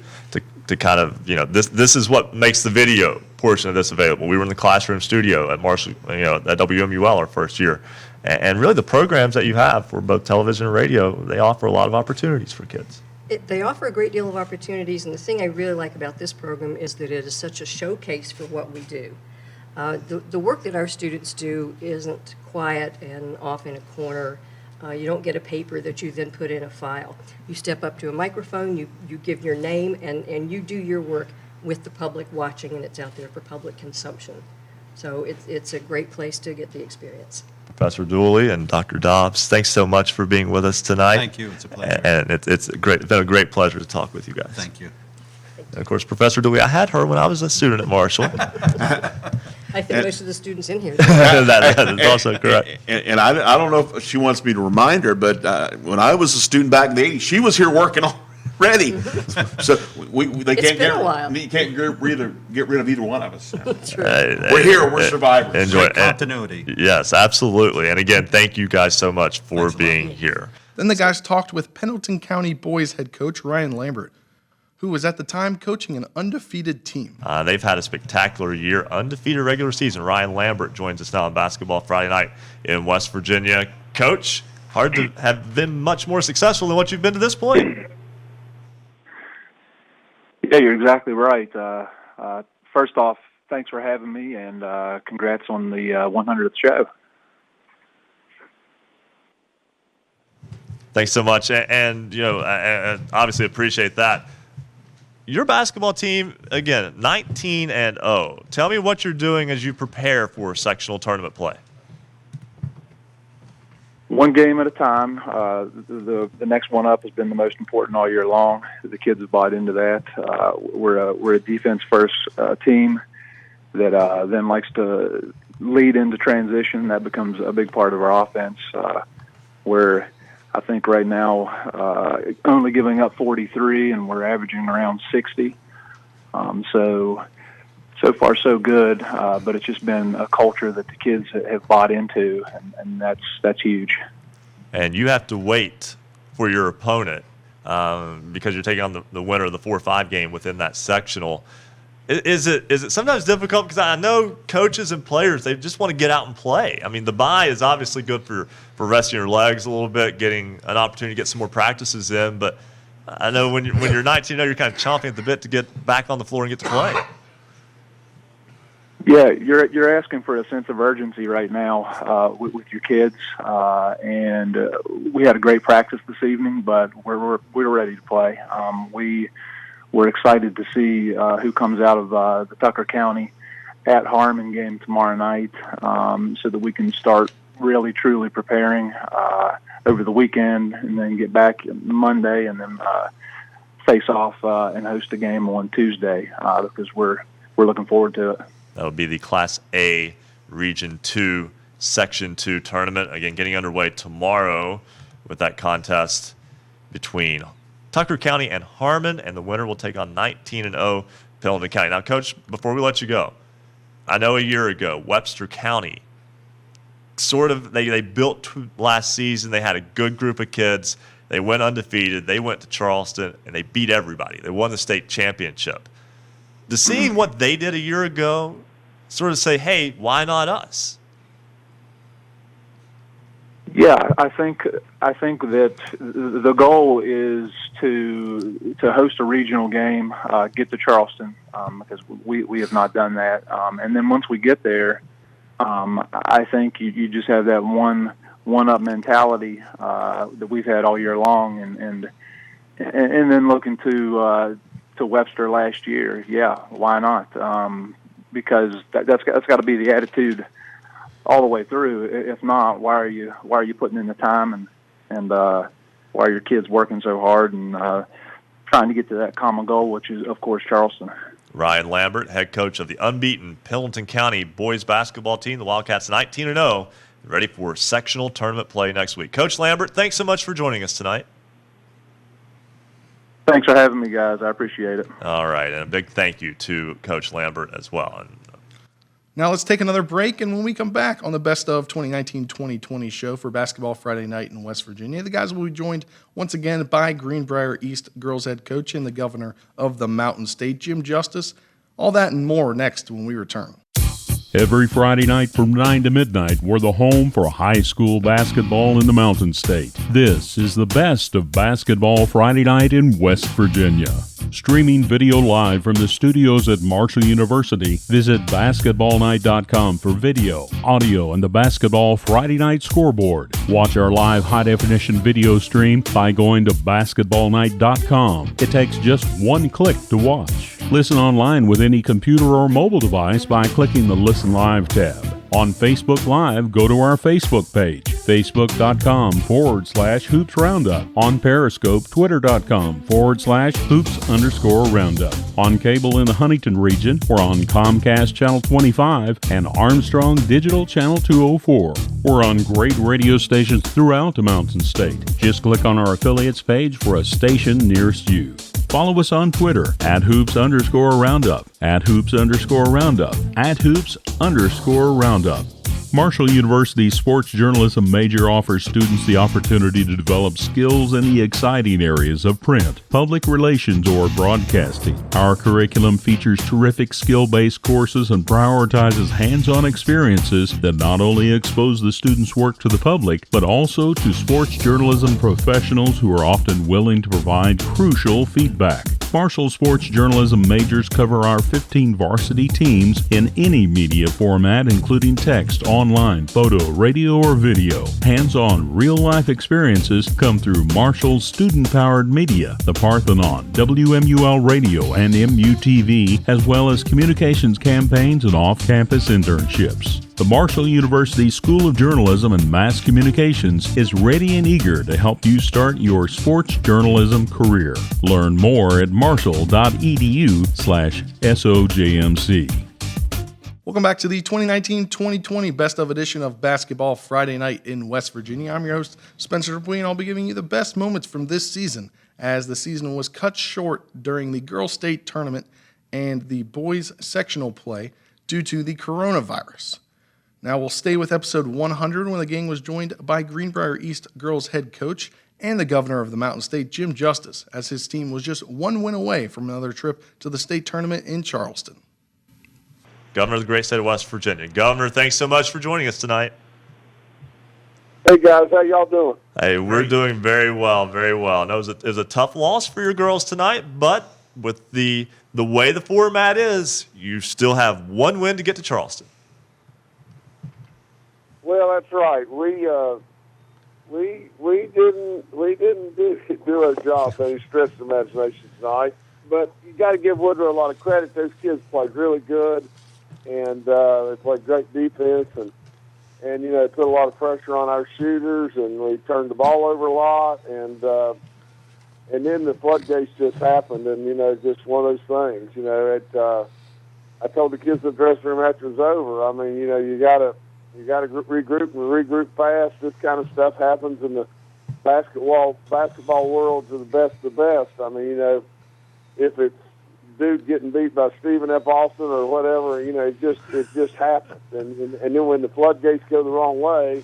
kind of, this is what makes the video portion of this available. We were in the classroom studio at Marshall, at WMUL our first year. And really the programs that you have for both television and radio, they offer a lot of opportunities for kids. They offer a great deal of opportunities, and the thing I really like about this program is that it is such a showcase for what we do. The work that our students do isn't quiet and off in a corner. You don't get a paper that you then put in a file. You step up to a microphone, you give your name, and you do your work with the public watching, and it's out there for public consumption. So it's a great place to get the experience. Professor Dooley and Dr. Dobbs, thanks so much for being with us tonight. Thank you. It's a pleasure. And it's been a great pleasure to talk with you guys. Thank you. And of course, Professor Dooley, I had her when I was a student at Marshall. I think most of the students in here. that is also correct. And I don't know if she wants me to remind her, but when I was a student back in the 80s, she was here working already. So they It's can't been a while. You can't get rid of either one of us. That's right. We're here. We're survivors. Enjoy it. Continuity. Yes, absolutely. And again, thank you guys so much for being here. Then the guys talked with Pendleton County boys head coach Ryan Lambert, who was at the time coaching an undefeated team. They've had a spectacular year, undefeated regular season. Ryan Lambert joins us now on Basketball Friday Night in West Virginia. Coach, hard to have been much more successful than what you've been to this point. Yeah, you're exactly right. First off, thanks for having me, and congrats on the 100th show. Thanks so much, and I obviously appreciate that. Your basketball team, again, 19-0. Tell me what you're doing as you prepare for sectional tournament play. one game at a time. The next one up has been the most important all year long. The kids have bought into that. We're a defense first team that then likes to lead into transition. That becomes a big part of our offense. Where I think right now only giving up 43, and we're averaging around 60. So far so good, but it's just been a culture that the kids have bought into, and that's huge. And you have to wait for your opponent because you're taking on the winner of the 4-5 game within that sectional. Is it sometimes difficult? Because I know coaches and players, they just want to get out and play. I mean, the bye is obviously good for resting your legs a little bit, getting an opportunity to get some more practices in. But I know when you're 19, you're kind of chomping at the bit to get back on the floor and get to play. Yeah, you're asking for a sense of urgency right now with your kids, and we had a great practice this evening, but we're ready to play. We're excited to see who comes out of the Tucker County at Harmon game tomorrow night, so that we can start really truly preparing over the weekend, and then get back Monday, and then face off and host a game on Tuesday because we're looking forward to it. That would be the Class A Region 2 Section 2 tournament. Again, getting underway tomorrow with that contest between Tucker County and Harmon, and the winner will take on 19-0 Pendleton County. Now, Coach, before we let you go, I know a year ago, Webster County they built last season. They had a good group of kids. They went undefeated. They went to Charleston, and they beat everybody. They won the state championship. Does seeing what they did a year ago sort of say, hey, why not us? Yeah, I think that the goal is to host a regional game, get to Charleston, because we have not done that, and then once we get there, I think you just have that one-up mentality that we've had all year long, and then looking to Webster last year, yeah, why not? Because that's got to be the attitude all the way through. If not, why are you putting in the time and why are your kids working so hard and trying to get to that common goal, which is of course Charleston. Ryan Lambert, head coach of the unbeaten Pendleton County boys basketball team, the Wildcats 19-0, ready for sectional tournament play next week. Coach Lambert, thanks so much for joining us tonight. Thanks for having me, guys. I appreciate it. All right, and a big thank you to Coach Lambert as well. Now let's take another break, and when we come back on the Best of 2019-2020 show for Basketball Friday Night in West Virginia, the guys will be joined once again by Greenbrier East girls head coach and the governor of the Mountain State, Jim Justice. All that and more next when we return. Every Friday night from 9 to midnight, we're the home for high school basketball in the Mountain State. This is the Best of Basketball Friday Night in West Virginia. Streaming video live from the studios at Marshall University, visit basketballnight.com for video, audio, and the Basketball Friday Night scoreboard. Watch our live high-definition video stream by going to basketballnight.com. It takes just one click to watch. Listen online with any computer or mobile device by clicking the Listen Live tab. On Facebook Live, go to our Facebook page, facebook.com/Hoops Roundup. On Periscope, twitter.com/Hoops_Roundup. On cable in the Huntington region, we're on Comcast Channel 25 and Armstrong Digital Channel 204. We're on great radio stations throughout the Mountain State. Just click on our affiliates page for a station nearest you. Follow us on Twitter @Hoops_Roundup, @Hoops_Roundup, @Hoops_Roundup. Marshall University's sports journalism major offers students the opportunity to develop skills in the exciting areas of print, public relations, or broadcasting. Our curriculum features terrific skill-based courses and prioritizes hands-on experiences that not only expose the students' work to the public, but also to sports journalism professionals who are often willing to provide crucial feedback. Marshall sports journalism majors cover our 15 varsity teams in any media format, including text, online, photo, radio, or video. Hands-on, real-life experiences come through Marshall's student-powered media, the Parthenon, WMUL Radio, and MUTV, as well as communications campaigns and off-campus internships. The Marshall University School of Journalism and Mass Communications is ready and eager to help you start your sports journalism career. Learn more at marshall.edu/SOJMC. Welcome back to the 2019-2020 Best of edition of Basketball Friday Night in West Virginia. I'm your host, Spencer DuPuis, and I'll be giving you the best moments from this season, as the season was cut short during the girls' state tournament and the boys' sectional play due to the coronavirus. Now we'll stay with episode 100, when the gang was joined by Greenbrier East girls head coach and the governor of the Mountain State, Jim Justice, as his team was just one win away from another trip to the state tournament in Charleston. Governor of the great state of West Virginia. Governor, thanks so much for joining us tonight. Hey, guys. How y'all doing? Hey, we're doing very well, very well. No, it was a tough loss for your girls tonight, but with the way the format is, you still have one win to get to Charleston. Well, that's right. We didn't do our job by any stretch of the imagination tonight. But you got to give Woodrow a lot of credit. Those kids played really good, and they played great defense, and put a lot of pressure on our shooters, and we turned the ball over a lot, and then the floodgates just happened, and just one of those things. I told the kids in the dressing room after it was over. I mean, you gotta regroup fast. This kind of stuff happens in the basketball world to the best of the best. I mean, if it's dude getting beat by Stephen F. Austin or whatever, it just happens. And then when the floodgates go the wrong way,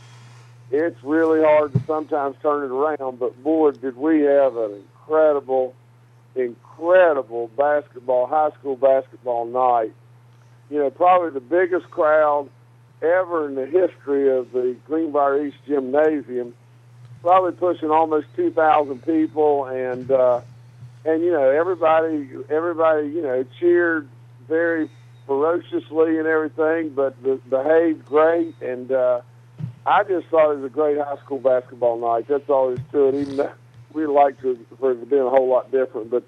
it's really hard to sometimes turn it around. But boy, did we have an incredible high school basketball night. Probably the biggest crowd ever in the history of the Greenbrier East Gymnasium, probably pushing almost 2,000 people, and everybody cheered very ferociously and everything, but behaved great, and I just thought it was a great high school basketball night. That's all there is to it, even though we'd like for it to be a whole lot different, but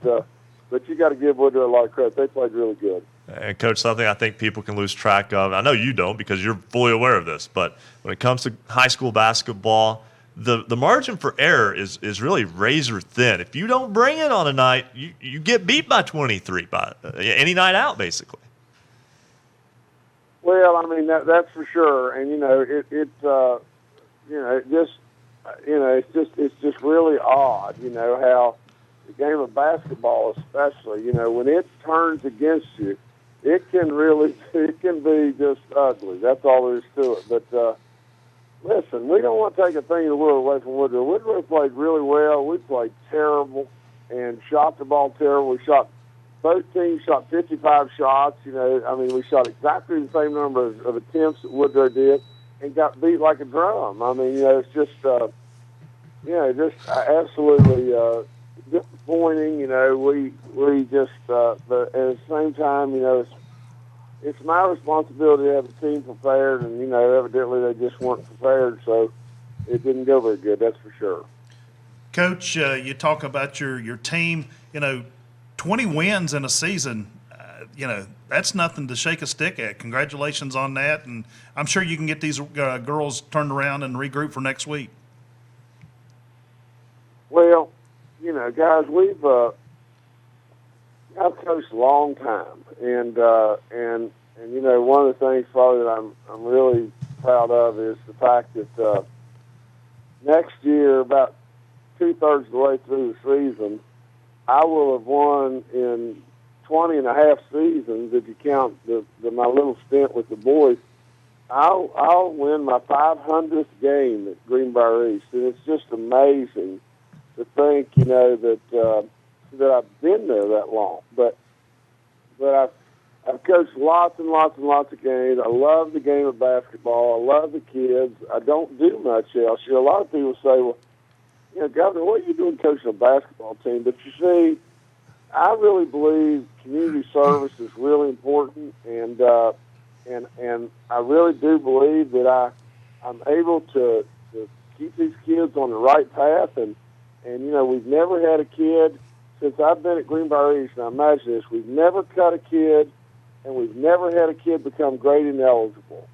you got to give Woodrow a lot of credit. They played really good. And, Coach, something I think people can lose track of, I know you don't because you're fully aware of this, but when it comes to high school basketball, the margin for error is really razor thin. If you don't bring it on a night, you get beat by 23 by any night out, basically. Well, I mean, that's for sure. And, it's just really odd, how the game of basketball especially, when it turns against you, it can be just ugly. That's all there is to it. But listen, we don't want to take a thing in the world away from Woodrow. Woodrow played really well. We played terrible and shot the ball terrible. Both teams shot 55 shots. We shot exactly the same number of attempts that Woodrow did and got beat like a drum. I mean, it's just absolutely disappointing. We just, but at the same time, it's my responsibility to have the team prepared, and evidently they just weren't prepared, so it didn't go very good. That's for sure. Coach, you talk about your team. 20 wins in a season. That's nothing to shake a stick at. Congratulations on that, and I'm sure you can get these girls turned around and regroup for next week. Well, guys, I've coached a long time, and one of the things probably that I'm really proud of is the fact that next year, about 2/3 of the way through the season, I will have won in 20 and a half seasons, if you count my little stint with the boys. I'll win my 500th game at Greenbrier East, and it's just amazing to think, that I've been there that long. But I've coached lots and lots and lots of games. I love the game of basketball. I love the kids. I don't do much else. A lot of people say, well, Governor, what are you doing coaching a basketball team? But you see, I really believe community service is really important, and I really do believe that I'm able to keep these kids on the right path, and we've never had a kid since I've been at Greenbrier East. Now imagine this: we've never cut a kid, and we've never had a kid become grading eligible.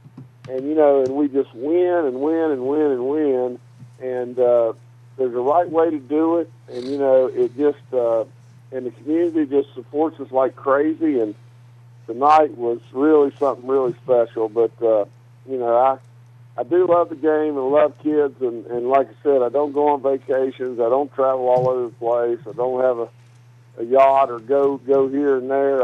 and we just win and win and win and win. And there's a right way to do it, and it just and the community just supports us like crazy. And tonight was really something really special. But I do love the game and love kids, and like I said, I don't go on vacations. I don't travel all over the place. I don't have a yacht or go here and there.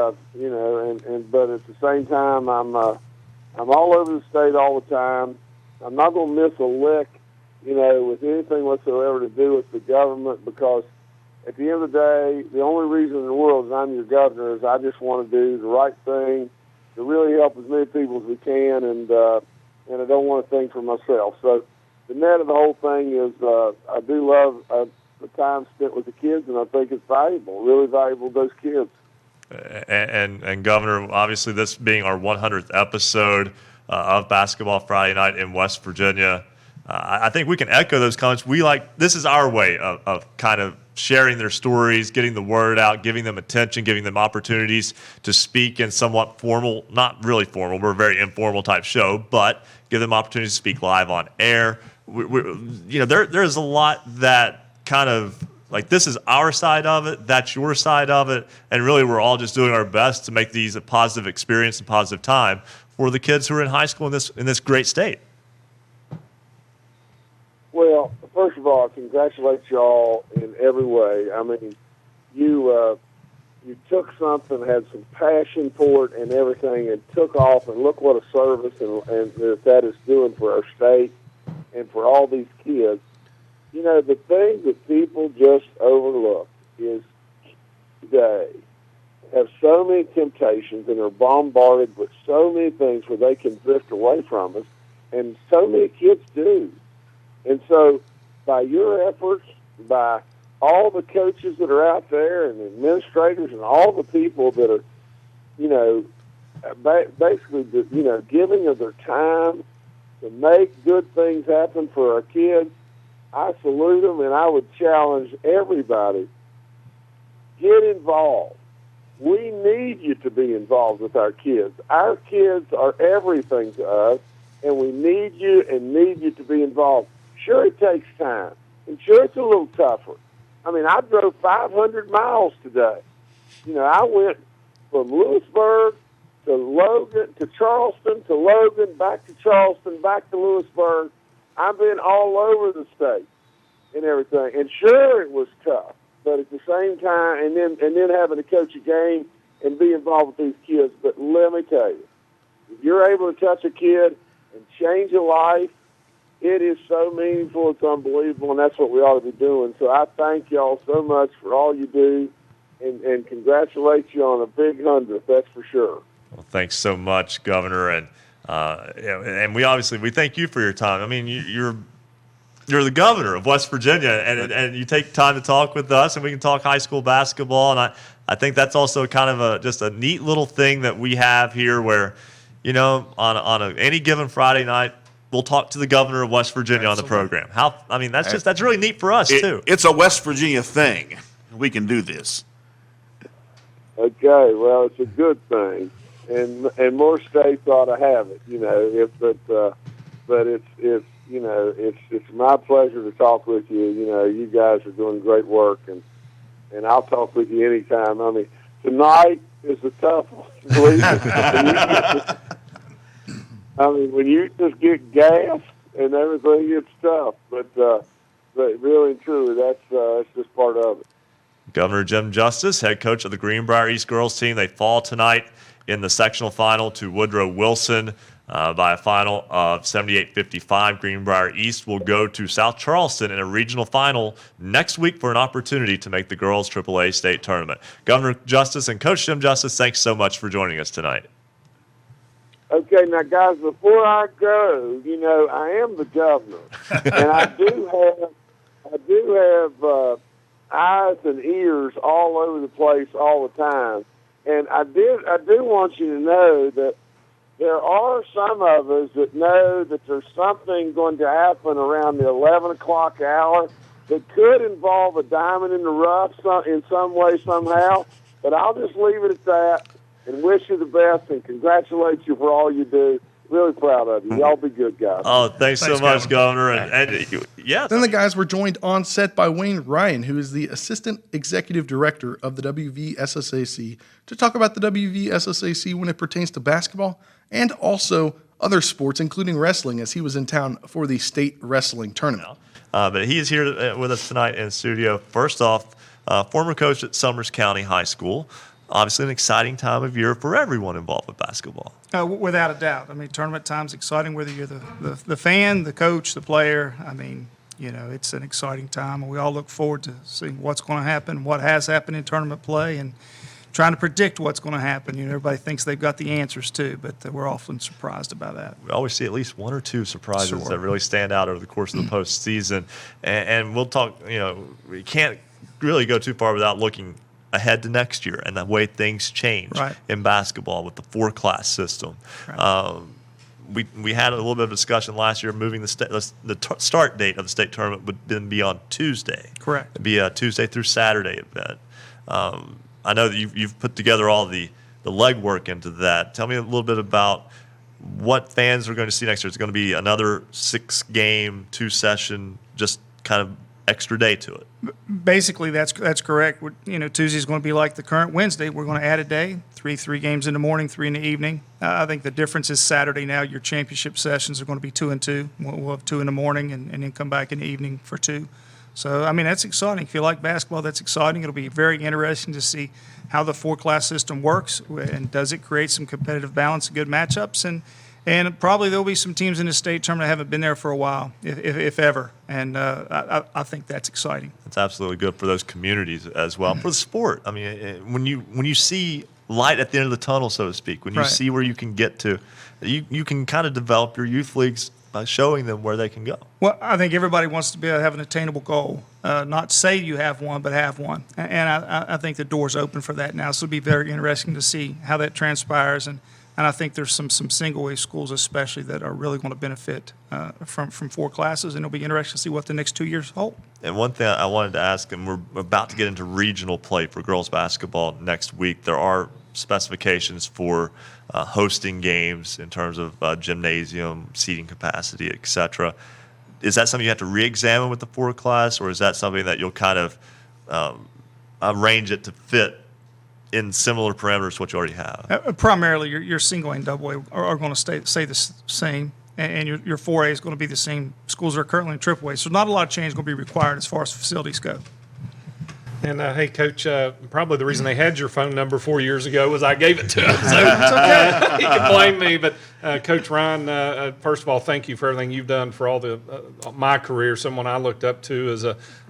But at the same time, I'm all over the state all the time. I'm not going to miss a lick, with anything whatsoever to do with the government, because at the end of the day, the only reason in the world that I'm your governor is I just want to do the right thing to really help as many people as we can, and I don't want to think for myself. So the net of the whole thing is I do love the time spent with the kids, and I think it's valuable, really valuable to those kids. And Governor, obviously this being our 100th episode of Basketball Friday Night in West Virginia, I think we can echo those comments. This is our way of kind of sharing their stories, getting the word out, giving them attention, giving them opportunities to speak in somewhat formal, not really formal, we're a very informal type show, but give them opportunities to speak live on air. There's a lot that kind of, like, this is our side of it, that's your side of it, and really we're all just doing our best to make these a positive experience and positive time for the kids who are in high school in this great state. Well, first of all, I congratulate y'all in every way. I mean, you took something, had some passion for it and everything, and took off, and look what a service and that is doing for our state and for all these kids. The thing that people just overlook is today have so many temptations and are bombarded with so many things where they can drift away from us, and so many kids do. And so by your efforts, by all the coaches that are out there and administrators and all the people that are, basically, giving of their time to make good things happen for our kids, I salute them, and I would challenge everybody, get involved. We need you to be involved with our kids. Our kids are everything to us, and we need you to be involved. Sure, it takes time, and sure, it's a little tougher. I mean, I drove 500 miles today. I went from Lewisburg to Logan, to Charleston, to Logan, back to Charleston, back to Lewisburg. I've been all over the state and everything. And sure, it was tough, but at the same time, and then having to coach a game and be involved with these kids. But let me tell you, if you're able to touch a kid and change a life, it is so meaningful, it's unbelievable, and that's what we ought to be doing. So I thank y'all so much for all you do, and congratulate you on a big 100th, that's for sure. Well, thanks so much, Governor, and we thank you for your time. I mean, you're the governor of West Virginia, and you take time to talk with us, and we can talk high school basketball, and I think that's also kind of just a neat little thing that we have here where, on any given Friday night, we'll talk to the governor of West Virginia on the program. That's really neat for us too. It's a West Virginia thing. We can do this. Okay, well, it's a good thing, and more states ought to have it. But it's my pleasure to talk with you. You guys are doing great work, and I'll talk with you anytime. I mean, tonight is a tough one. Believe me. I mean, when you just get gas and everything, it's tough. But really and truly, that's just part of it. Governor Jim Justice, head coach of the Greenbrier East girls team, they fall tonight in the sectional final to Woodrow Wilson by a final of 78-55. Greenbrier East will go to South Charleston in a regional final next week for an opportunity to make the girls AAA state tournament. Governor Justice and Coach Jim Justice, thanks so much for joining us tonight. Okay, now, guys, before I go, I am the governor, and I do have eyes and ears all over the place all the time. And I do want you to know that there are some of us that know that there's something going to happen around the 11 o'clock hour that could involve a diamond in the rough in some way, somehow. But I'll just leave it at that and wish you the best and congratulate you for all you do. Really proud of you. Y'all be good, guys. Oh, thanks so much, Governor. Yeah. Then the guys were joined on set by Wayne Ryan, who is the Assistant Executive Director of the WVSSAC, to talk about the WVSSAC when it pertains to basketball and also other sports, including wrestling, as he was in town for the state wrestling tournament. But he is here with us tonight in the studio. First off, former coach at Summers County High School. Obviously an exciting time of year for everyone involved with basketball. Without a doubt. I mean, tournament time's exciting, whether you're the fan, the coach, the player. I mean, it's an exciting time, and we all look forward to seeing what's going to happen, what has happened in tournament play, and trying to predict what's going to happen. Everybody thinks they've got the answers too, but we're often surprised by that. We always see at least one or two surprises Sure. that really stand out over the course of the postseason. And we'll talk, we can't really go too far without looking ahead to next year and the way things change in basketball with the 4-class system. Right. We had a little bit of discussion last year moving the start date of the state tournament would then be on Tuesday. Correct. It'd be a Tuesday through Saturday event. I know that you've put together all the legwork into that. Tell me a little bit about what fans are going to see next year. It's going to be another 6-game, 2-session, just kind of extra day to it. Basically, that's correct. Tuesday's going to be like the current Wednesday. We're going to add a day, three games in the morning, 3 in the evening. I think the difference is Saturday now, your championship sessions are going to be 2 and 2. We'll have 2 in the morning and then come back in the evening for 2. So, I mean, that's exciting. If you like basketball, that's exciting. It'll be very interesting to see how the 4-class system works, and does it create some competitive balance and good matchups. And probably there'll be some teams in the state tournament that haven't been there for a while, if ever. And I think that's exciting. It's absolutely good for those communities as well, for the sport. I mean, when you see light at the end of the tunnel, so to speak, when you see where you can get to, you can kind of develop your youth leagues by showing them where they can go. Well, I think everybody wants to have an attainable goal. Not say you have one, but have one. And I think the door's open for that now. So it'll be very interesting to see how that transpires. And I think there's some single-way schools especially that are really going to benefit from 4 classes. And it'll be interesting to see what the next 2 years hold. And one thing I wanted to ask, and we're about to get into regional play for girls basketball next week. There are specifications for hosting games in terms of gymnasium, seating capacity, et cetera. Is that something you have to re-examine with the 4-class, or is that something that you'll kind of arrange it to fit in similar parameters to what you already have? Primarily, your single A and double A are going to stay the same, and your 4A is going to be the same schools that are currently in triple A. So not a lot of change is going to be required as far as facilities go. And hey, Coach, probably the reason they had your phone number 4 years ago was I gave it to them. So it's okay. You can blame me. But Coach Ryan, first of all, thank you for everything you've done for all my career. Someone I looked up to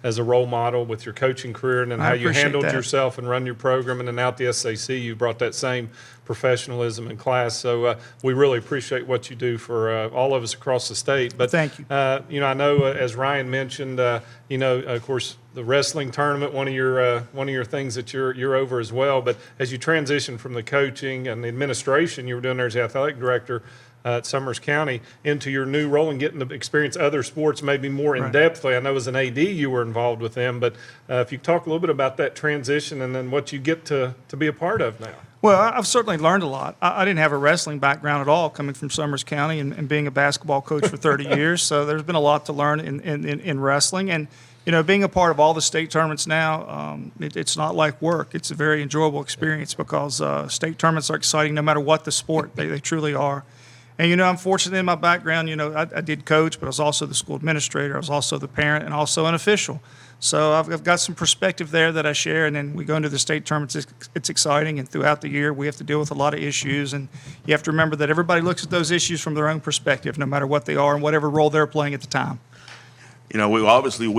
as a role model with your coaching career, and then how you handled yourself and run your program. And then out the SAC, you brought that same professionalism in class. So we really appreciate what you do for all of us across the state. But thank you. I know as Ryan mentioned, of course, the wrestling tournament, one of your things that you're over as well. But as you transition from the coaching and the administration you were doing there as the athletic director at Summers County into your new role and getting to experience other sports maybe more in depthly. I know as an AD you were involved with them, but if you could talk a little bit about that transition and then what you get to be a part of now. Well, I've certainly learned a lot. I didn't have a wrestling background at all, coming from Summers County and being a basketball coach for 30 years. So there's been a lot to learn in wrestling. And being a part of all the state tournaments now, it's not like work. It's a very enjoyable experience because state tournaments are exciting no matter what the sport. They truly are. And, I'm fortunate in my background, I did coach, but I was also the school administrator. I was also the parent and also an official. So I've got some perspective there that I share, and then we go into the state tournaments. It's exciting, and throughout the year we have to deal with a lot of issues, and you have to remember that everybody looks at those issues from their own perspective, no matter what they are and whatever role they're playing at the time. We obviously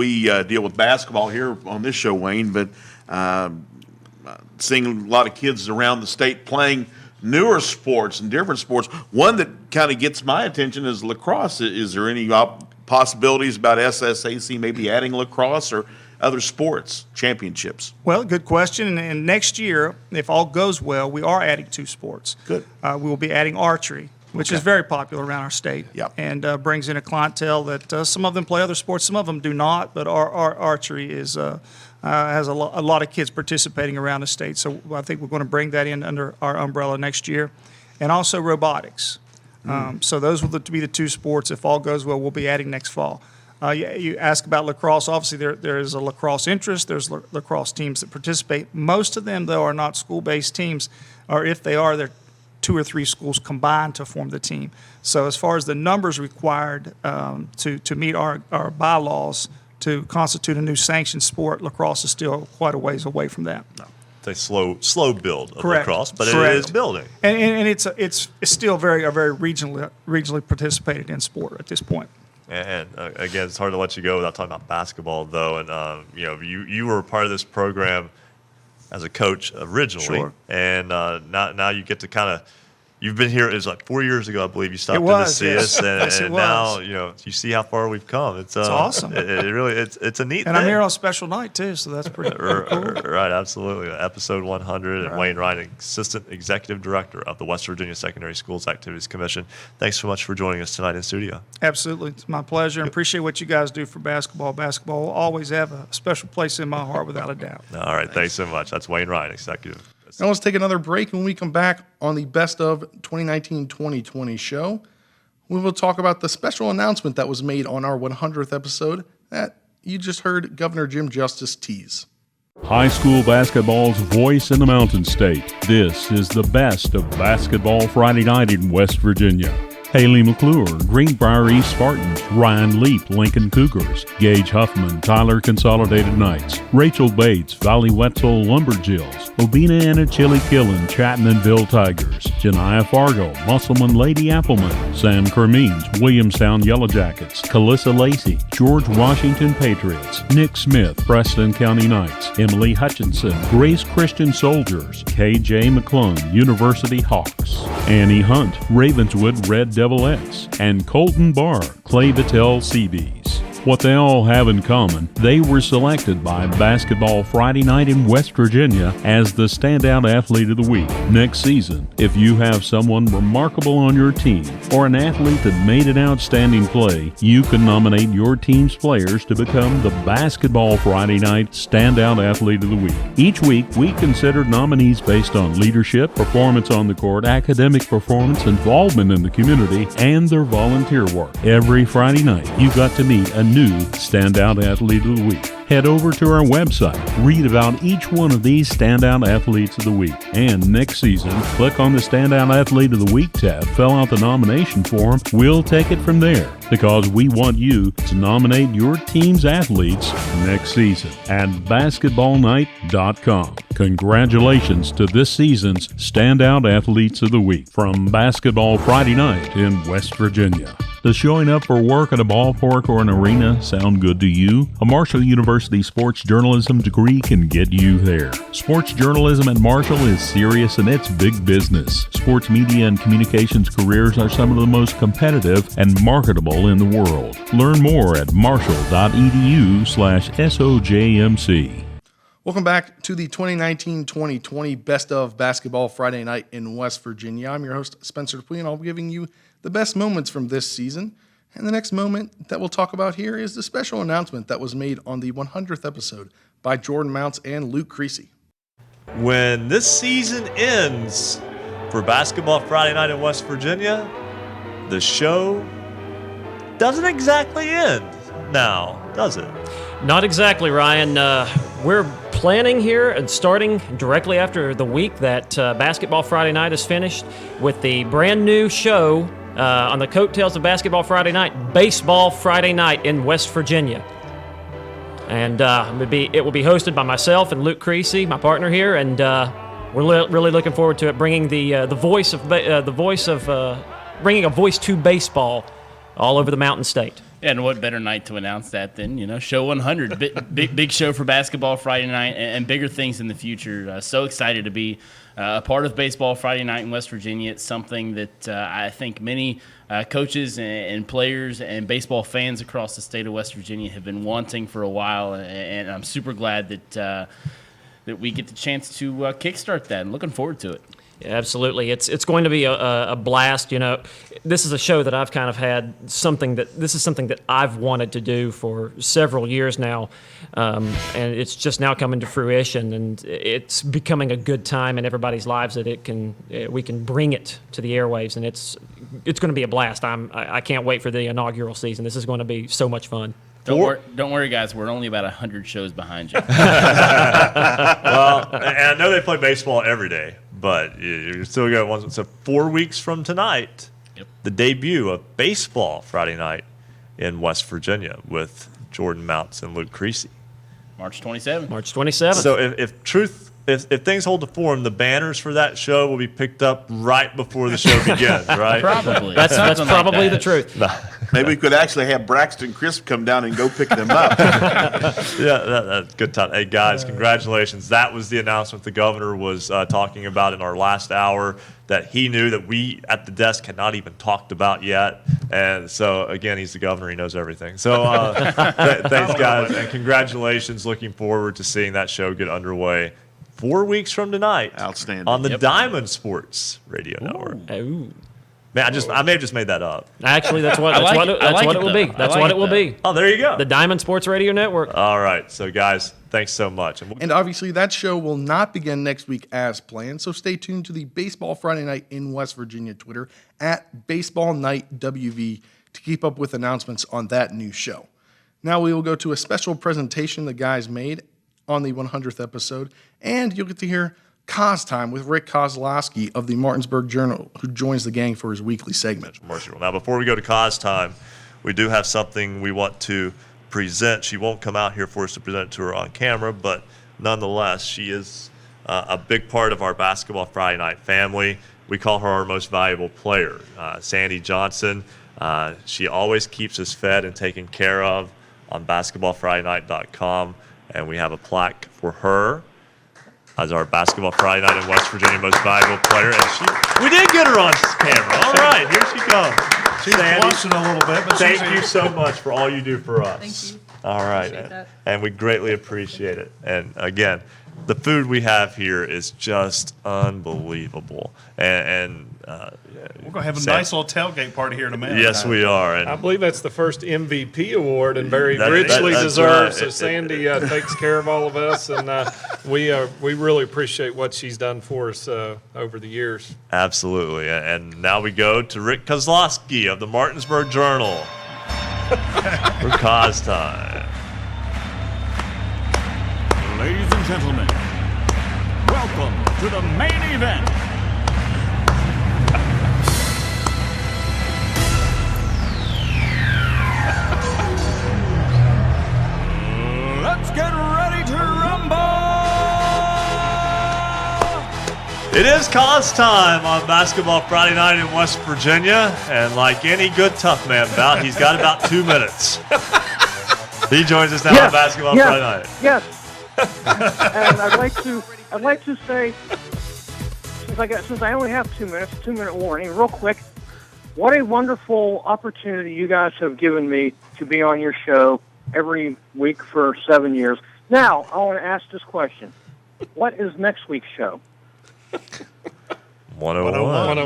deal with basketball here on this show, Wayne, but seeing a lot of kids around the state playing newer sports and different sports. One that kind of gets my attention is lacrosse. Is there any possibilities about SSAC maybe adding lacrosse or other sports championships? Well, good question. And next year, if all goes well, we are adding 2 sports. Good. We will be adding archery, which is very popular around our state. Yep. And brings in a clientele that some of them play other sports, some of them do not. But our archery is has a lot of kids participating around the state. So I think we're going to bring that in under our umbrella next year. And also robotics. So those will be the two sports. If all goes well, we'll be adding next fall. You ask about lacrosse. Obviously, there is a lacrosse interest. There's lacrosse teams that participate. Most of them, though, are not school-based teams, or if they are, they're 2 or 3 schools combined to form the team. So as far as the numbers required to meet our bylaws to constitute a new sanctioned sport, lacrosse is still quite a ways away from that. It's a slow build of Correct. lacrosse, but Correct. it is building. And it's still a very regionally participated in sport at this point. And again, it's hard to let you go without talking about basketball, though. And you were a part of this program as a coach originally, Sure. and now you get to kind of. You've been here. It was like 4 years ago, I believe. You stopped It in to was, see yes. us, and, Yes, it and was. now you see how far we've come. It's awesome. It really it's a neat. And thing. I'm here on a special night too, so that's pretty cool. Right, absolutely. Episode 100, and Wayne Ryan, Assistant Executive Director of the West Virginia Secondary Schools Activities Commission. Thanks so much for joining us tonight in studio. Absolutely. It's my pleasure. I appreciate what you guys do for basketball. Basketball will always have a special place in my heart, without a doubt. All right, thanks so much. That's Wayne Ryan, Executive. Now let's take another break. When we come back on the Best of 2019-2020 show, we will talk about the special announcement that was made on our 100th episode that you just heard Governor Jim Justice tease. High school basketball's voice in the Mountain State. This is the Best of Basketball Friday Night in West Virginia. Haley McClure, Greenbrier East Spartans, Ryan Leap, Lincoln Cougars, Gage Huffman, Tyler Consolidated Knights, Rachel Bates, Valley Wetzel Lumberjills, Obina Anna Chili Killen, Chapmanville Tigers, Janiah Fargo, Musselman Lady Appleman, Sam Kermeens, Williamstown Yellow Jackets, Calissa Lacey, George Washington Patriots, Nick Smith, Preston County Knights, Emily Hutchinson, Grace Christian Soldiers, KJ McClung, University Hawks, Annie Hunt, Ravenswood Red Devilettes, and Colton Barr, Clay Battelle Seabees. What they all have in common, they were selected by Basketball Friday Night in West Virginia as the Standout Athlete of the Week. Next season, if you have someone remarkable on your team or an athlete that made an outstanding play, you can nominate your team's players to become the Basketball Friday Night Standout Athlete of the Week. Each week, we consider nominees based on leadership, performance on the court, academic performance, involvement in the community, and their volunteer work. Every Friday night, you got to meet a new Standout Athlete of the Week. Head over to our website, read about each one of these Standout Athletes of the Week, and next season, click on the Standout Athlete of the Week tab, fill out the nomination form, we'll take it from there, because we want you to nominate your team's athletes next season at basketballnight.com. Congratulations to this season's Standout Athletes of the Week from Basketball Friday Night in West Virginia. Does showing up for work at a ballpark or an arena sound good to you? A Marshall University sports journalism degree can get you there. Sports journalism at Marshall is serious and it's big business. Sports media and communications careers are some of the most competitive and marketable in the world. Learn more at marshall.edu/SOJMC. Welcome back to the 2019-2020 Best of Basketball Friday Night in West Virginia. I'm your host, Spencer DuPuis, and I'll be giving you the best moments from this season. And the next moment that we'll talk about here is the special announcement that was made on the 100th episode by Jordan Mounts and Luke Creasy. When this season ends for Basketball Friday Night in West Virginia, the show doesn't exactly end now, does it? Not exactly, Ryan. We're planning here and starting directly after the week that Basketball Friday Night is finished with the brand new show on the coattails of Basketball Friday Night, Baseball Friday Night in West Virginia. And it will be hosted by myself and Luke Creasy, my partner here, and we're really looking forward to it, bringing bringing a voice to baseball all over the Mountain State. Yeah, and what better night to announce that than, show 100. Big show for Basketball Friday Night and bigger things in the future. So excited to be a part of Baseball Friday Night in West Virginia. It's something that I think many coaches and players and baseball fans across the state of West Virginia have been wanting for a while, and I'm super glad that we get the chance to kickstart that and looking forward to it. Yeah, absolutely. It's going to be a blast. You know, this is a show that I've kind of had this is something that I've wanted to do for several years now, and it's just now coming to fruition, and it's becoming a good time in everybody's lives that we can bring it to the airwaves, and it's going to be a blast. I can't wait for the inaugural season. This is going to be so much fun. Don't worry, guys. We're only about 100 shows behind you. Well, and I know they play baseball every day, but you're still got one. So 4 weeks from tonight, the debut of baseball Friday night in West Virginia with Jordan Mounts and Luke Creasy. March 27th. March 27th. So if things hold to form, the banners for that show will be picked up right before the show begins, right? Probably. That's probably the truth. Maybe we could actually have Braxton Crisp come down and go pick them up. Yeah, that's good time. Hey, guys, congratulations. That was the announcement the governor was talking about in our last hour, that he knew that we at the desk had not even talked about yet. And so, again, he's the governor. He knows everything. So thanks, guys, and congratulations. Looking forward to seeing that show get underway 4 weeks from tonight. Outstanding. On the Diamond Sports Radio Network. Ooh. Man, I may have just made that up. Actually, that's what it will be. That's what it will be. Oh, there you go. The Diamond Sports Radio Network. All right. So, guys, thanks so much. And obviously, that show will not begin next week as planned. So stay tuned to the Baseball Friday Night in West Virginia Twitter at Baseball Night WV to keep up with announcements on that new show. Now we will go to a special presentation the guys made on the 100th episode, and you'll get to hear Cause Time with Rick Kozlowski of the Martinsburg Journal, who joins the gang for his weekly segment. Now, before we go to Cause Time, we do have something we want to present. She won't come out here for us to present it to her on camera, but nonetheless, she is a big part of our Basketball Friday Night family. We call her our most valuable player, Sandy Johnson. She always keeps us fed and taken care of on basketballfridaynight.com, and we have a plaque for her as our Basketball Friday Night in West Virginia most valuable player. And we did get her on camera. All right, here she comes. She's blushing a little bit, but thank you so much for all you do for us. Thank you. All right, and we greatly appreciate it. And again, the food we have here is just unbelievable. And we're going to have a nice little tailgate party here in a minute. Yes, we are. I believe that's the first MVP award and very richly that's deserved. right. So Sandy takes care of all of us, and we really appreciate what she's done for us over the years. Absolutely. And now we go to Rick Kozlowski of the Martinsburg Journal for Cause Time. Ladies and gentlemen, welcome to the main event. Let's get ready to rumble! It is Cause Time on Basketball Friday Night in West Virginia, and like any good tough man bout, he's got about 2 minutes. He joins us now on Basketball Friday Night. Yes. And I'd like to say, since I only have 2 minutes, 2-minute warning, real quick. What a wonderful opportunity you guys have given me to be on your show every week for 7 years. Now, I want to ask this question. What is next week's show? 101.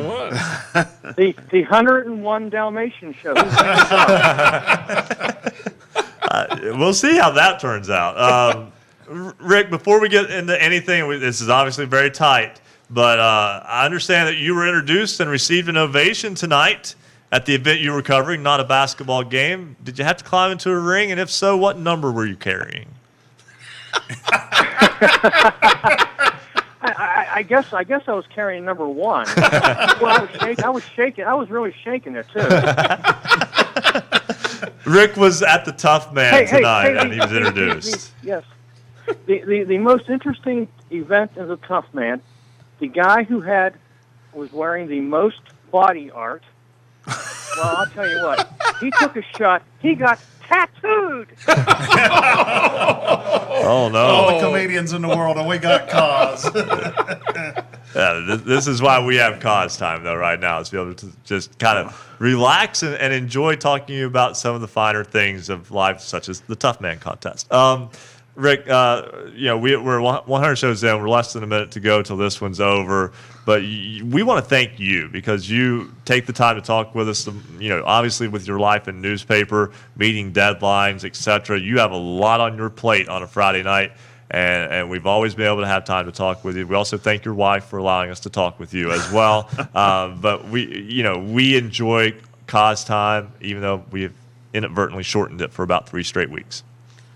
The 101 Dalmatian show. We'll see how that turns out. Rick, before we get into anything, this is obviously very tight, but I understand that you were introduced and received an ovation tonight at the event you were covering, not a basketball game. Did you have to climb into a ring? And if so, what number were you carrying? I guess I was carrying number 1. Well, I was shaking. I was really shaking it too. Rick was at the Tough Man tonight, and he was introduced. Yes. The most interesting event in the Tough Man, the guy who was wearing the most body art. Well, I'll tell you what. He took a shot. He got tattooed. Oh, no. All the comedians in the world, and we got Cause. This is why we have Cause Time, though, right now, is to be able to just kind of relax and enjoy talking to you about some of the finer things of life, such as the Tough Man contest. Rick, we're 100 shows in. We're less than a minute to go till this one's over. But we want to thank you because you take the time to talk with us. Obviously with your life in newspaper, meeting deadlines, etc. You have a lot on your plate on a Friday night, and we've always been able to have time to talk with you. We also thank your wife for allowing us to talk with you as well. But we enjoy Cause Time, even though we have inadvertently shortened it for about 3 straight weeks.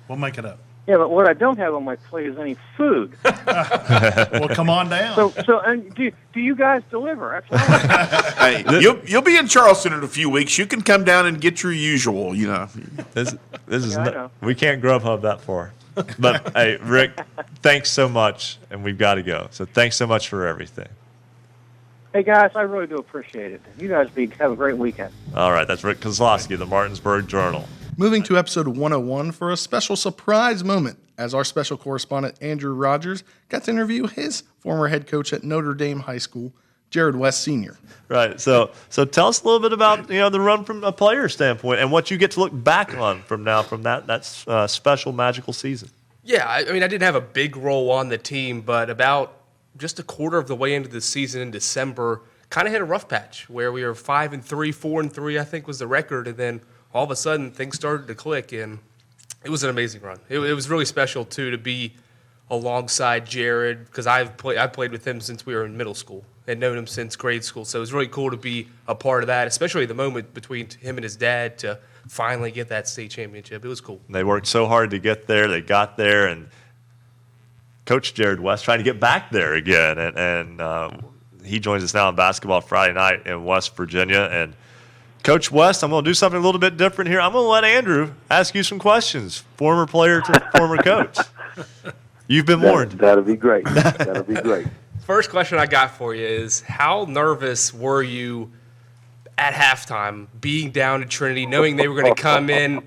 We'll make it up. Yeah, but what I don't have on my plate is any food. Well, come on down. So, and do you guys deliver? That's Hey, you'll be in Charleston in a few weeks. You can come down and get your usual. This is Yeah, I know. we can't Grubhub that far. But hey, Rick, thanks so much, and we've got to go. So thanks so much for everything. Hey guys, I really do appreciate it. You guys have a great weekend. All right, that's Rick Kozlowski, the Martinsburg Journal. Moving to episode 101 for a special surprise moment, as our special correspondent Andrew Rogers got to interview his former head coach at Notre Dame High School, Jared West Sr. Right. So tell us a little bit about the run from a player standpoint and what you get to look back on from that special magical season. Yeah, I didn't have a big role on the team, but about just a quarter of the way into the season in December, kind of hit a rough patch where we were 5-3, 4-3, I think was the record, and then all of a sudden things started to click, and it was an amazing run. It was really special too to be alongside Jared because I've played with him since we were in middle school and known him since grade school. So it was really cool to be a part of that, especially the moment between him and his dad to finally get that state championship. It was cool. They worked so hard to get there. They got there, and Coach Jared West trying to get back there again. And he joins us now on Basketball Friday Night in West Virginia. And Coach West, I'm going to do something a little bit different here. I'm going to let Andrew ask you some questions, former player to former coach. You've been warned. That'll be great. That'll be great. First question I got for you is, how nervous were you at halftime, being down at Trinity, knowing they were going to come in,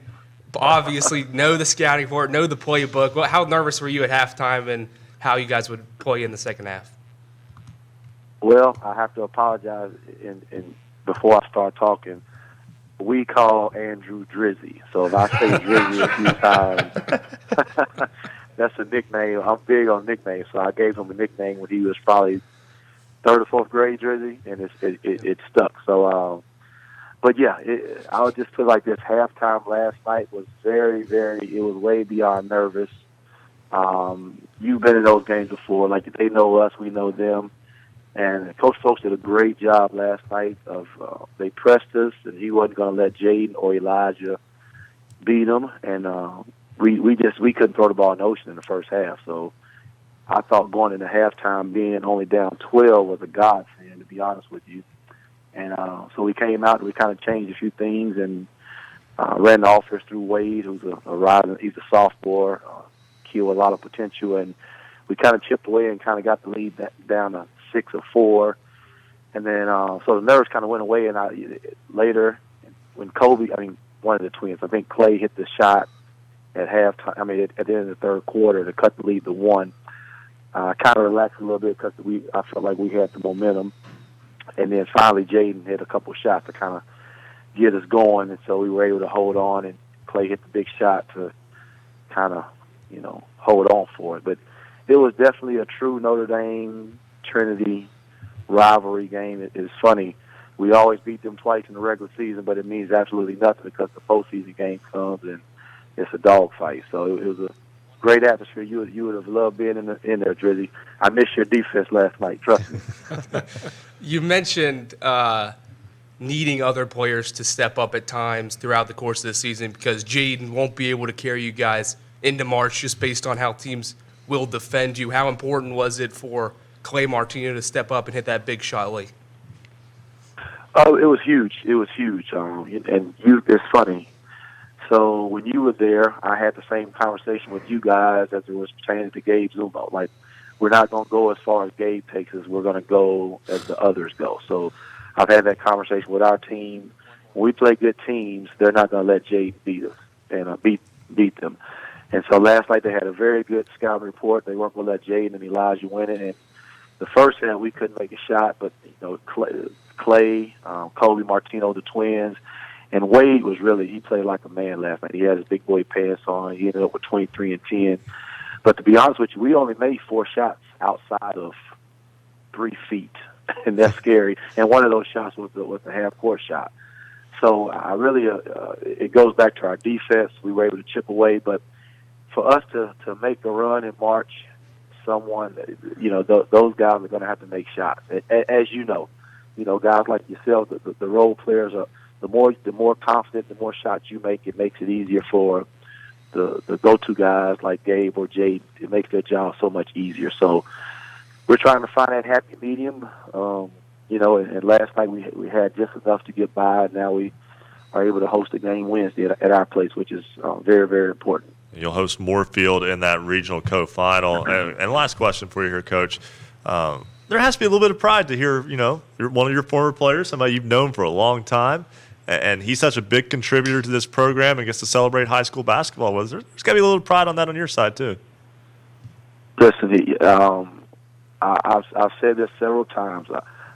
obviously know the scouting report, know the playbook? Well, how nervous were you at halftime and how you guys would play in the second half? Well, I have to apologize before I start talking. We call Andrew Drizzy. So if I say Drizzy a few times, that's a nickname. I'm big on nicknames, so I gave him a nickname when he was probably third or fourth grade, Drizzy, and it stuck. So, but yeah, I would just put it like this: halftime last night was very, very. It was way beyond nervous. You've been in those games before. Like, they know us, we know them. And Coach Folks did a great job last night of they pressed us, and he wasn't going to let Jaden or Elijah beat them. And we couldn't throw the ball in the ocean in the first half. So I thought going into halftime being only down 12 was a godsend, to be honest with you. And so we came out and we kind of changed a few things and ran the offense through Wade, who's he's a sophomore, kid with a lot of potential, and we kind of chipped away and kind of got the lead down to 6 or 4, and then so the nerves kind of went away. And later, when one of the twins, I think Clay hit the shot at halftime. At the end of the third quarter to cut the lead to 1. Kind of relaxed a little bit because I felt like we had the momentum, and then finally Jaden hit a couple shots to kind of get us going, and so we were able to hold on. And Clay hit the big shot to kind of hold on for it, but it was definitely a true Notre Dame Trinity rivalry game. It's funny. We always beat them twice in the regular season, but it means absolutely nothing because the postseason game comes and it's a dogfight. So it was a great atmosphere. You would have loved being in there, Drizzy. I missed your defense last night. Trust me. You mentioned needing other players to step up at times throughout the course of the season because Jaden won't be able to carry you guys into March just based on how teams will defend you. How important was it for Clay Martino to step up and hit that big shot late? Oh, it was huge. It was huge. It's funny. So when you were there, I had the same conversation with you guys as it was pertaining to Gabe Zumo. Like, we're not going to go as far as Gabe takes us. We're going to go as the others go. So I've had that conversation with our team. When we play good teams, they're not going to let Jade beat us and beat them. And so last night they had a very good scouting report. They weren't going to let Jaden and Elijah win it. And the first half we couldn't make a shot, but Clay, Kobe Martino, the twins, and Wade he played like a man last night. He had his big boy pants on. He ended up with 23 and 10. But to be honest with you, we only made 4 shots outside of 3 feet, and that's scary. And one of those shots was the half-court shot. So I really, it goes back to our defense. We were able to chip away, but for us to make a run in March, those guys are going to have to make shots. As you know, guys like yourself, the role players are the more confident, the more shots you make. It makes it easier for the go-to guys like Gabe or Jade. It makes their job so much easier. So we're trying to find that happy medium. And last night we had just enough to get by, and now we are able to host a game Wednesday at our place, which is very, very important. You'll host Moorfield in that regional co-final. And last question for you here, Coach. There has to be a little bit of pride to hear, you're one of your former players, somebody you've known for a long time, and he's such a big contributor to this program and gets to celebrate high school basketball with us. There's got to be a little pride on that on your side, too. Listen, I've said this several times.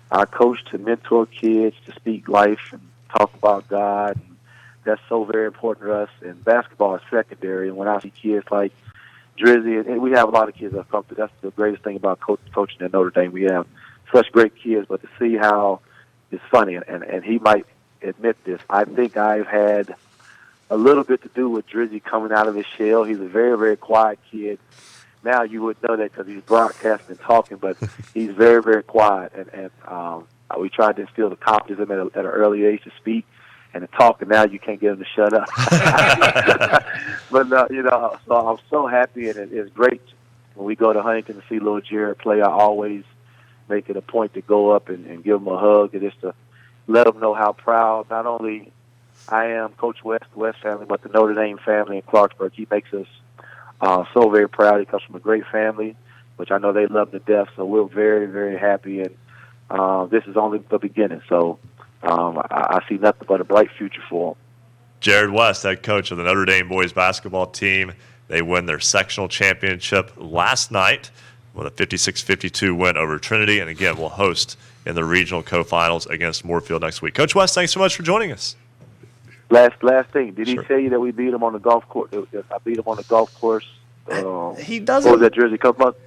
I coach to mentor kids, to speak life and talk about God. And that's so very important to us. And basketball is secondary. And when I see kids like Drizzy, and we have a lot of kids that come through, that's the greatest thing about coaching at Notre Dame. We have such great kids, but to see how it's funny, and he might admit this, I think I've had a little bit to do with Drizzy coming out of his shell. He's a very, very quiet kid. Now you would know that because he's broadcasting and talking, but he's very, very quiet. And we tried to instill the confidence in him at an early age to speak and to talk, and now you can't get him to shut up. But, so I'm so happy, and it's great when we go to Huntington to see little Jared play. I always make it a point to go up and give him a hug and just to let him know how proud not only I am, Coach West, the West family, but the Notre Dame family in Clarksburg. He makes us so very proud. He comes from a great family, which I know they love to death, so we're very, very happy, and this is only the beginning. So I see nothing but a bright future for him. Jared West, head coach of the Notre Dame boys basketball team. They win their sectional championship last night with a 56-52 win over Trinity, and again, will host in the regional co-finals against Moorfield next week. Coach West, thanks so much for joining us. Last thing. Did he tell you that we beat him on the golf course? I beat him on the golf course. He doesn't. What was that, Jersey, a couple months?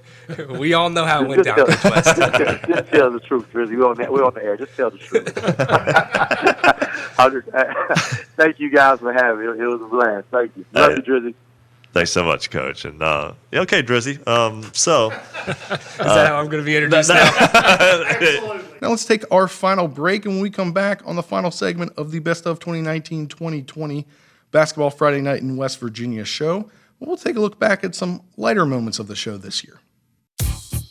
We all know how it went down, Coach West. Just tell the truth, Jersey. We're on the air. Just tell the truth. Thank you guys for having me. It was a blast. Thank you. Love you, Jersey. Thanks so much, Coach. And okay, Drizzy. Is that how I'm going to be introduced now? Now let's take our final break, and when we come back on the final segment of the Best of 2019-2020 Basketball Friday Night in West Virginia show, we'll take a look back at some lighter moments of the show this year.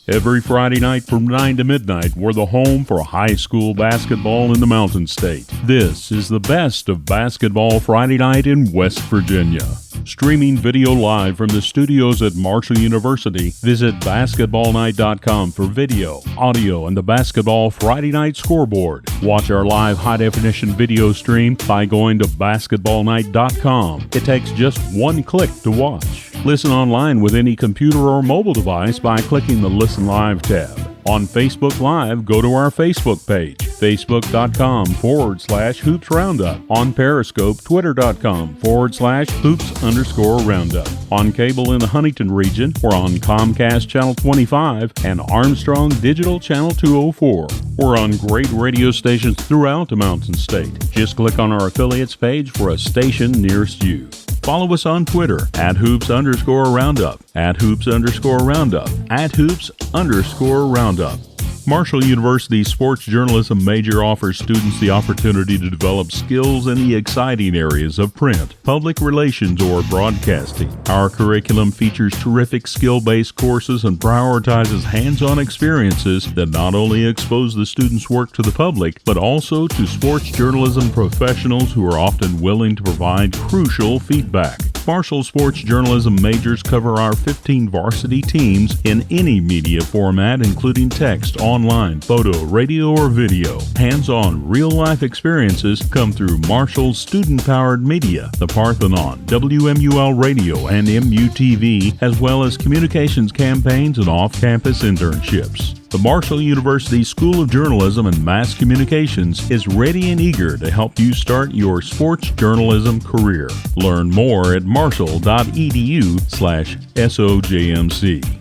Every Friday night from 9 to midnight, we're the home for high school basketball in the Mountain State. This is the Best of Basketball Friday Night in West Virginia. Streaming video live from the studios at Marshall University, visit basketballnight.com for video, audio, and the Basketball Friday Night scoreboard. Watch our live high-definition video stream by going to basketballnight.com. It takes just one click to watch. Listen online with any computer or mobile device by clicking the Listen Live tab. On Facebook Live, go to our Facebook page, facebook.com/Hoops Roundup. On Periscope, twitter.com/Hoops_Roundup. On cable in the Huntington region, we're on Comcast Channel 25 and Armstrong Digital Channel 204. We're on great radio stations throughout the Mountain State. Just click on our affiliates page for a station nearest you. Follow us on Twitter @Hoops_Roundup, @Hoops_Roundup, @Hoops_Roundup. Marshall University's sports journalism major offers students the opportunity to develop skills in the exciting areas of print, public relations, or broadcasting. Our curriculum features terrific skill-based courses and prioritizes hands-on experiences that not only expose the students' work to the public, but also to sports journalism professionals who are often willing to provide crucial feedback. Marshall sports journalism majors cover our 15 varsity teams in any media format, including text, online, photo, radio, or video. Hands-on, real-life experiences come through Marshall's student-powered media, the Parthenon, WMUL Radio, and MUTV, as well as communications campaigns and off-campus internships. The Marshall University School of Journalism and Mass Communications is ready and eager to help you start your sports journalism career. Learn more at marshall.edu/SOJMC.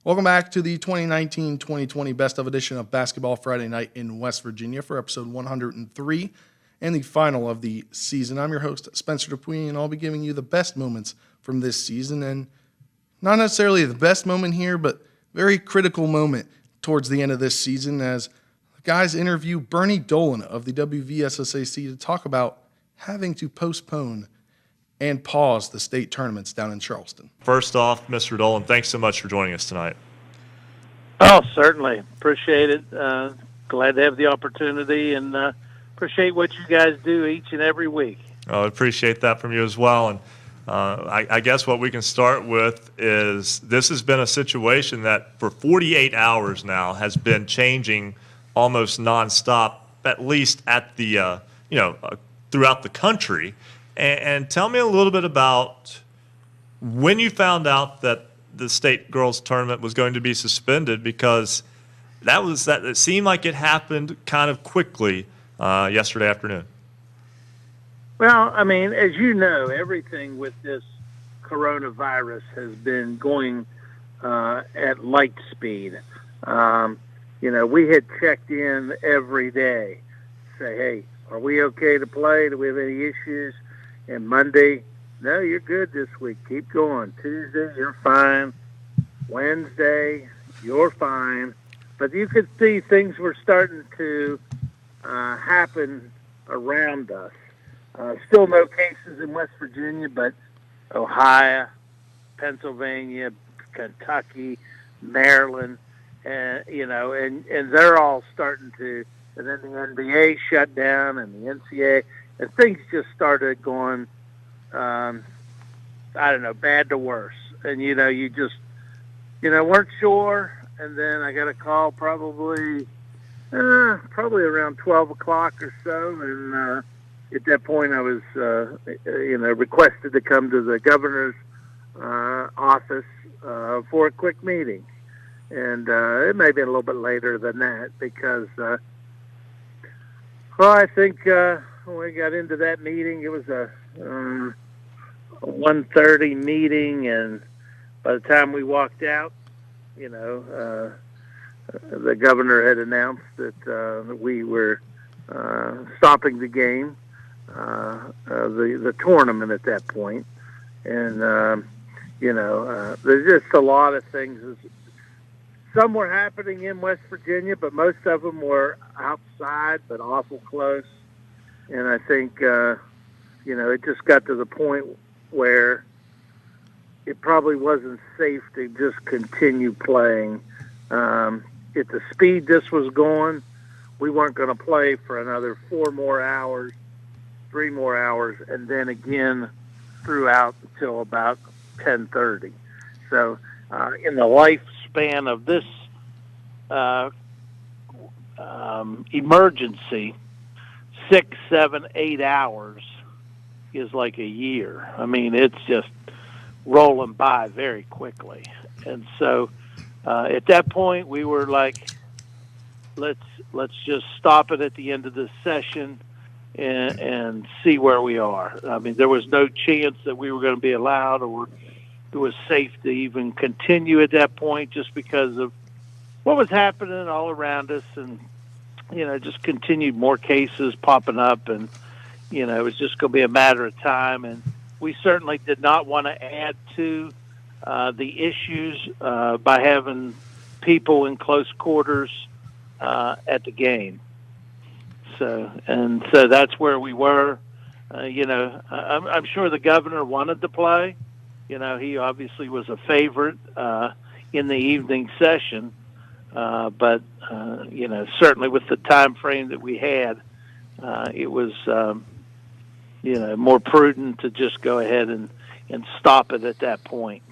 Welcome back to the 2019-2020 Best of Edition of Basketball Friday Night in West Virginia for episode 103 and the final of the season. I'm your host, Spencer DuPuis, and I'll be giving you the best moments from this season, and not necessarily the best moment here, but very critical moment towards the end of this season as the guys interview Bernie Dolan of the WVSSAC to talk about having to postpone and pause the state tournaments down in Charleston. First off, Mr. Dolan, thanks so much for joining us tonight. Oh, certainly. Appreciate it. Glad to have the opportunity, and appreciate what you guys do each and every week. I appreciate that from you as well. And I guess what we can start with is this has been a situation that for 48 hours now has been changing almost nonstop, at least at the throughout the country. And tell me a little bit about when you found out that the state girls tournament was going to be suspended, because it seemed like it happened kind of quickly yesterday afternoon. Well, I mean, as you know, everything with this coronavirus has been going at light speed. We had checked in every day, say, hey, are we okay to play? Do we have any issues? And Monday, no, you're good this week. Keep going. Tuesday, you're fine. Wednesday, you're fine. But you could see things were starting to happen around us. Still no cases in West Virginia, but Ohio, Pennsylvania, Kentucky, Maryland, and they're all starting to. And then the NBA shut down, and the NCAA, and things just started going. Bad to worse. And you just weren't sure. And then I got a call probably around 12 o'clock or so, and at that point, I was, requested to come to the governor's office for a quick meeting, and it may have been a little bit later than that because, I think when we got into that meeting, it was a 1:30 meeting, and by the time we walked out, the governor had announced that we were stopping the game. The tournament at that point. And, there's just a lot of things. Some were happening in West Virginia, but most of them were outside, but awful close. And I think, it just got to the point where it probably wasn't safe to just continue playing. At the speed this was going, we weren't going to play for another 4 more hours. 3 more hours, and then again throughout until about 10:30. So, in the lifespan of this emergency, 6, 7, 8 hours is like a year. I mean, it's just rolling by very quickly. And so, at that point, we were like, let's just stop it at the end of this session. And see where we are. I mean, there was no chance that we were going to be allowed or it was safe to even continue at that point just because of what was happening all around us and, just continued more cases popping up and, it was just going to be a matter of time. And we certainly did not want to add to the issues by having people in close quarters at the game. So that's where we were. I'm sure the governor wanted to play. He obviously was a favorite in the evening session. But certainly with the time frame that we had, it was, more prudent to just go ahead and stop it at that point.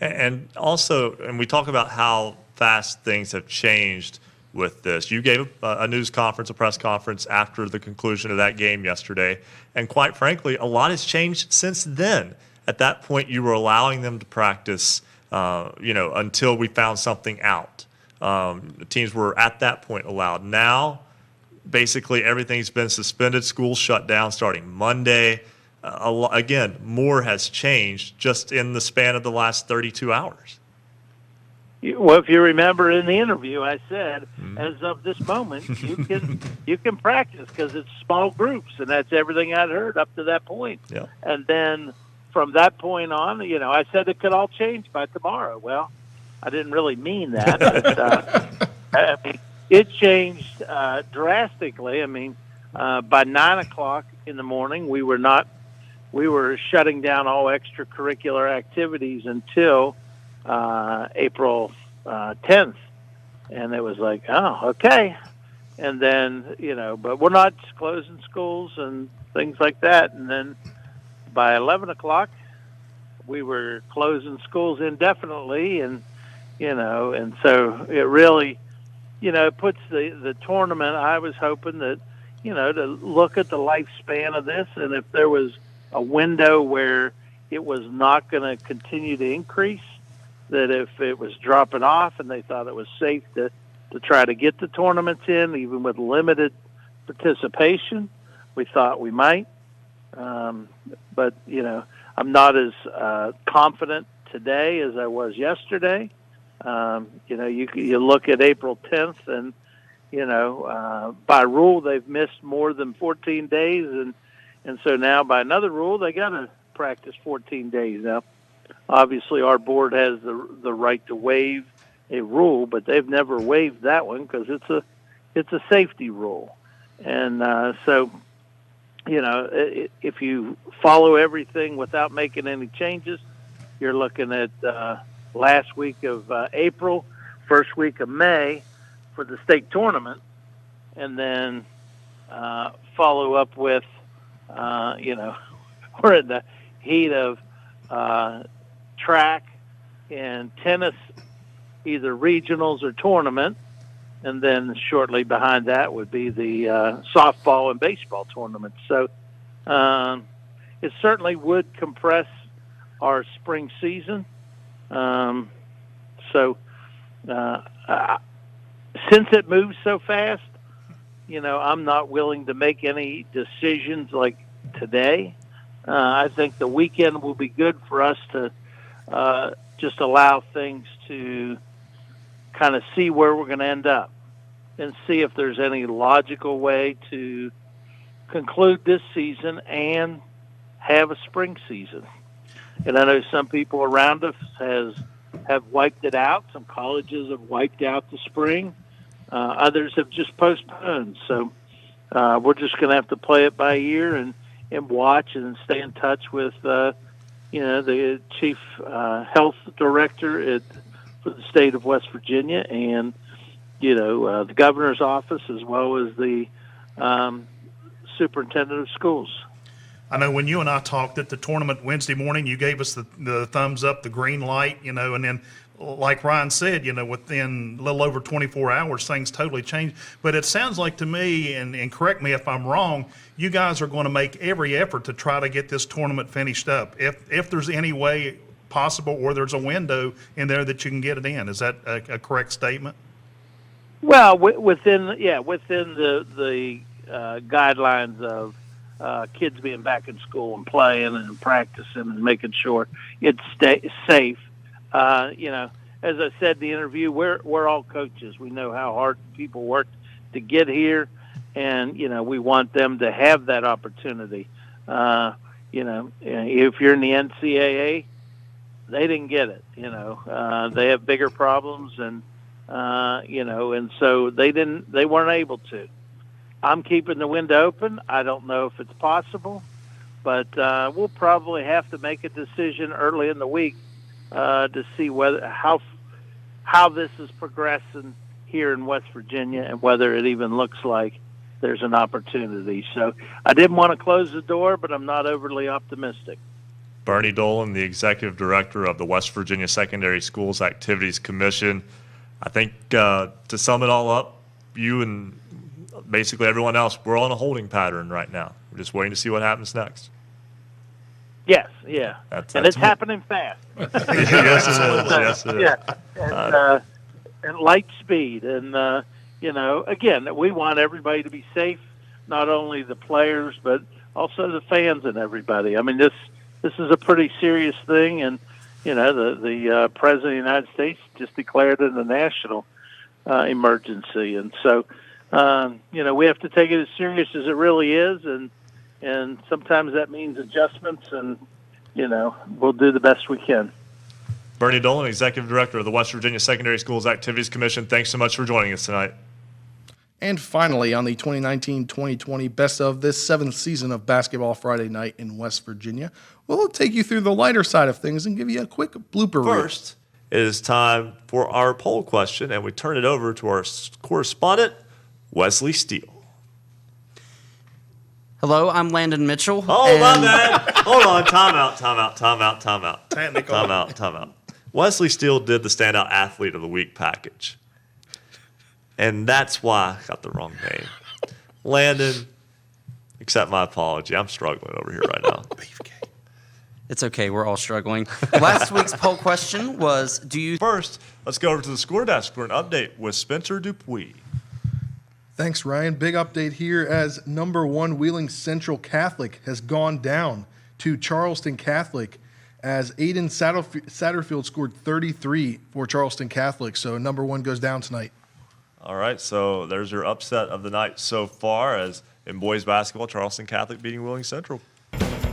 And also, we talk about how fast things have changed with this. You gave a news conference, a press conference after the conclusion of that game yesterday. And quite frankly, a lot has changed since then. At that point, you were allowing them to practice until we found something out. The teams were at that point allowed. Now, basically everything's been suspended. Schools shut down starting Monday. Again, more has changed just in the span of the last 32 hours. Well, if you remember in the interview, I said, as of this moment, you can practice because it's small groups, and that's everything I'd heard up to that point. Yeah. And then from that point on, I said it could all change by tomorrow. Well, I didn't really mean that, but it changed drastically. I mean, by 9 o'clock in the morning, we were shutting down all extracurricular activities until April 10th. And it was like, oh, okay. And then, but we're not closing schools and things like that. And then by 11 o'clock, we were closing schools indefinitely. And so it really, it puts the tournament. I was hoping that, to look at the lifespan of this, and if there was a window where it was not going to continue to increase, that if it was dropping off and they thought it was safe to try to get the tournaments in, even with limited participation, we thought we might. But, I'm not as confident today as I was yesterday. You look at April 10th and, by rule, they've missed more than 14 days. And so now by another rule, they got to practice 14 days. Now, obviously our board has the right to waive a rule, but they've never waived that one because it's a safety rule. And so, if you follow everything without making any changes, you're looking at last week of April, first week of May for the state tournament, and then follow up with, we're in the heat of track and tennis, either regionals or tournament, and then shortly behind that would be the softball and baseball tournaments. So it certainly would compress our spring season. Since it moves so fast, I'm not willing to make any decisions like today. I think the weekend will be good for us to just allow things to kind of see where we're going to end up and see if there's any logical way to conclude this season and have a spring season. And I know some people around us have wiped it out. Some colleges have wiped out the spring. Others have just postponed. So we're just going to have to play it by ear and watch and stay in touch with, the chief health director for the state of West Virginia and, the governor's office as well as the superintendent of schools. I know when you and I talked at the tournament Wednesday morning, you gave us the thumbs up, the green light, and then like Ryan said, within a little over 24 hours, things totally changed. But it sounds like to me, and correct me if I'm wrong, you guys are going to make every effort to try to get this tournament finished up. If there's any way possible or there's a window in there that you can get it in. Is that a correct statement? Well, within the guidelines of kids being back in school and playing and practicing and making sure it's safe. As I said in the interview, we're all coaches. We know how hard people worked to get here, and we want them to have that opportunity. If you're in the NCAA, they didn't get it. They have bigger problems, and and so they weren't able to. I'm keeping the window open. I don't know if it's possible, but we'll probably have to make a decision early in the week to see how this is progressing here in West Virginia and whether it even looks like there's an opportunity. So I didn't want to close the door, but I'm not overly optimistic. Bernie Dolan, the executive director of the West Virginia Secondary Schools Activities Commission. I think to sum it all up, you and basically everyone else, we're on a holding pattern right now. We're just waiting to see what happens next. Yes, yeah. And it's happening fast. Yes, it is. Yes, it is. Yeah. And light speed. And, again, we want everybody to be safe, not only the players, but also the fans and everybody. I mean, this is a pretty serious thing. And, the President of the United States just declared it a national emergency. And so, we have to take it as serious as it really is. And sometimes that means adjustments, and, we'll do the best we can. Bernie Dolan, Executive Director of the West Virginia Secondary Schools Activities Commission, thanks so much for joining us tonight. And finally, on the 2019-2020 best of this 7th season of Basketball Friday Night in West Virginia, we'll take you through the lighter side of things and give you a quick blooper reel. First, it is time for our poll question, and we turn it over to our correspondent, Wesley Steele. Hello, I'm Landon Mitchell. Oh, my bad. Hold on. Time out. Technical. Wesley Steele did the Standout Athlete of the Week package. And that's why I got the wrong name. Landon, accept my apology. I'm struggling over here right now. It's okay. We're all struggling. Last week's poll question was, First, let's go over to the score desk for an update with Spencer DuPuis. Thanks, Ryan. Big update here as number 1 Wheeling Central Catholic has gone down to Charleston Catholic as Aiden Satterfield scored 33 for Charleston Catholic. So number 1 goes down tonight. All right, so there's your upset of the night so far, as in boys basketball, Charleston Catholic beating Wheeling Central.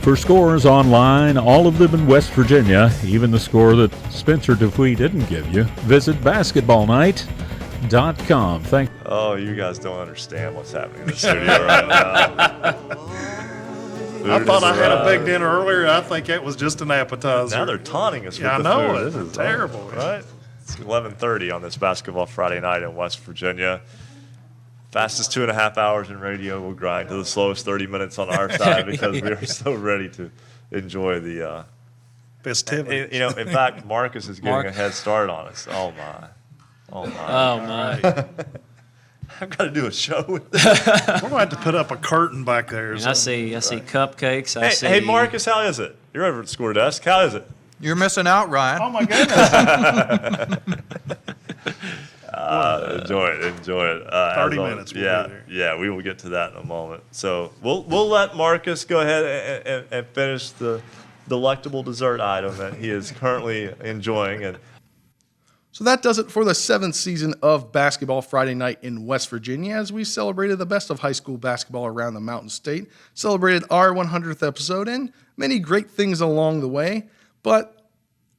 For scores online, all of them in West Virginia, even the score that Spencer DuPuis didn't give you, visit basketballnight.com. Oh, you guys don't understand what's happening in the studio right now. I thought I had a big dinner earlier. I think it was just an appetizer. Now they're taunting us with I the know. food. This is terrible. Right? It's 11:30 on this Basketball Friday Night in West Virginia. Fastest 2.5 hours in radio will grind to the slowest 30 minutes on our side because we are so ready to enjoy the festivities. In fact, Marcus is getting a head start on us. Oh my. Oh my. I've got to do a show with We're going to have to put up a curtain back there. I see cupcakes. Hey, Marcus, how is it? You're over at the score desk. How is it? You're missing out, Ryan. Oh, my goodness. Enjoy it. 30 minutes. Yeah, we will get to that in a moment. So we'll let Marcus go ahead and finish the delectable dessert item that he is currently enjoying. And So that does it for the 7th season of Basketball Friday Night in West Virginia, as we celebrated the best of high school basketball around the Mountain State, celebrated our 100th episode, and many great things along the way. But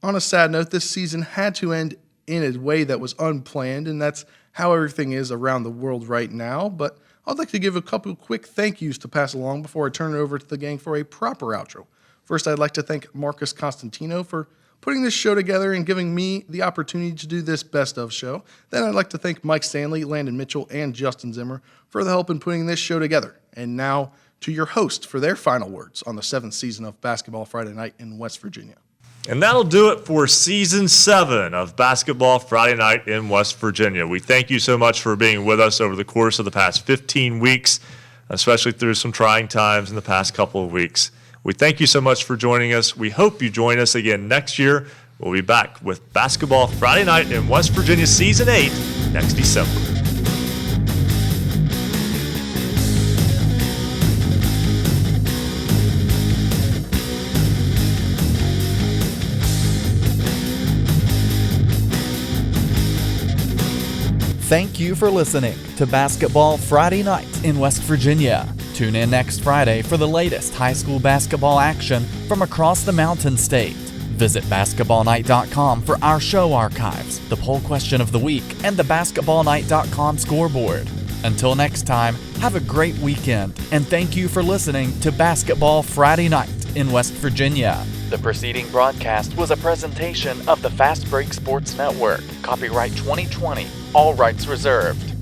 on a sad note, this season had to end in a way that was unplanned, and that's how everything is around the world right now. But I'd like to give a couple quick thank yous to pass along before I turn it over to the gang for a proper outro. First, I'd like to thank Marcus Constantino for putting this show together and giving me the opportunity to do this best of show. Then I'd like to thank Mike Stanley, Landon Mitchell, and Justin Zimmer for the help in putting this show together. And now to your host for their final words on the 7th season of Basketball Friday Night in West Virginia. And that'll do it for Season 7 of Basketball Friday Night in West Virginia. We thank you so much for being with us over the course of the past 15 weeks, especially through some trying times in the past couple of weeks. We thank you so much for joining us. We hope you join us again next year. We'll be back with Basketball Friday Night in West Virginia Season 8 next December. Thank you for listening to Basketball Friday Night in West Virginia. Tune in next Friday for the latest high school basketball action from across the Mountain State. Visit basketballnight.com for our show archives, the poll question of the week, and the basketballnight.com scoreboard. Until next time, have a great weekend, and thank you for listening to Basketball Friday Night in West Virginia. The preceding broadcast was a presentation of the Fast Break Sports Network. Copyright 2020. All rights reserved.